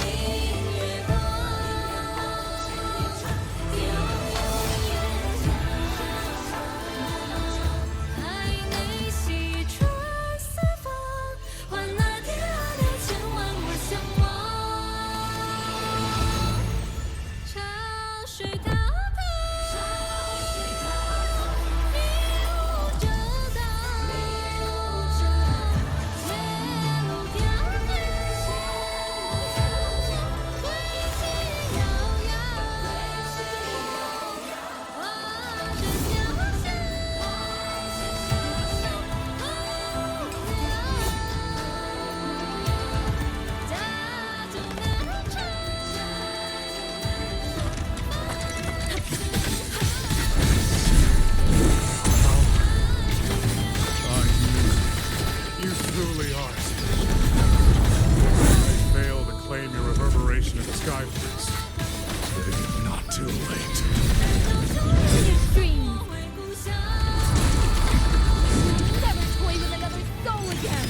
[SPEAKER 3] truly ours. I fail to claim your reverberation of the sky place. It is not too late.
[SPEAKER 6] Never toy with another soul again!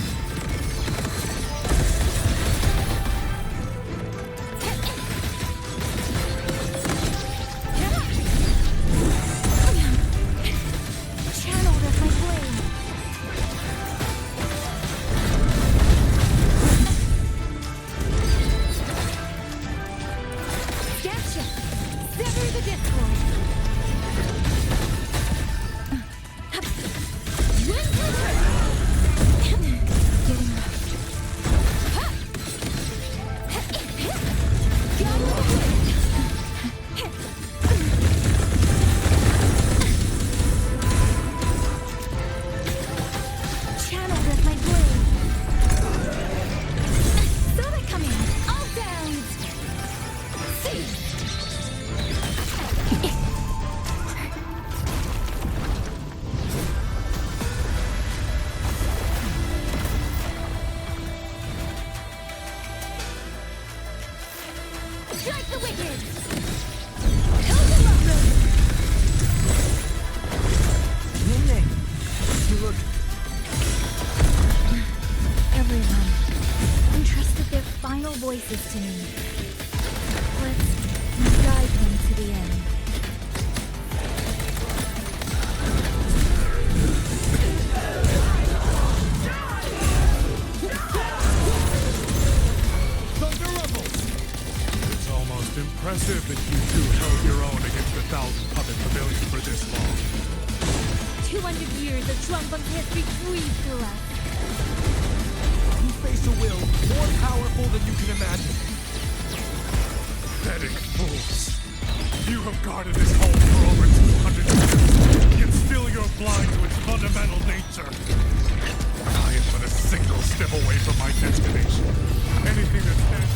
[SPEAKER 6] Channeled as my blade. Gotcha! Sever the discord! Channeled as my blade. Saw that coming. All down. See. Strike the wicked.
[SPEAKER 4] YangYang, you look...
[SPEAKER 6] Everyone entrusted their final voices to me. Let's guide them to the end.
[SPEAKER 3] It's almost impressive that you two held your own against the 1,000 puppet pavilion for this long.
[SPEAKER 6] 200 years of Xuanling's history breathed through us.
[SPEAKER 4] You face a will more powerful than you can imagine.
[SPEAKER 3] Pathetic fools. You have guarded this home for over 200 years, yet still you're blind to its fundamental nature. I am but a single step away from my destination. Anything that stands...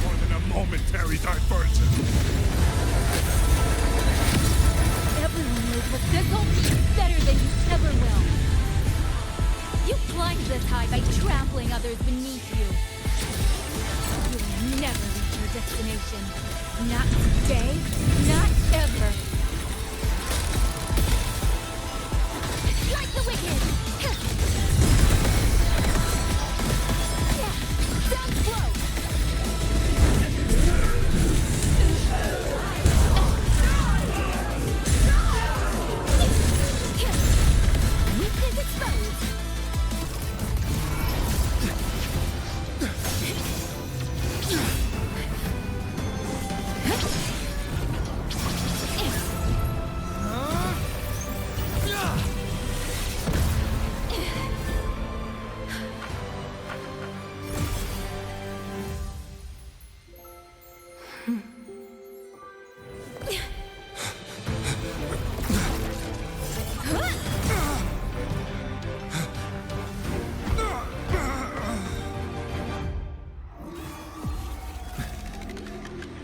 [SPEAKER 3] more than a momentary diversion.
[SPEAKER 6] Everyone knows what this will be better than you ever will. You climbed this high by trampling others beneath you. You'll never reach your destination. Not today, not ever. Strike the wicked! Sound slow! Weakness exposed!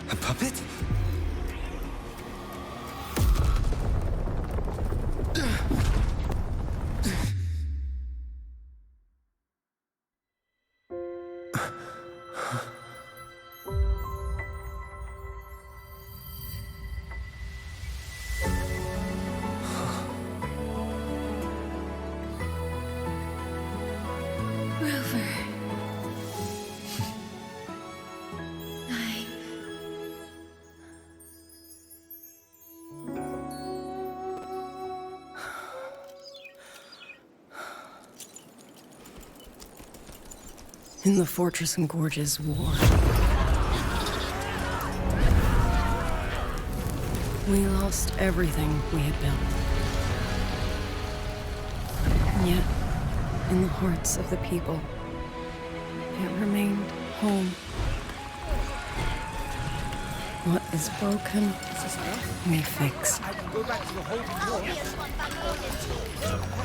[SPEAKER 4] A puppet?
[SPEAKER 6] Rover.
[SPEAKER 17] In the Fortress and Gorge's war, we lost everything we had built. And yet, in the hearts of the people, it remained home. What is broken, we fix.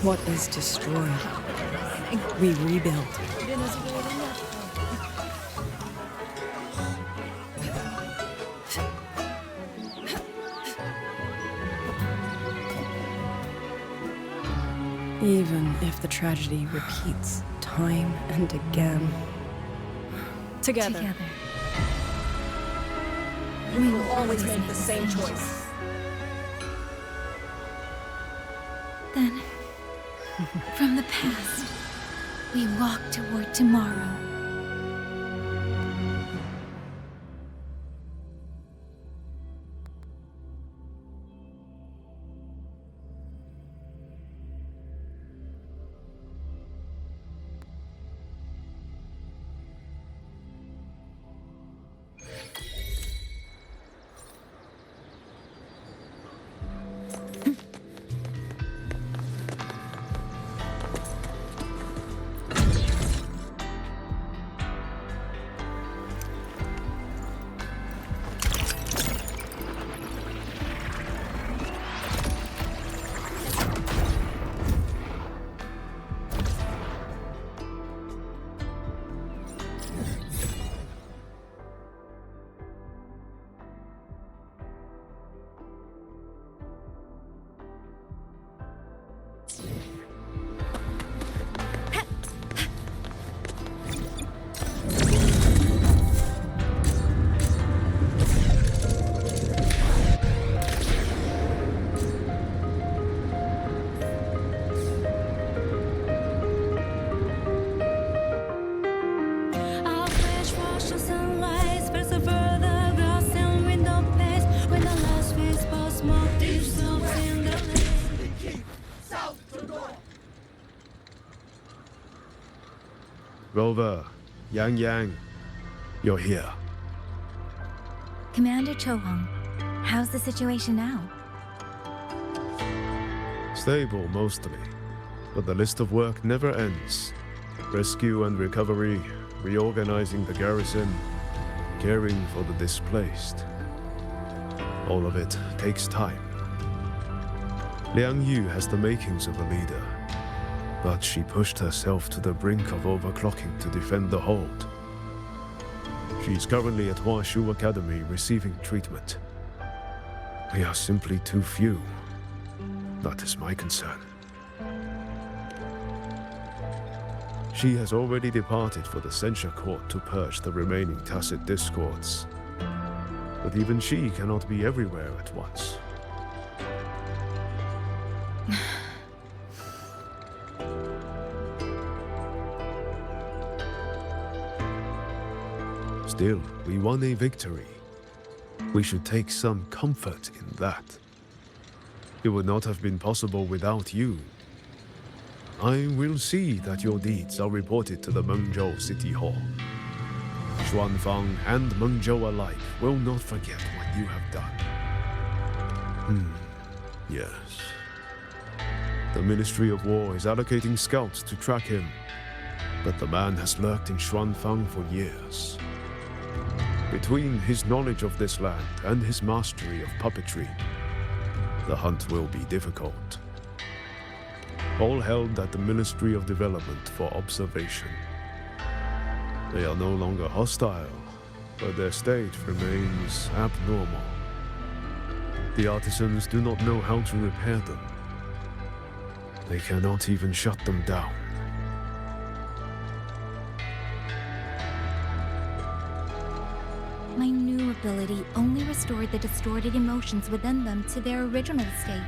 [SPEAKER 17] What is destroyed, we rebuild. Even if the tragedy repeats time and again. Together. We will always make the same choice.
[SPEAKER 6] Then, from the past, we walk toward tomorrow.
[SPEAKER 15] Rover, YangYang, you're here.
[SPEAKER 6] Commander Chohong, how's the situation now?
[SPEAKER 15] Stable, mostly. But the list of work never ends. Rescue and recovery, reorganizing the garrison, caring for the displaced. All of it takes time. Liang Yu has the makings of a leader, but she pushed herself to the brink of overclocking to defend the hold. She's currently at Huashu Academy receiving treatment. We are simply too few. That is my concern. She has already departed for the censure court to purge the remaining tacit discords. But even she cannot be everywhere at once. Still, we won a victory. We should take some comfort in that. It would not have been possible without you. I will see that your deeds are reported to the Mengzhou City Hall. Xuanfang and Mengzhou alike will not forget what you have done. Yes. The Ministry of War is allocating scouts to track him, but the man has lurked in Xuanfang for years. Between his knowledge of this land and his mastery of puppetry, the hunt will be difficult. All held at the Ministry of Development for observation. They are no longer hostile, but their state remains abnormal. The artisans do not know how to repair them. They cannot even shut them down.
[SPEAKER 6] My new ability only restored the distorted emotions within them to their original state.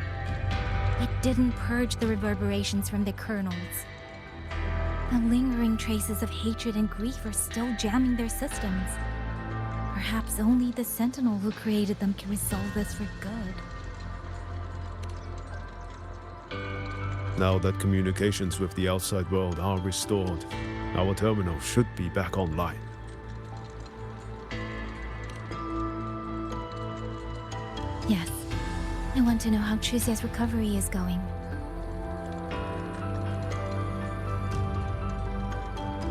[SPEAKER 6] It didn't purge the reverberations from their kernels. The lingering traces of hatred and grief are still jamming their systems. Perhaps only the Sentinel who created them can resolve this for good.
[SPEAKER 15] Now that communications with the outside world are restored, our terminal should be back online.
[SPEAKER 6] Yes. I want to know how Trucia's recovery is going.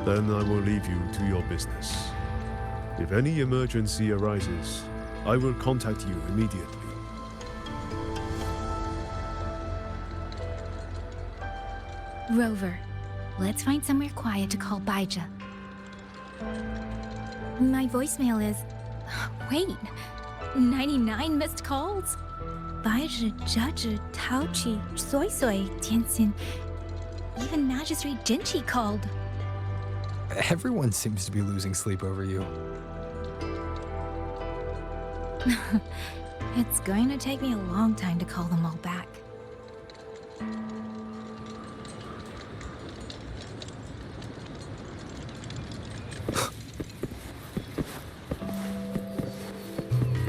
[SPEAKER 15] Then I will leave you to your business. If any emergency arises, I will contact you immediately.
[SPEAKER 6] Rover, let's find somewhere quiet to call Baija. My voicemail is... Wait, 99 missed calls? Baija, Judge, Taochi, Soy Soy, Tianxin. Even Magistrate Jinchi called.
[SPEAKER 7] Everyone seems to be losing sleep over you.
[SPEAKER 6] It's going to take me a long time to call them all back.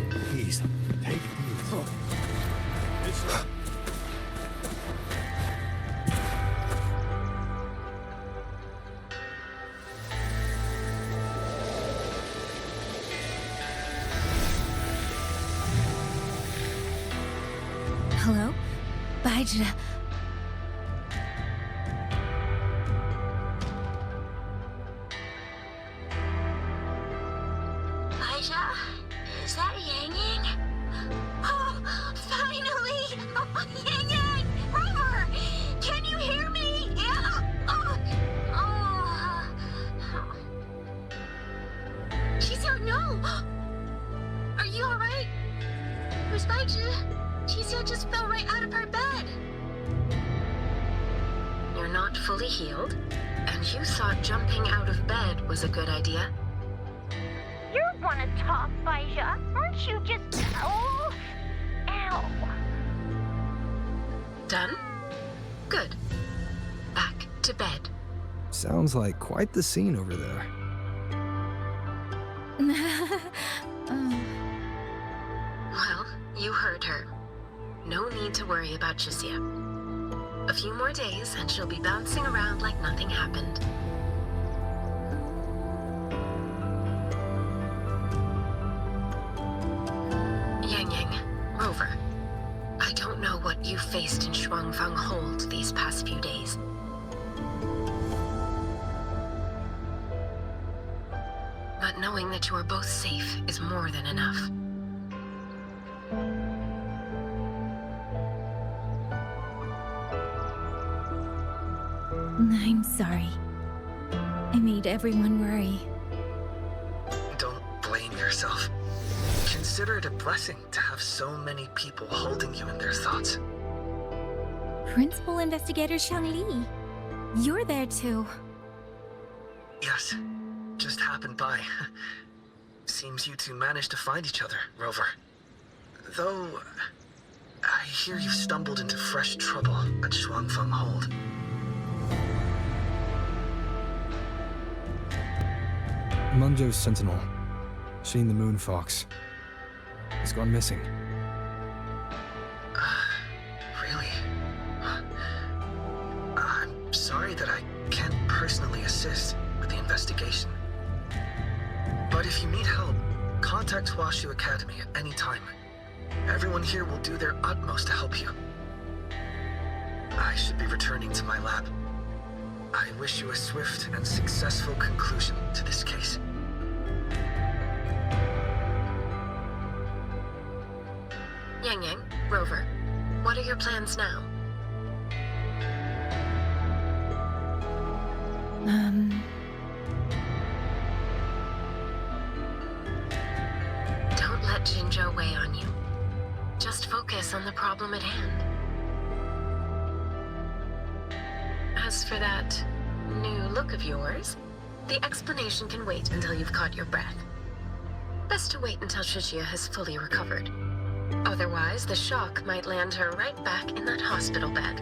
[SPEAKER 13] Please, take it easy.
[SPEAKER 6] Hello? Baizhi.
[SPEAKER 5] Baizhi? Is that YangYang? Oh, finally! Oh, YangYang! Rover! Can you hear me? Yeah! Xizia, no! Are you alright? Where's Baizhi? Xizia just fell right out of her bed.
[SPEAKER 19] You're not fully healed, and you thought jumping out of bed was a good idea.
[SPEAKER 5] You wanna talk, Baizhi? Aren't you just... Oh... Ow.
[SPEAKER 19] Done? Good. Back to bed.
[SPEAKER 7] Sounds like quite the scene over there.
[SPEAKER 19] Well, you heard her. No need to worry about Xizia. A few more days and she'll be bouncing around like nothing happened. YangYang, Rover, I don't know what you faced in Xuanfang Hold these past few days. But knowing that you are both safe is more than enough.
[SPEAKER 6] I'm sorry. I made everyone worry.
[SPEAKER 12] Don't blame yourself. Consider it a blessing to have so many people holding you in their thoughts.
[SPEAKER 6] Principal Investigator Xuanling, you're there too.
[SPEAKER 12] Yes, just happened by. Seems you two managed to find each other, Rover. Though, I hear you stumbled into fresh trouble at Xuanfang Hold.
[SPEAKER 7] Mengzhou's sentinel, Sheen the Moon Fox, has gone missing.
[SPEAKER 12] Really? I'm sorry that I can't personally assist with the investigation. But if you need help, contact Huashu Academy at any time. Everyone here will do their utmost to help you. I should be returning to my lab. I wish you a swift and successful conclusion to this case.
[SPEAKER 19] YangYang, Rover, what are your plans now? Don't let Jinzhou weigh on you. Just focus on the problem at hand. As for that new look of yours, the explanation can wait until you've caught your breath. Best to wait until Xizia has fully recovered. Otherwise, the shock might land her right back in that hospital bed.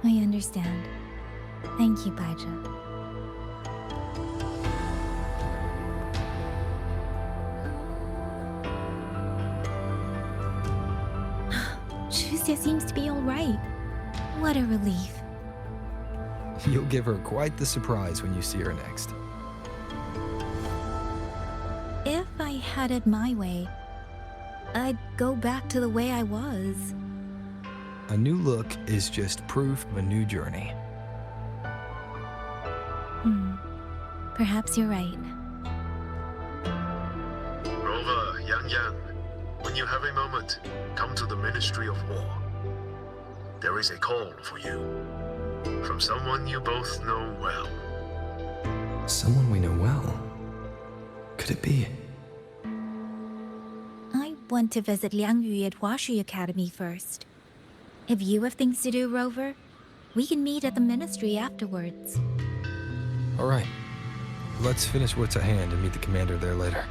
[SPEAKER 6] I understand. Thank you, Baizhi. Xizia seems to be all right. What a relief.
[SPEAKER 7] You'll give her quite the surprise when you see her next.
[SPEAKER 6] If I had it my way, I'd go back to the way I was.
[SPEAKER 7] A new look is just proof of a new journey.
[SPEAKER 6] Perhaps you're right.
[SPEAKER 15] Rover, YangYang, when you have a moment, come to the Ministry of War. There is a call for you. From someone you both know well.
[SPEAKER 7] Someone we know well? Could it be?
[SPEAKER 6] I want to visit Liang Yu at Huashu Academy first. If you have things to do, Rover, we can meet at the ministry afterwards.
[SPEAKER 7] All right. Let's finish what's at hand and meet the commander there later.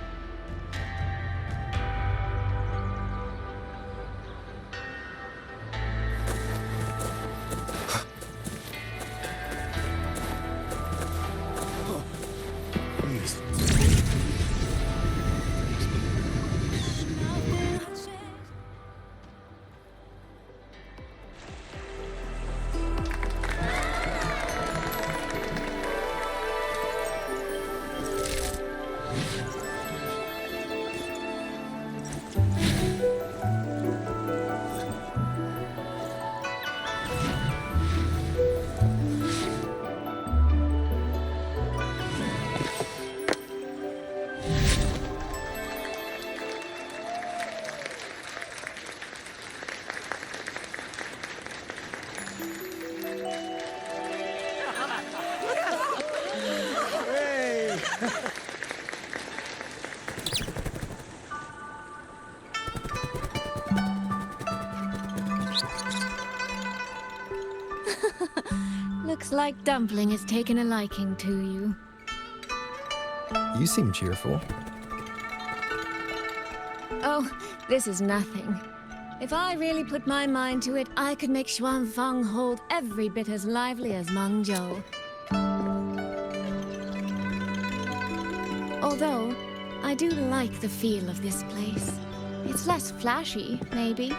[SPEAKER 10] Looks like Dumpling has taken a liking to you.
[SPEAKER 7] You seem cheerful.
[SPEAKER 10] Oh, this is nothing. If I really put my mind to it, I could make Xuanfang hold every bit as lively as Mengzhou. Although, I do like the feel of this place. It's less flashy, maybe,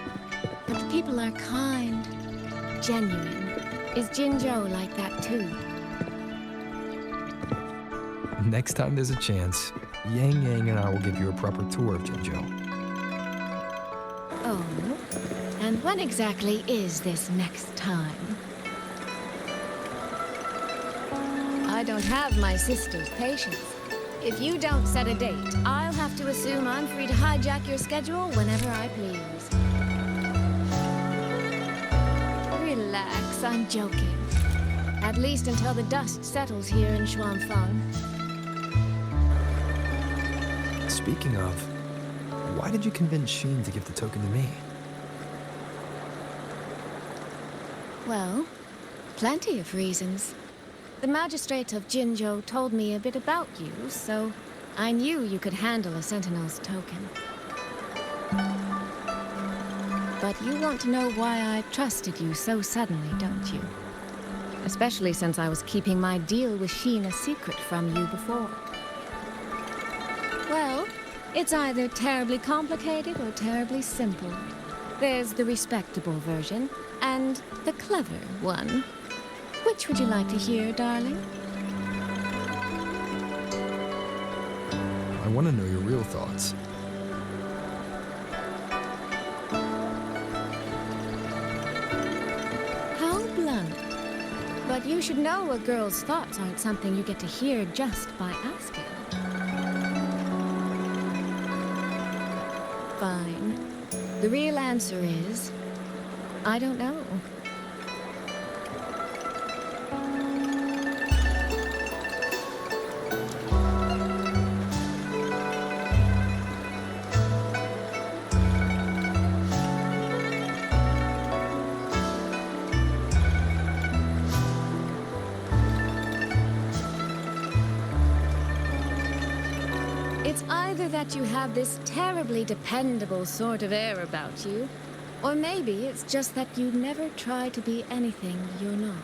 [SPEAKER 10] but the people are kind, genuine. Is Jinzhou like that too?
[SPEAKER 7] Next time there's a chance, YangYang and I will give you a proper tour of Jinzhou.
[SPEAKER 10] Oh, and when exactly is this next time? I don't have my sister's patience. If you don't set a date, I'll have to assume I'm free to hijack your schedule whenever I please. Relax, I'm joking. At least until the dust settles here in Xuanfang.
[SPEAKER 7] Speaking of, why did you convince Xin to give the token to me?
[SPEAKER 10] Well, plenty of reasons. The magistrate of Jinzhou told me a bit about you, so I knew you could handle a Sentinel's token. But you want to know why I trusted you so suddenly, don't you? Especially since I was keeping my deal with Xin a secret from you before. Well, it's either terribly complicated or terribly simple. There's the respectable version, and the clever one. Which would you like to hear, darling?
[SPEAKER 7] I want to know your real thoughts.
[SPEAKER 10] How blunt. But you should know a girl's thoughts aren't something you get to hear just by asking. Fine. The real answer is, I don't know. It's either that you have this terribly dependable sort of air about you, or maybe it's just that you never try to be anything you're not.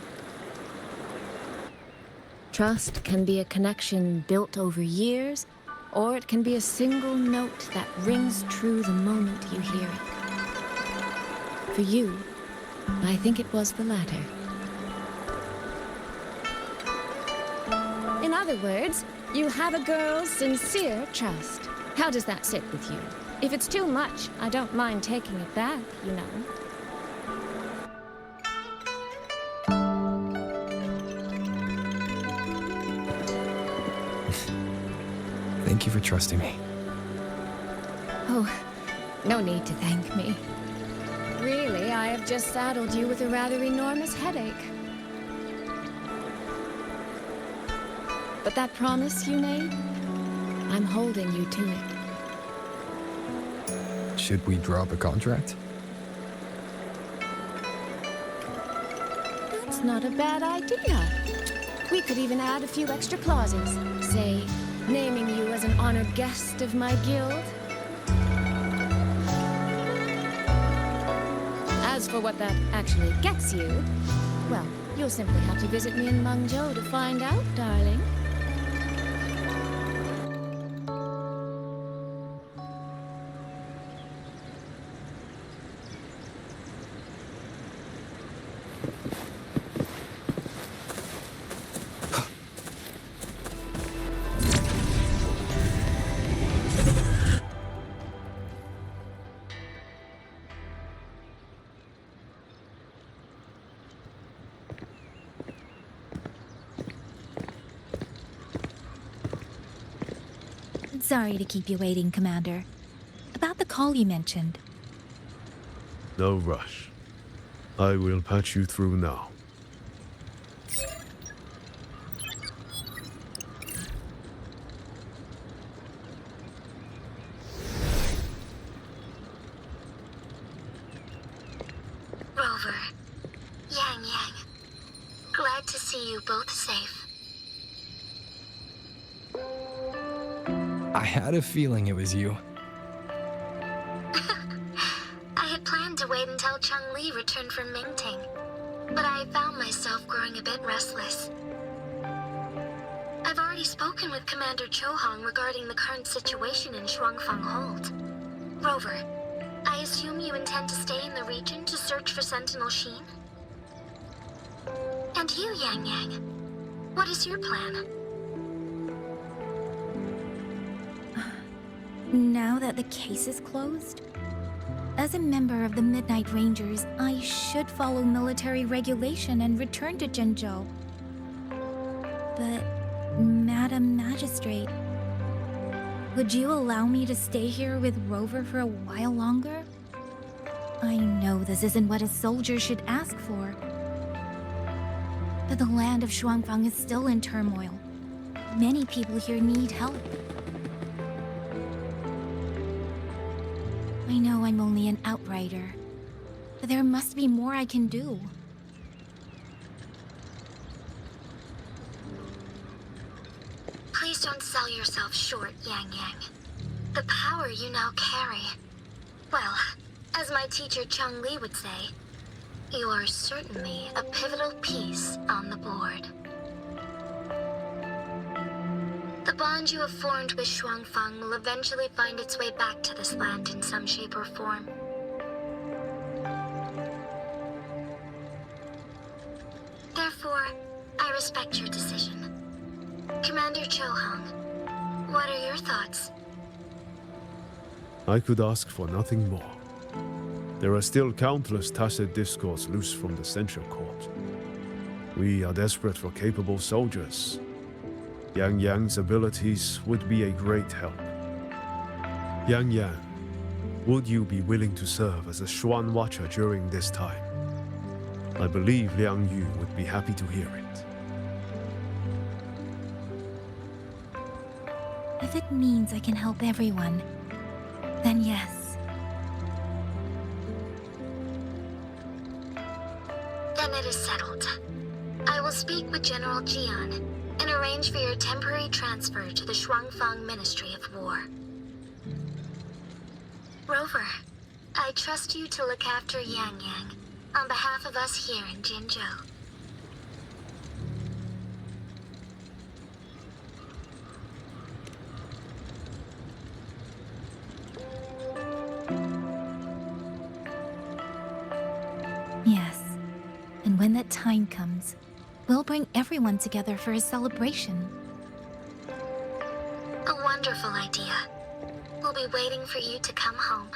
[SPEAKER 10] Trust can be a connection built over years, or it can be a single note that rings true the moment you hear it. For you, I think it was the latter. In other words, you have a girl's sincere trust. How does that sit with you? If it's too much, I don't mind taking it back, you know.
[SPEAKER 7] Thank you for trusting me.
[SPEAKER 10] Oh, no need to thank me. Really, I have just saddled you with a rather enormous headache. But that promise you made, I'm holding you to it.
[SPEAKER 7] Should we drop a contract?
[SPEAKER 1] That's not a bad idea. We could even add a few extra clauses. Say, naming you as an honored guest of my guild. As for what that actually gets you, well, you'll simply have to visit me in Mengzhou to find out, darling.
[SPEAKER 6] Sorry to keep you waiting, Commander. About the call you mentioned.
[SPEAKER 15] No rush. I will patch you through now.
[SPEAKER 11] Rover, YangYang, glad to see you both safe.
[SPEAKER 7] I had a feeling it was you.
[SPEAKER 11] I had planned to wait until Changli returned from Mingting, but I found myself growing a bit restless. I've already spoken with Commander Chohong regarding the current situation in Xuanfang Hold. Rover, I assume you intend to stay in the region to search for Sentinel Sheen? And you, YangYang, what is your plan?
[SPEAKER 6] Now that the case is closed, as a member of the Midnight Rangers, I should follow military regulation and return to Zhenzhou. But, Madam Magistrate, would you allow me to stay here with Rover for a while longer? I know this isn't what a soldier should ask for, but the land of Xuanfang is still in turmoil. Many people here need help. I know I'm only an outrider, but there must be more I can do.
[SPEAKER 11] Please don't sell yourself short, YangYang. The power you now carry... Well, as my teacher Changli would say, you are certainly a pivotal piece on the board. The bond you have formed with Xuanfang will eventually find its way back to this land in some shape or form. Therefore, I respect your decision. Commander Chohong, what are your thoughts?
[SPEAKER 15] I could ask for nothing more. There are still countless tacit discords loose from the Central Court. We are desperate for capable soldiers. YangYang's abilities would be a great help. YangYang, would you be willing to serve as a Xuan Watcher during this time? I believe Liang Yu would be happy to hear it.
[SPEAKER 6] If it means I can help everyone, then yes.
[SPEAKER 11] Then it is settled. I will speak with General Jian and arrange for your temporary transfer to the Xuanfang Ministry of War. Rover, I trust you to look after YangYang on behalf of us here in Jinzhou.
[SPEAKER 6] Yes. And when that time comes, we'll bring everyone together for a celebration.
[SPEAKER 11] A wonderful idea. We'll be waiting for you to come home.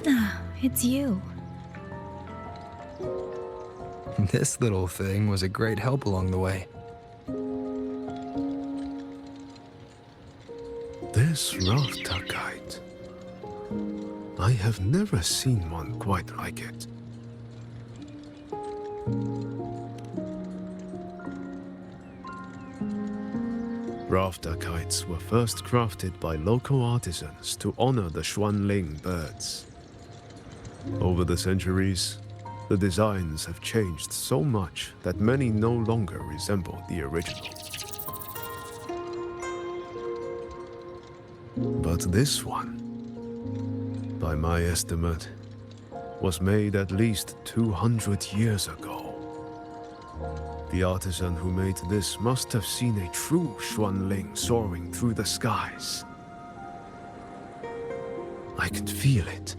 [SPEAKER 6] Ah, it's you.
[SPEAKER 7] This little thing was a great help along the way.
[SPEAKER 15] This Rafta kite. I have never seen one quite like it. Rafter kites were first crafted by local artisans to honor the Xuanling birds. Over the centuries, the designs have changed so much that many no longer resemble the original. But this one, by my estimate, was made at least 200 years ago. The artisan who made this must have seen a true Xuanling soaring through the skies. I could feel it.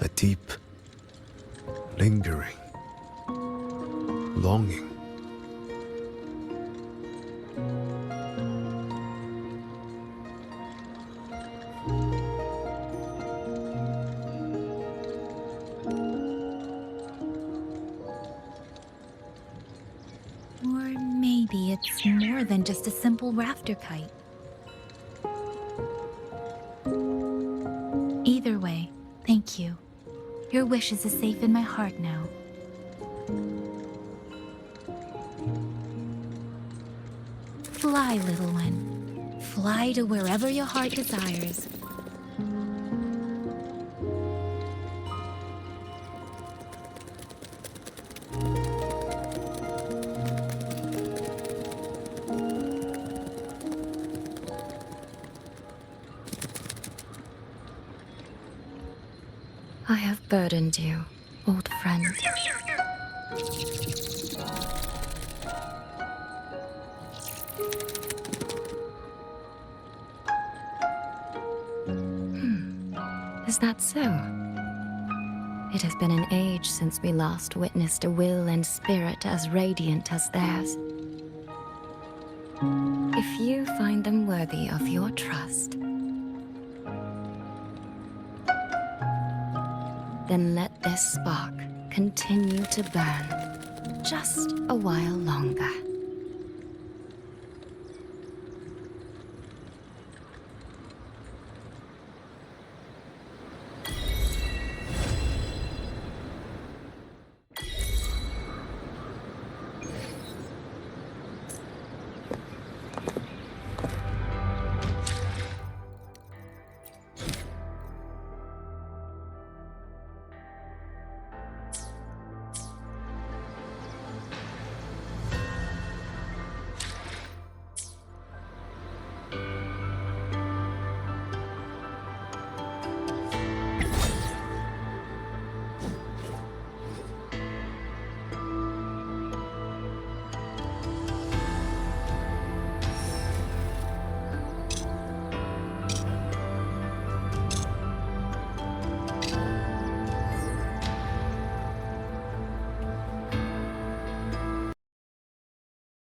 [SPEAKER 15] A deep, lingering longing.
[SPEAKER 6] Or maybe it's more than just a simple rafter kite. Either way, thank you. Your wishes are safe in my heart now. Fly, little one. Fly to wherever your heart desires.
[SPEAKER 8] I have burdened you, old friend. Is that so? It has been an age since we last witnessed a will and spirit as radiant as theirs. If you find them worthy of your trust, then let this spark continue to burn just a while longer.